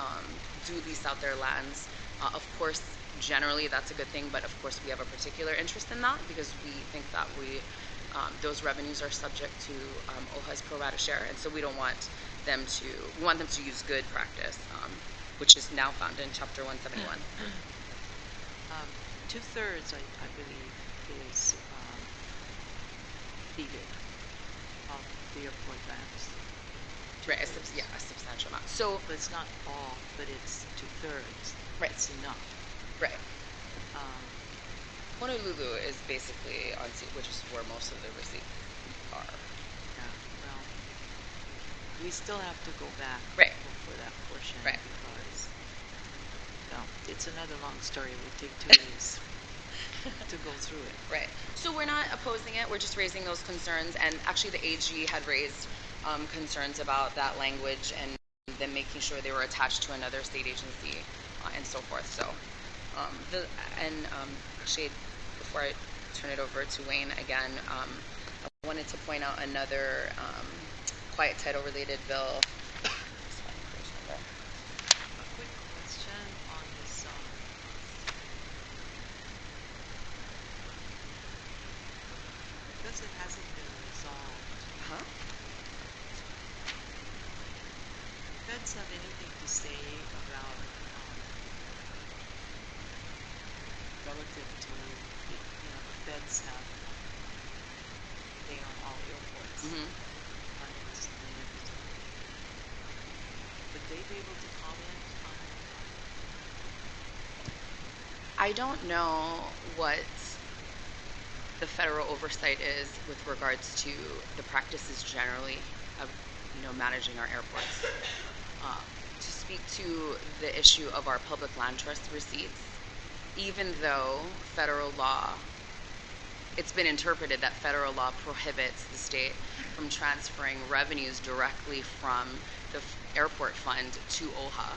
do lease out their lands. Of course, generally that's a good thing, but of course we have a particular interest in that because we think that those revenues are subject to OHA's pro rata share, and so we want them to use good practice, which is now found in Chapter 171. 2/3, I believe, is ceded of the airport lands. Right, a substantial amount. So, but it's not all, but it's 2/3. Right. It's enough. Right. Honolulu is basically on sea, which is where most of the receipts are. Yeah, well, we still have to go back for that portion because it's another long story. It would take 2 days to go through it. Right. So we're not opposing it. We're just raising those concerns. And actually the AG had raised concerns about that language and them making sure they were attached to another state agency and so forth. So, actually, before I turn it over to Wayne again, I wanted to point out another quiet title related bill. A quick question on this. Because it hasn't been resolved. Feds have anything to say about relative to the feds have they on all airports under this limit. Would they be able to comment on I don't know what the federal oversight is with regards to the practices generally of managing our airports. To speak to the issue of our public land trust receipts, even though federal law, it's been interpreted that federal law prohibits the state from transferring revenues directly from the airport fund to OHA,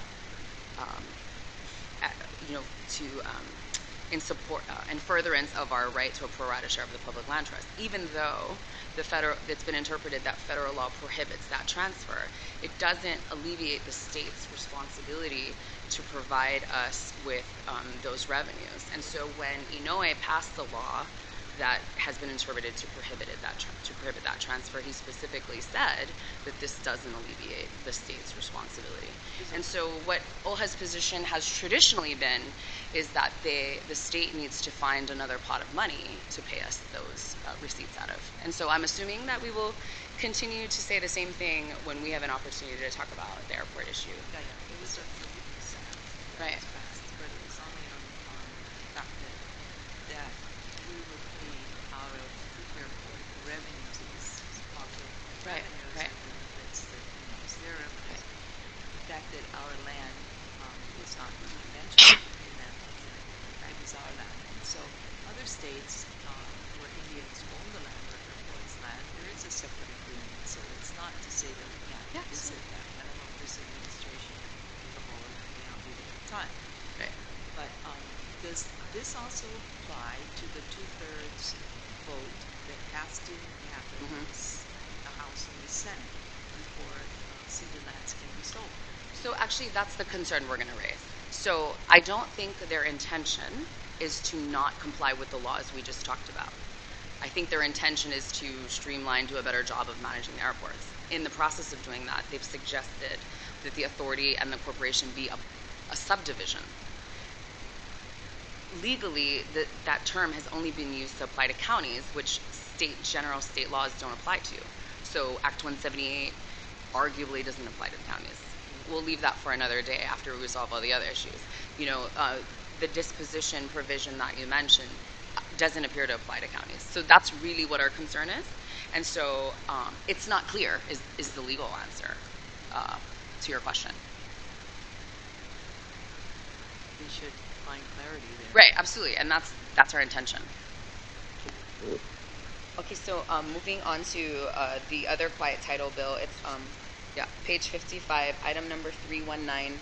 in support and furtherance of our right to a pro rata share of the public land trust. Even though it's been interpreted that federal law prohibits that transfer, it doesn't alleviate the state's responsibility to provide us with those revenues. And so when Inouye passed the law that has been interpreted to prohibit that transfer. He specifically said that this doesn't alleviate the state's responsibility. And so what OHA's position has traditionally been is that the state needs to find another pot of money to pay us those receipts out of. And so I'm assuming that we will continue to say the same thing when we have an opportunity to talk about the airport issue. Yeah, it was a 30%. Right. But it was only on the fact that we were paid out of airport revenues, these public Right, revenues, right. and benefits that, it's their revenues. The fact that our land is not really mentioned in that is our land. And so other states where Indians own the land or airports land, there is a separate agreement. So it's not to say that we can't visit that. I don't know if this administration, the board, may not be the time. Right. But does this also apply to the 2/3 vote that has to happen in the House and the Senate before city lands can be sold? So actually, that's the concern we're going to raise. So I don't think their intention is to not comply with the laws we just talked about. I think their intention is to streamline, do a better job of managing the airports. In the process of doing that, they've suggested that the authority and the corporation be a subdivision. Legally, that term has only been used to apply to counties, which general state laws don't apply to. So Act 178 arguably doesn't apply to the counties. We'll leave that for another day after we resolve all the other issues. You know, the disposition provision that you mentioned doesn't appear to apply to counties. So that's really what our concern is. And so it's not clear is the legal answer to your question. We should find clarity there. Right, absolutely, and that's our intention. Okay, so moving on to the other quiet title bill, it's page 55, item number 319.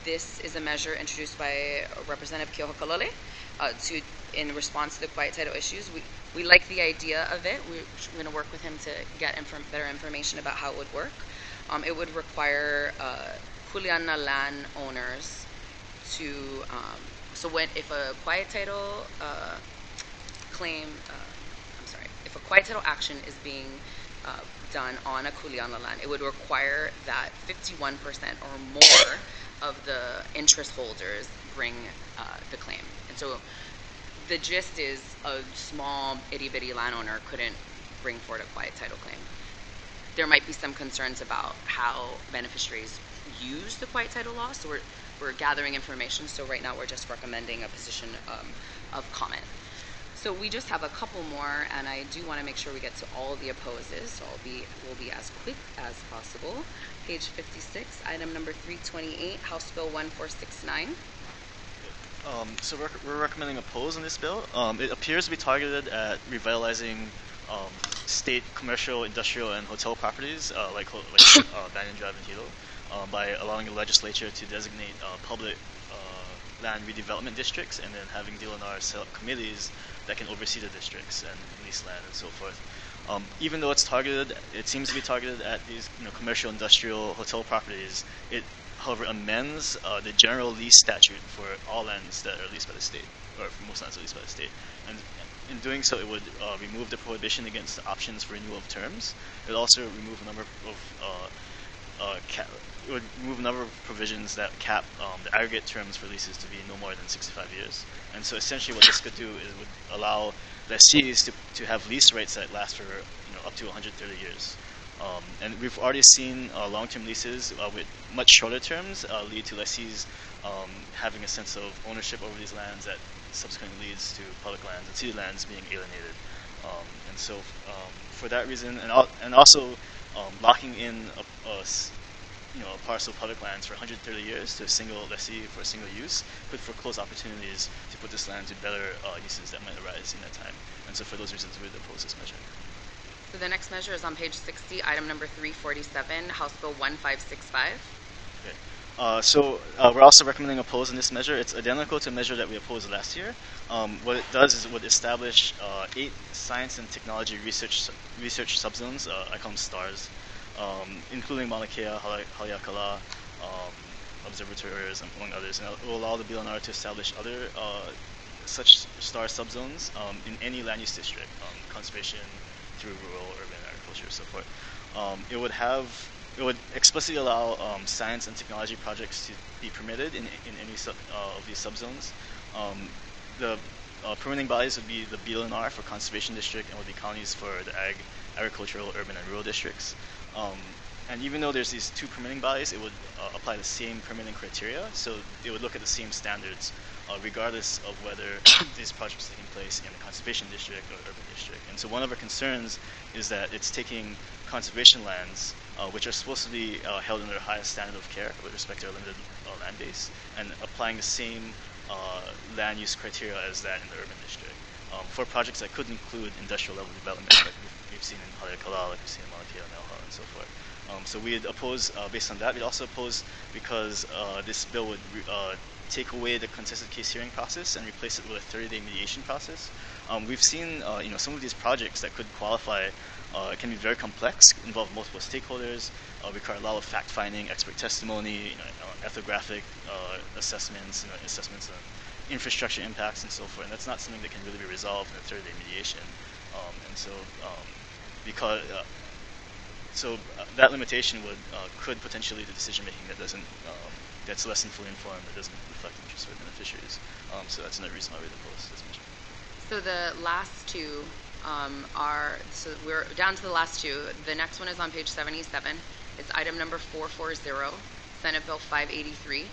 This is a measure introduced by Representative Keohakalole in response to the quiet title issues. We like the idea of it. We're going to work with him to get better information about how it would work. It would require Kuleana land owners to, if a quiet title claim, if a quiet title action is being done on a Kuleana land, it would require that 51% or more of the interest holders bring the claim. And so the gist is a small itty-bitty landowner couldn't bring forward a quiet title claim. There might be some concerns about how beneficiaries use the quiet title law, so we're gathering information. So right now we're just recommending a position of comment. So we just have a couple more, and I do want to make sure we get to all the opposes, so we'll be as quick as possible. Page 56, item number 328, House Bill 1469. So we're recommending oppose on this bill. It appears to be targeted at revitalizing state commercial, industrial, and hotel properties like Banyan Drive and Hilo by allowing the legislature to designate public land redevelopment districts, and then having DLNR set up committees that can oversee the districts and lease land and so forth. Even though it seems to be targeted at these commercial, industrial, hotel properties, it however amends the general lease statute for all lands that are leased by the state, or for most lands are leased by the state. And in doing so, it would remove the prohibition against options for renewal of terms. It would also remove a number of provisions that cap the aggregate terms for leases to be no more than 65 years. And so essentially what this could do is would allow lessees to have lease rates that last for up to 130 years. And we've already seen long-term leases with much shorter terms lead to lessees having a sense of ownership over these lands that subsequently leads to public lands and city lands being alienated. And so for that reason, and also locking in a parcel of public lands for 130 years to a single lessee for a single use could foreclose opportunities to put this land to better uses that might arise in that time. And so for those reasons, we would oppose this measure. So the next measure is on page 60, item number 347, House Bill 1565. Okay. We're also recommending oppose in this measure. It's identical to a measure that we opposed last year. What it does is it would establish 8 science and technology research subzones, I call them STARS, including Mauna Kea, Haleakala, observatories, among others. And it will allow the BLNR to establish other such star subzones in any land use district, conservation through rural, urban, agriculture, so forth. It would explicitly allow science and technology projects to be permitted in any of these subzones. The permitting bodies would be the BLNR for conservation district and would be counties for the agricultural, urban, and rural districts. And even though there's these two permitting bodies, it would apply the same permitting criteria. So it would look at the same standards, regardless of whether these projects are taking place in the conservation district or urban district. And so one of our concerns is that it's taking conservation lands, which are supposed to be held under the highest standard of care with respect to our limited land base, and applying the same land use criteria as that in the urban district for projects that could include industrial level development, like we've seen in Haleakala, like we've seen in Mauna Kea and Elha, and so forth. So we'd oppose based on that. We'd also oppose because this bill would take away the contested case hearing process and replace it with a 30-day mediation process. We've seen some of these projects that could qualify can be very complex, involve multiple stakeholders, require a lot of fact-finding, expert testimony, ethnographic assessments, assessments on infrastructure impacts and so forth. And that's not something that can really be resolved in a 30-day mediation. So that limitation could potentially lead to decision making that that's less than fully informed, that doesn't reflect the interests of the beneficiaries. So that's another reason why we oppose this measure. So the last two so we're down to the last two. The next one is on page 77. It's item number 440, Senate Bill 583.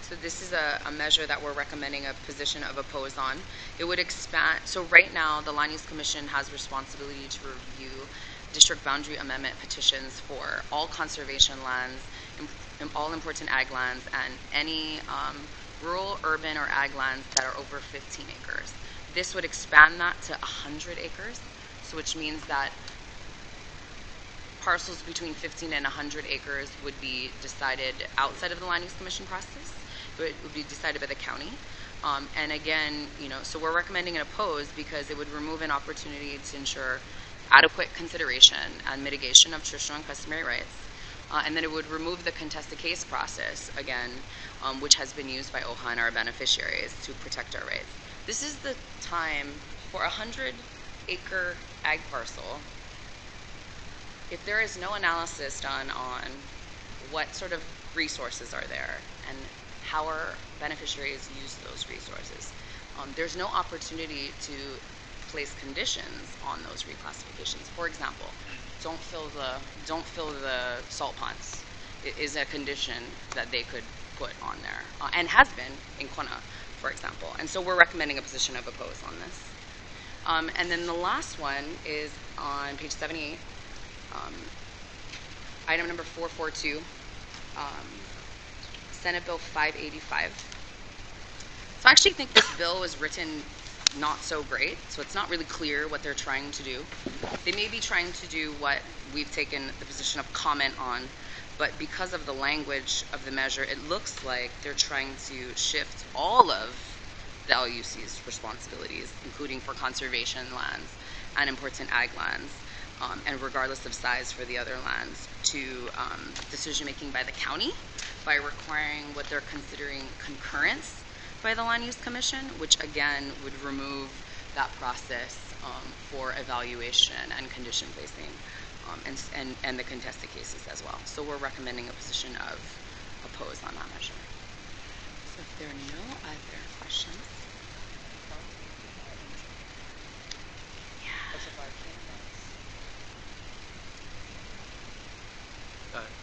So this is a measure that we're recommending a position of oppose on. It would expand, so right now the Land Use Commission has responsibility to review district boundary amendment petitions for all conservation lands, all important ag lands, and any rural, urban, or ag lands that are over 15 acres. This would expand that to 100 acres, so which means that parcels between 15 and 100 acres would be decided outside of the Land Use Commission process. It would be decided by the county. And again, so we're recommending an oppose because it would remove an opportunity to ensure adequate consideration and mitigation of traditional and customary rights. And then it would remove the contested case process, again, which has been used by OHA and our beneficiaries to protect our rights. This is the time for a 100-acre ag parcel. If there is no analysis done on what sort of resources are there and how our beneficiaries use those resources, there's no opportunity to place conditions on those reclassifications. For example, don't fill the salt ponds. It is a condition that they could put on there, and has been in Kona, for example. And so we're recommending a position of oppose on this. And then the last one is on page 78, item number 442, Senate Bill 585. So I actually think this bill was written not so great, so it's not really clear what they're trying to do. They may be trying to do what we've taken the position of comment on, but because of the language of the measure, it looks like they're trying to shift all of the LUC's responsibilities, including for conservation lands and important ag lands, and regardless of size for the other lands, to decision making by the county by requiring what they're considering concurrence by the Land Use Commission, which again would remove that process for evaluation and condition placing and the contested cases as well. So we're recommending a position of oppose on that measure. So if there are no other questions.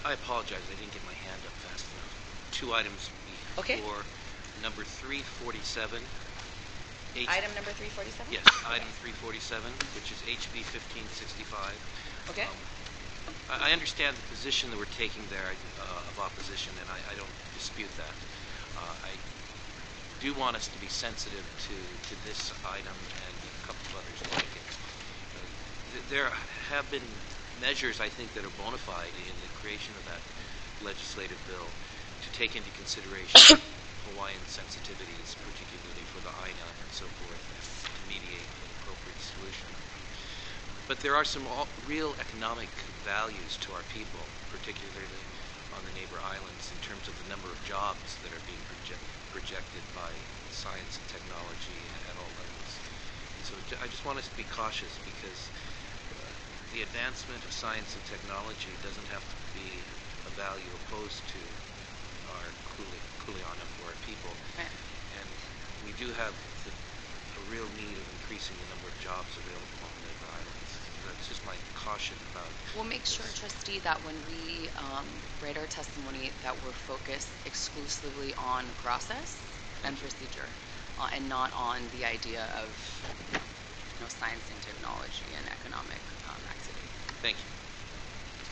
I apologize, I didn't get my hand up fast enough. Two items before. Okay. Number 347. Item number 347? Yes, item 347, which is HB 1565. Okay. I understand the position that we're taking there of opposition, and I don't dispute that. I do want us to be sensitive to this item and a couple of others like it. There have been measures, I think, that are bona fide in the creation of that legislative bill to take into consideration Hawaiian sensitivities, particularly for the INA and so forth, and to mediate an appropriate solution. But there are some real economic values to our people, particularly on the neighbor islands, in terms of the number of jobs that are being rejected by science and technology at all levels. So I just want us to be cautious because the advancement of science and technology doesn't have to be a value opposed to our kuleana for our people. Right. And we do have a real need of increasing the number of jobs available on the islands. That's just my caution about. We'll make sure, Trustee, that when we write our testimony, that we're focused exclusively on process and procedure, and not on the idea of science and technology and economic activity. Thank you.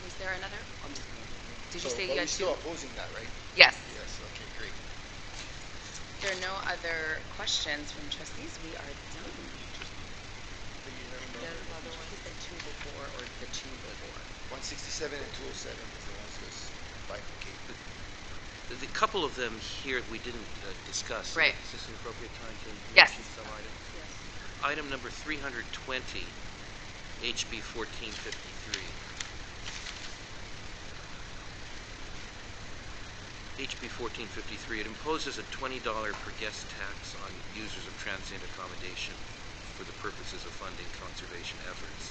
Was there another? Did you So, say but you we're had still two? opposing that, right? Yes. Yes, okay, great. If there are no other questions from trustees, we are done. The other one, is the two before or the two before? 167 and 207 is the ones that's bifurcated. The couple of them here we didn't discuss. Right. Is this an appropriate time to Yes. mention some items? Yes. Item number 320, HB 1453. HB 1453, it imposes a $20 per guest tax on users of transient accommodation for the purposes of funding conservation efforts.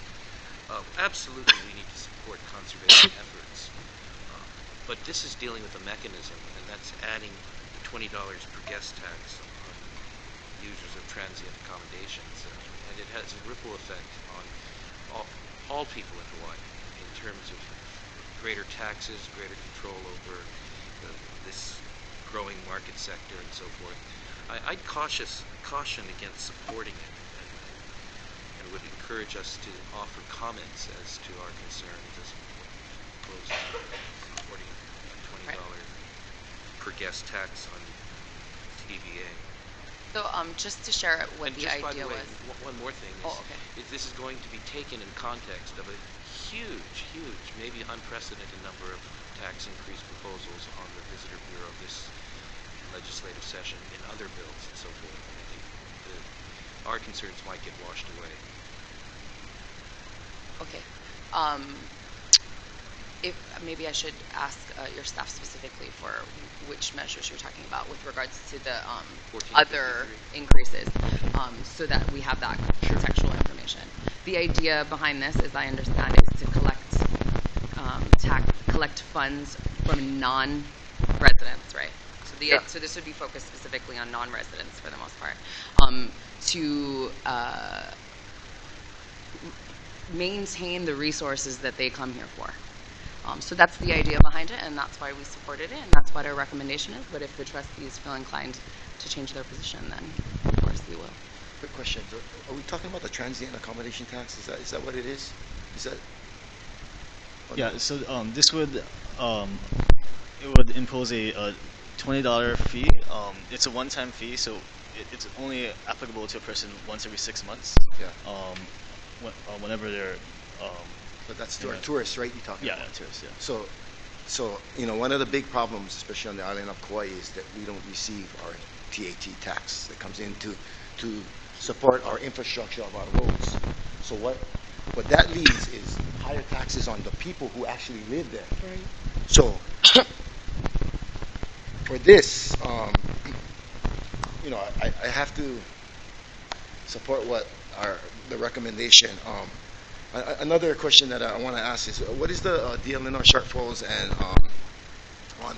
Absolutely, we need to support conservation efforts, but this is dealing with a mechanism, and that's adding the $20 per guest tax on users of transient accommodations, and it has a ripple effect on all people in Hawaii in terms of greater taxes, greater control over this growing market sector and so forth. I'd caution against supporting it, and would encourage us to offer comments as to our concerns as opposed to supporting a $20 per guest tax on TVA. So just to share what And the just by idea the way, was. one more thing is this is going to be taken in context of a huge, maybe unprecedented number of tax increase proposals on the Visitor Bureau this legislative session in other bills and so forth. And I think our concerns might get washed away. Okay. If maybe I should ask your staff specifically for which measures you're talking about with regards to the other increases, so that we have that contextual information. The idea behind this, as I understand, is to collect funds from non-residents, right? So so this would be focused specifically on non-residents for the most part, to maintain the resources that they come here for. So that's the idea behind it, and that's why we supported it, and that's what our recommendation is. But if the trustees feel inclined to change their position, then of course we will. Quick question, are we talking about the transient accommodation tax? Is that what it is? Is that? Yeah, so this would it would impose a $20 fee. It's a one-time fee, so it's only applicable to a person once every 6 months. Yeah. Whenever they're. But that's to our tourists, right? You're talking about? Yeah, tourists. Yeah. So one of the big problems, especially on the island of Kauai, is that we don't receive our TAT tax that comes in to support our infrastructure of our roads. So what that leaves is higher taxes on the people who actually live there. Right. So for this, I have to support the recommendation. Another question that I want to ask is, what is the DLNR shortfalls and on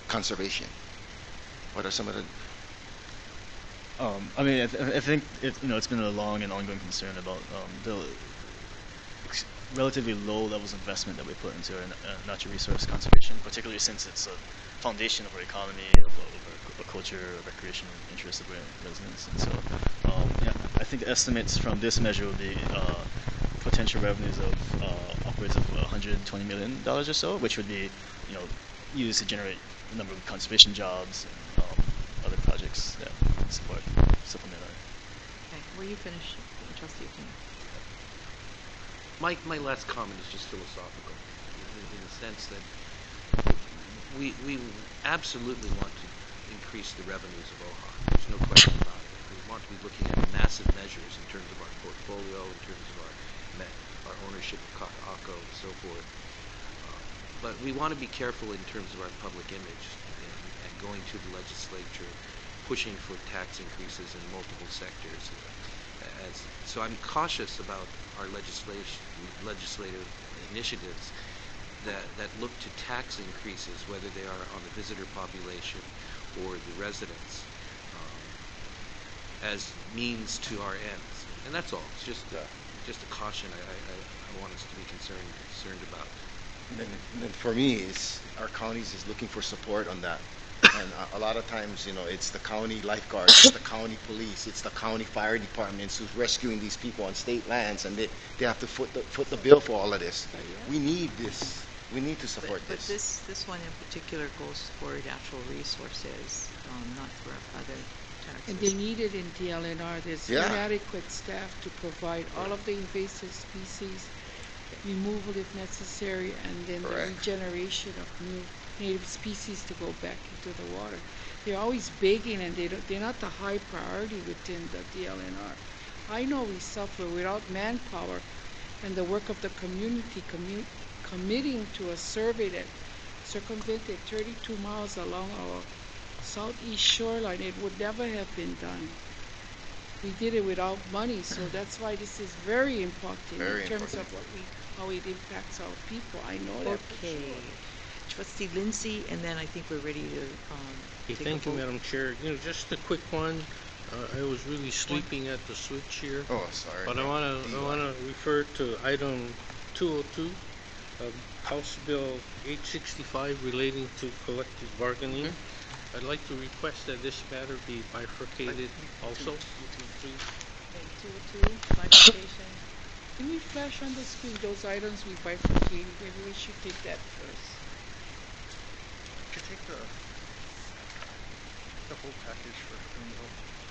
conservation? What are some of the? I mean, I think it's been a long and ongoing concern about the relatively low levels of investment that we put into our natural resource conservation, particularly since it's a foundation of our economy, of our culture, recreational interests of our residents. And so, I think the estimates from this measure will be potential revenues of upwards of $120 million or so, which would be, used to generate a number of conservation jobs and other projects that supplement our. Okay, were you finished, Trustee Aquino? My last comment is just philosophical, in the sense that we absolutely want to increase the revenues of OHA. There's no question about it. We want to be looking at massive measures in terms of our portfolio, in terms of our ownership of Kaka'ako and so forth. But we want to be careful in terms of our public image and going to the legislature, pushing for tax increases in multiple sectors. So I'm cautious about our legislative initiatives that look to tax increases, whether they are on the visitor population or the residents, as means to our ends. And that's all. It's just a caution I want us to be concerned about. And then for me, is our counties is looking for support on that. And a lot of times, it's the county lifeguards, it's the county police, it's the county fire departments who's rescuing these people on state lands, and they have to foot the bill for all of this. We need this. We need to support but this. this one in particular goes for natural resources, not for other taxes. And they need it in DLNR. There's inadequate staff to provide all of the invasive species, removal if necessary, and then the regeneration of new native species to go back into the water. They're always begging, and they're not the high priority within the DLNR. I know we suffer without manpower and the work of the community committing to a survey that circumvented 32 miles along our southeast shoreline. It would never have been done. We did it without money, so that's why this is very important in terms of how it impacts our people. I know that. Okay. Trustee Lindsay, and then I think we're ready to take Thank a you, vote. Madam Chair. Just a quick one. I was really sleeping at the switch here. Oh, sorry. But I wanna refer to item 202, House Bill 865 relating to collective bargaining. I'd like to request that this matter be bifurcated also. 202, bifurcation. Can we flash on the screen those items we bifurcated? Maybe we should take that first. Could you take the whole package for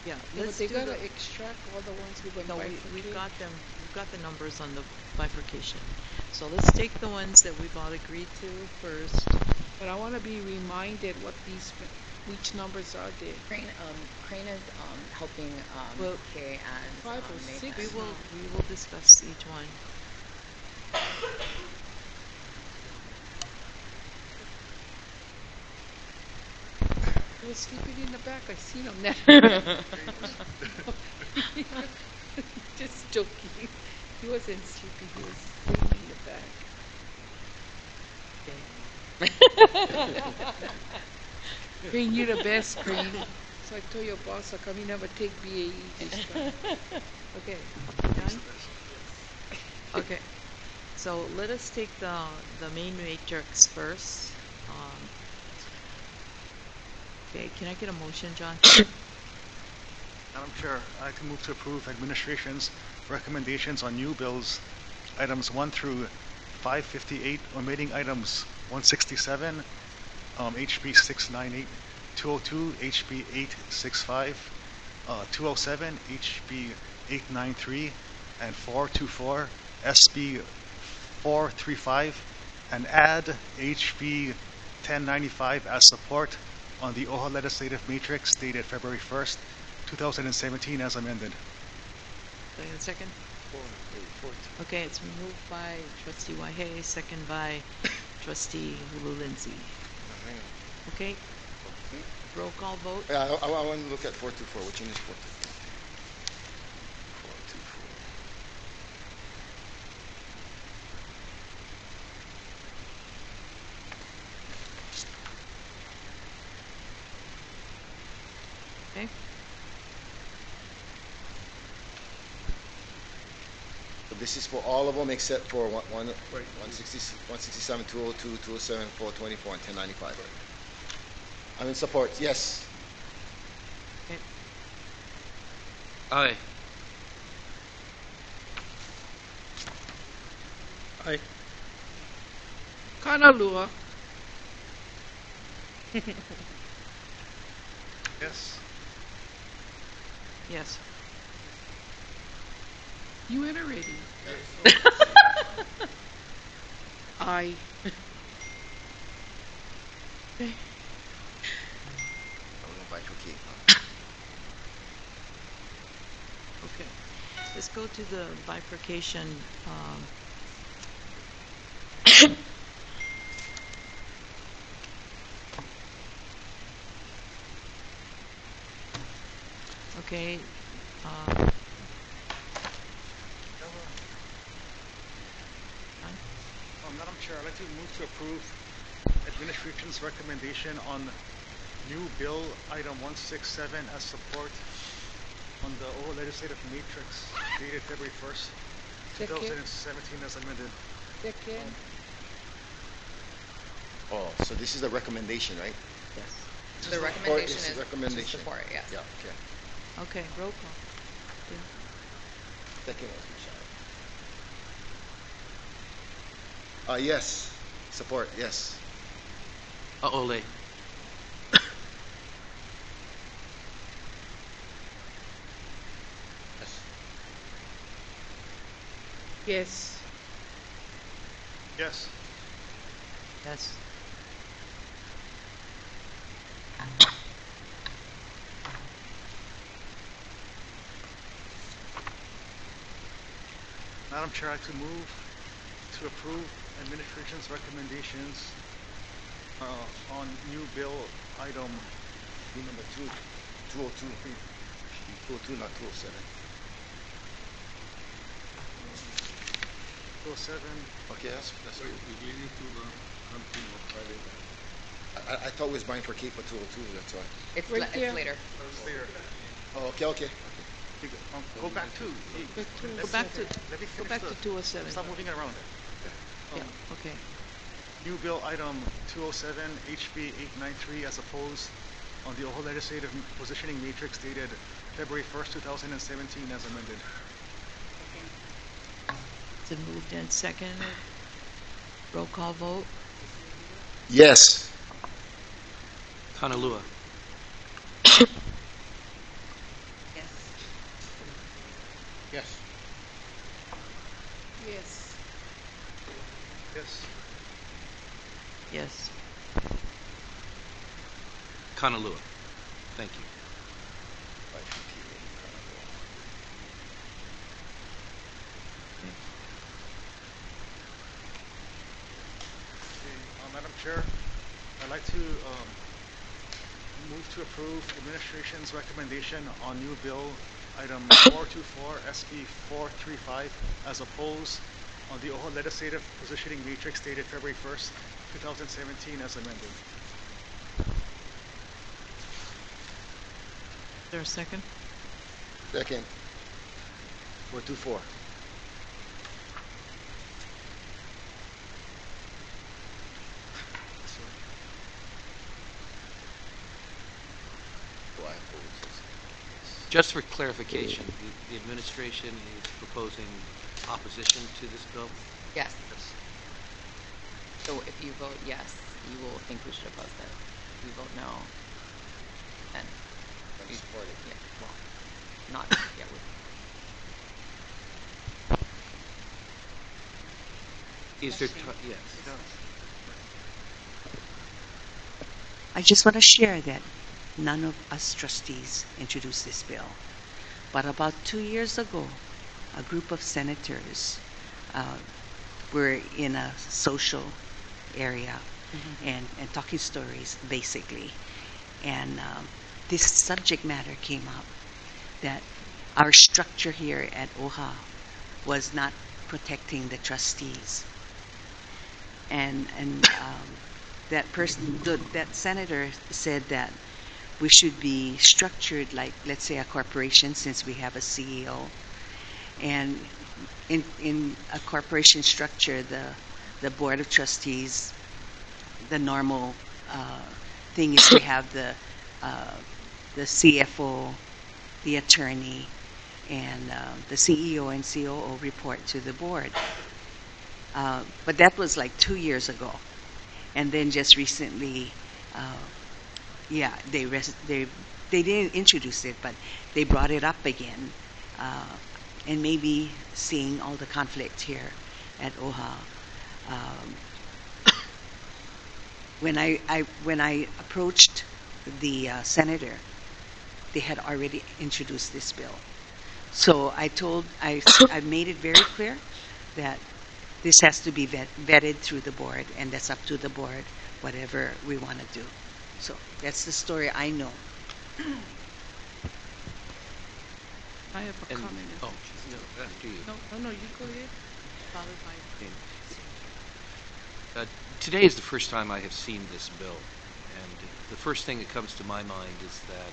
Yeah, But let's they do gotta the, extract all the ones we're no, gonna we've bifurcate. got them. We've got the numbers on the bifurcation. So let's take the ones that we've all agreed to first. But I want to be reminded what which numbers are there. Crane is helping Kay and 5 or 6. We will discuss each one. He was sleeping in the back. I seen him now. Just joking. He wasn't sleeping. He was sleeping in the back. Crane, you're the best, Crane. So I told your boss, how come you never take BAE this time? Okay, done? Okay, so let us take the main matrix first. Okay, can I get a motion, John? Madam Chair, I can move to approve administration's recommendations on new bills, items 1 through 558, omitting items 167, HB 698, 202, HB 865, 207, HB 893, and 424, SB 435, and add HB 1095 as support on the OHA legislative matrix dated February 1st, 2017 as amended. Do I get a second? Okay, it's moved by Trustee Wahe, second by Trustee Hulu Lindsay. Okay, roll call vote. Yeah, I want to look at 424. Which one is 424? 424. Okay. So this is for all of them except for 167, 202, 207, 424, and 1095. I'm in support. Yes. Okay. Aye. Aye. Kanalua. Yes. Yes. You enter already. I. I'm going to bifurcate. Okay. Let's go to the bifurcation. Okay. Madam Chair, I'd like to move to approve administration's recommendation on new bill item 167 as support on the OHA legislative matrix dated February 1st, 2017 as amended. Second. Oh, so this is the recommendation, right? Yes. The recommendation It's is a recommendation. to support, yes. Yeah, okay. Okay, roll call. Second was Michelle. Yes. Support, yes. Ole. Yes. Yes. Yes. Madam Chair, I'd like to move to approve administration's recommendations on new bill item Bill number 202. 202, not 207. 207. Okay, that's good. I thought it was buying for Cape for 202, that's why. It's, Right it's there. later. Later. Oh, okay. Go back to. Go back to, Let me go finish back to 207. Stop moving it around. Yeah, okay. New bill item 207, HB 893, as opposed on the OHA legislative positioning matrix dated February 1st, 2017, as amended. It's been moved and seconded. Roll call vote. Yes. Kanalua. Yes. Yes. Yes. Yes. Yes. Kanalua. Thank you. Madam Chair, I'd like to move to approve administration's recommendation on new bill item 424 SB 435 as opposed on the OHA legislative positioning matrix dated February 1st, 2017 as amended. Is there a second? Second. 424. Just for clarification, the administration is proposing opposition to this bill? Yes. So if you vote yes, you will think we should oppose it. If you vote no, then you support it. Yeah, well, not yet. Is there, yes. I just want to share that none of us trustees introduced this bill. But about 2 years ago, a group of senators were in a social area and talking stories, basically. And this subject matter came up, that our structure here at OHA was not protecting the trustees. And that person, that senator said that we should be structured like, let's say, a corporation, since we have a CEO. And in a corporation structure, the board of trustees, the normal thing is to have the CFO, the attorney, and the CEO and COO report to the board. But that was like 2 years ago. And then just recently, they didn't introduce it, but they brought it up again. And maybe seeing all the conflict here at OHA. When I approached the senator, they had already introduced this bill. So I made it very clear that this has to be vetted through the board, and that's up to the board, whatever we want to do. So that's the story I know. I have a And- comment. oh, no, after you. No, you go ahead. Followed by. Today is the first time I have seen this bill, and the first thing that comes to my mind is that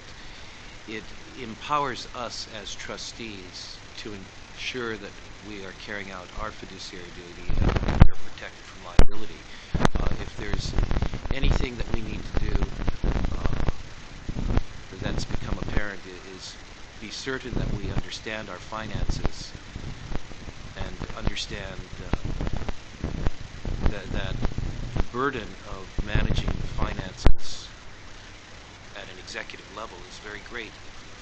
it empowers us as trustees to ensure that we are carrying out our fiduciary duty and that we are protected from liability. If there's anything that we need to do that's become apparent is be certain that we understand our finances and understand that the burden of managing the finances at an executive level is very great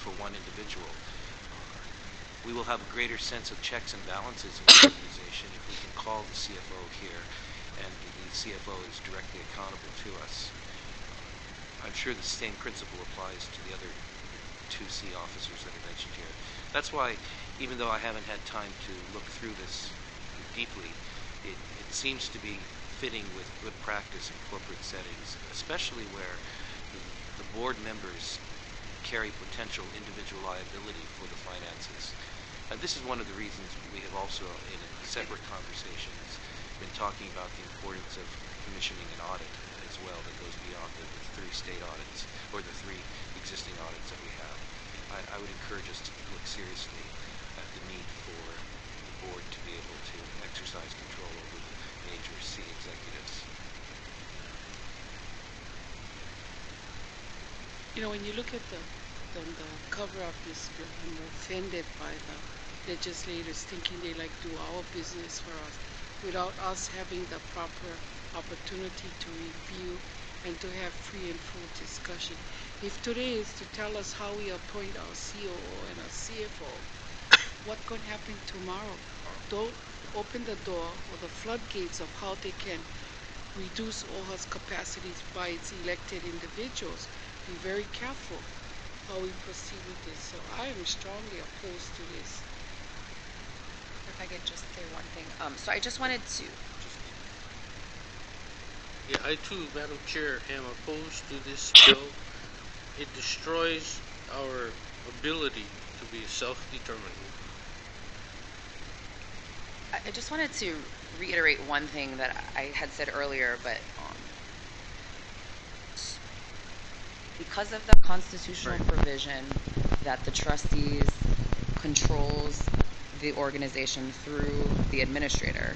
for one individual. We will have a greater sense of checks and balances in the organization if we can call the CFO here and the CFO is directly accountable to us. I'm sure the same principle applies to the other 2C officers that are mentioned here. That's why, even though I haven't had time to look through this deeply, it seems to be fitting with good practice in corporate settings, especially where the board members carry potential individual liability for the finances. This is one of the reasons we have also, in separate conversations, been talking about the importance of commissioning an audit as well that goes beyond the 3 state audits, or the 3 existing audits that we have. I would encourage us to look seriously at the need for the board to be able to exercise control over the major C executives. You know, when you look at the cover of this bill, I'm offended by the legislators thinking they like do our business for us without us having the proper opportunity to review and to have free and full discussion. If today is to tell us how we appoint our COO and our CFO, what could happen tomorrow? Don't open the door or the floodgates of how they can reduce OHA's capacities by its elected individuals. Be very careful how we proceed with this. So I am strongly opposed to this. If I could just say one thing. So I just wanted to. Yeah, I too, Madam Chair, am opposed to this bill. It destroys our ability to be self-determining. I just wanted to reiterate one thing that I had said earlier, but because of the constitutional provision that the trustees controls the organization through the administrator,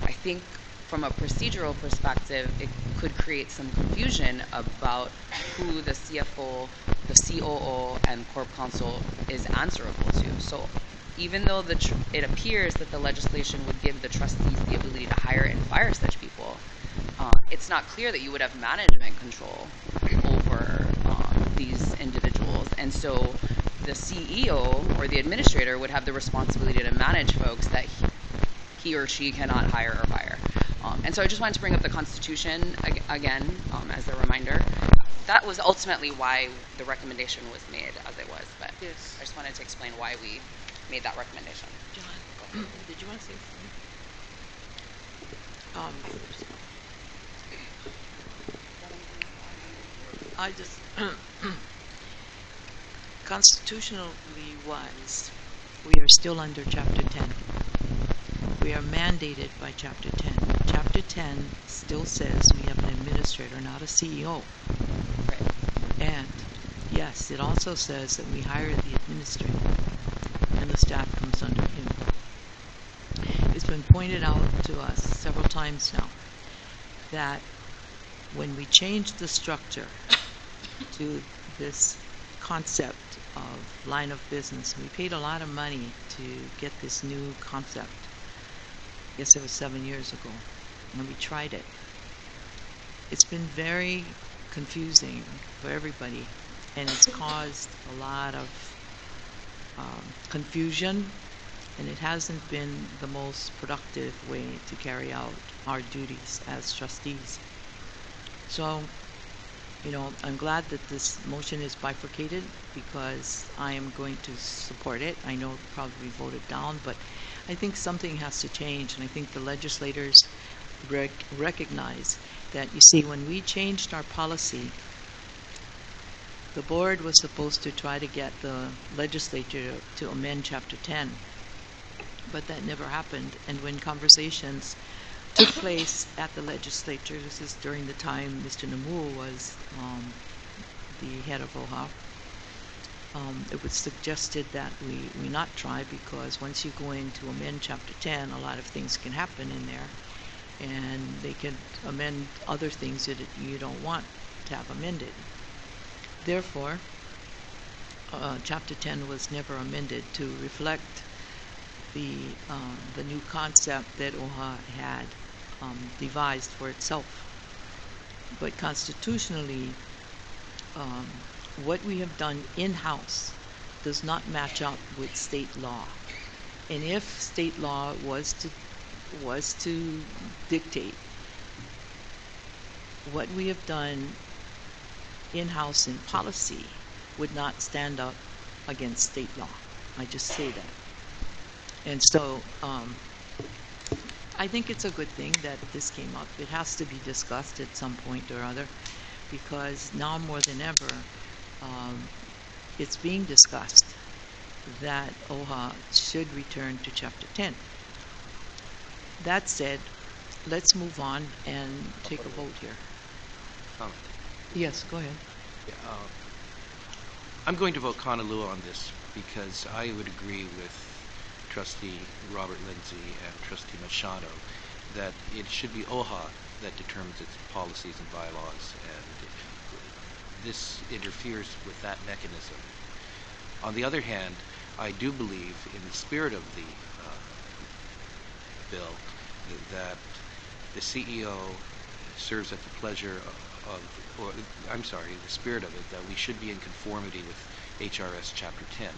I think from a procedural perspective, it could create some confusion about who the CFO, the COO, and Corp Counsel is answerable to. So even though it appears that the legislation would give the trustees the ability to hire and fire such people, it's not clear that you would have management control over these individuals. And so the CEO or the administrator would have the responsibility to manage folks that he or she cannot hire or fire. And so I just wanted to bring up the Constitution again as a reminder. That was ultimately why the recommendation was made as it was, but yes. I just wanted to explain why we made that recommendation. John, did you want to say something? I just constitutionally wise, we are still under Chapter 10. We are mandated by Chapter 10. Chapter 10 still says we have an administrator, not a CEO. Right. And yes, it also says that we hire the administrator and the staff comes under him. It's been pointed out to us several times now that when we changed the structure to this concept of line of business, we paid a lot of money to get this new concept. I guess it was 7 years ago, and we tried it. It's been very confusing for everybody, and it's caused a lot of confusion, and it hasn't been the most productive way to carry out our duties as trustees. So, I'm glad that this motion is bifurcated because I am going to support it. I know it'll probably be voted down, but I think something has to change, and I think the legislators recognize that, you see, when we changed our policy The board was supposed to try to get the legislature to amend Chapter 10, but that never happened. And when conversations took place at the legislature, this is during the time Mr. Namu was the head of OHA, it was suggested that we not try, because once you go in to amend Chapter 10, a lot of things can happen in there, and they can amend other things that you don't want to have amended. Therefore, Chapter 10 was never amended to reflect the new concept that OHA had devised for itself. But constitutionally, what we have done in-house does not match up with state law. And if state law was to dictate what we have done in-house in policy would not stand up against state law. I just say that. And so I think it's a good thing that this came up. It has to be discussed at some point or other, because now more than ever, it's being discussed that OHA should return to Chapter 10. That said, let's move on and take a vote here. Comment. Yes, go ahead. Yeah, I'm going to vote Honolulu on this because I would agree with Trustee Robert Lindsay and Trustee Machado that it should be OHA that determines its policies and bylaws, and this interferes with that mechanism. On the other hand, I do believe in the spirit of the bill that the CEO serves at the pleasure the spirit of it, that we should be in conformity with HRS Chapter 10.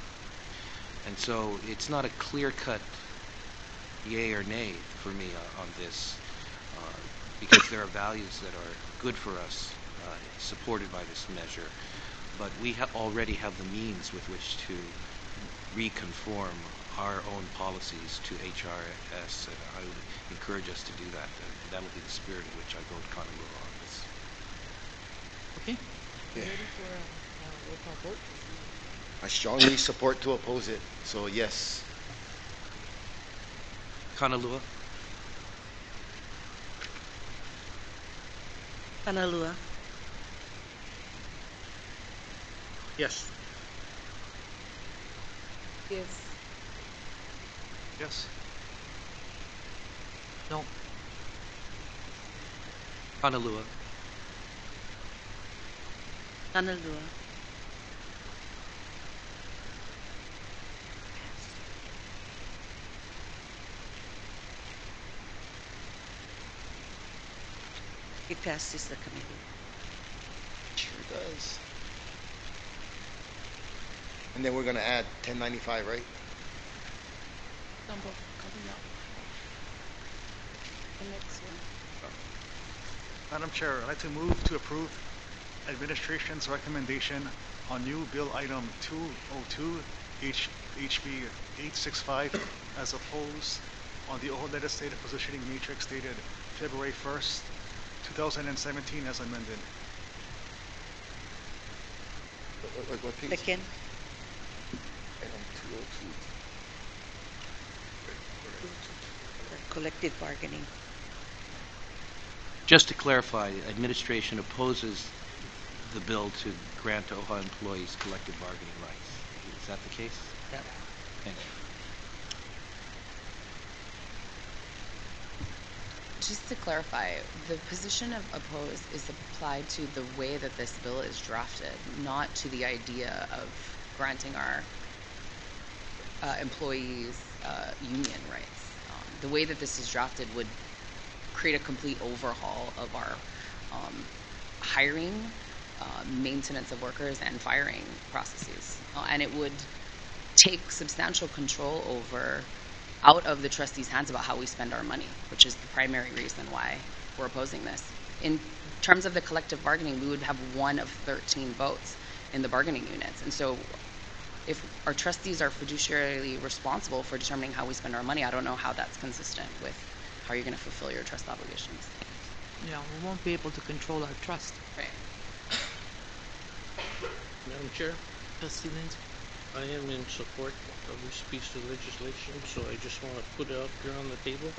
And so it's not a clear-cut yay or nay for me on this, because there are values that are good for us, supported by this measure, but we already have the means with which to reconform our own policies to HRS, and I would encourage us to do that. And that will be the spirit in which I vote Honolulu on this. Okay. Yeah. Ready for a roll call vote? I strongly support to oppose it, so yes. Honolulu? Honolulu. Yes. Yes. Yes. No. Honolulu? Honolulu. It passes the committee. Sure does. And then we're going to add 1095, right? Number coming up. The next one. Madam Chair, I'd like to move to approve Administration's recommendation on new bill item 202 HB 865 as opposed on the OHA legislative positioning matrix dated February 1st, 2017 as amended. What page? Second. Item 202. Collective bargaining. Just to clarify, administration opposes the bill to grant OHA employees collective bargaining rights. Is that the case? Yeah. Thank you. Just to clarify, the position of opposed is applied to the way that this bill is drafted, not to the idea of granting our employees union rights. The way that this is drafted would create a complete overhaul of our hiring, maintenance of workers, and firing processes. And it would take substantial control out of the trustees' hands about how we spend our money, which is the primary reason why we're opposing this. In terms of the collective bargaining, we would have one of 13 votes in the bargaining units. And so if our trustees are fiduciarily responsible for determining how we spend our money, I don't know how that's consistent with how you're going to fulfill your trust obligations. Yeah, we won't be able to control our trust. Right. Madam Chair, Trustee Lindsay? I am in support of this piece of legislation, so I just want to put it out there on the table.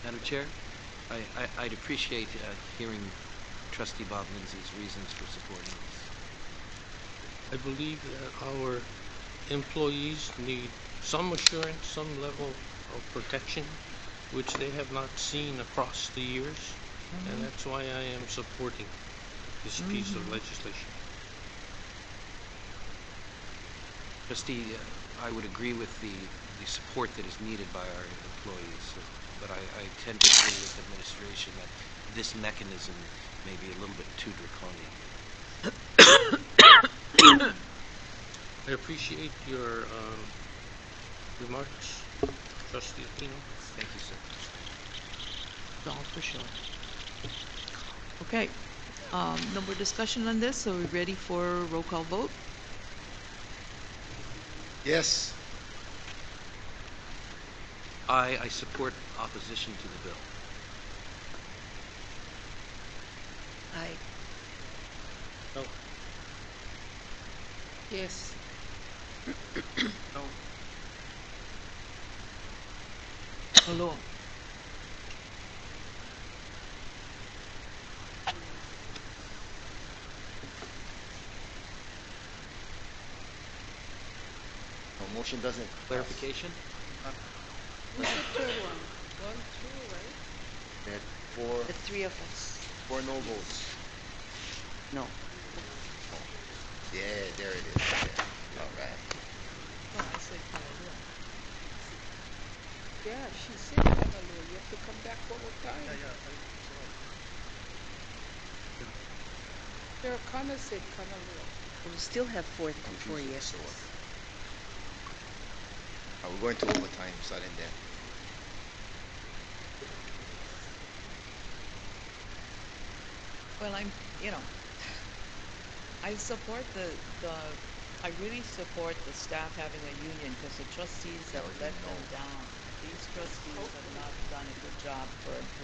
Madam Chair, I'd appreciate hearing Trustee Bob Lindsay's reasons for supporting this. I believe that our employees need some assurance, some level of protection, which they have not seen across the years, and that's why I am supporting this piece of legislation. Trustee, I would agree with the support that is needed by our employees, but I tend to agree with the administration that this mechanism may be a little bit too draconian. I appreciate your remarks, Trustee Aquino. Thank you, sir. No, for sure. Okay. No more discussion on this. So we're ready for a roll call vote? Yes. I support opposition to the bill. Aye. No. Yes. No. Hello. Motion doesn't. Clarification? Who's the third one? 1, 2, right? That four, The three of us. four no votes. No. Yeah, there it is. Yeah. All right. Yeah, she said Canalo. You have to come back one more time. There, Kana said Canalo. We still have four yeses. We're going to overtime, sudden death. Well, I support I really support the staff having a union because the trustees have let them down. These trustees have not done a good job for employees.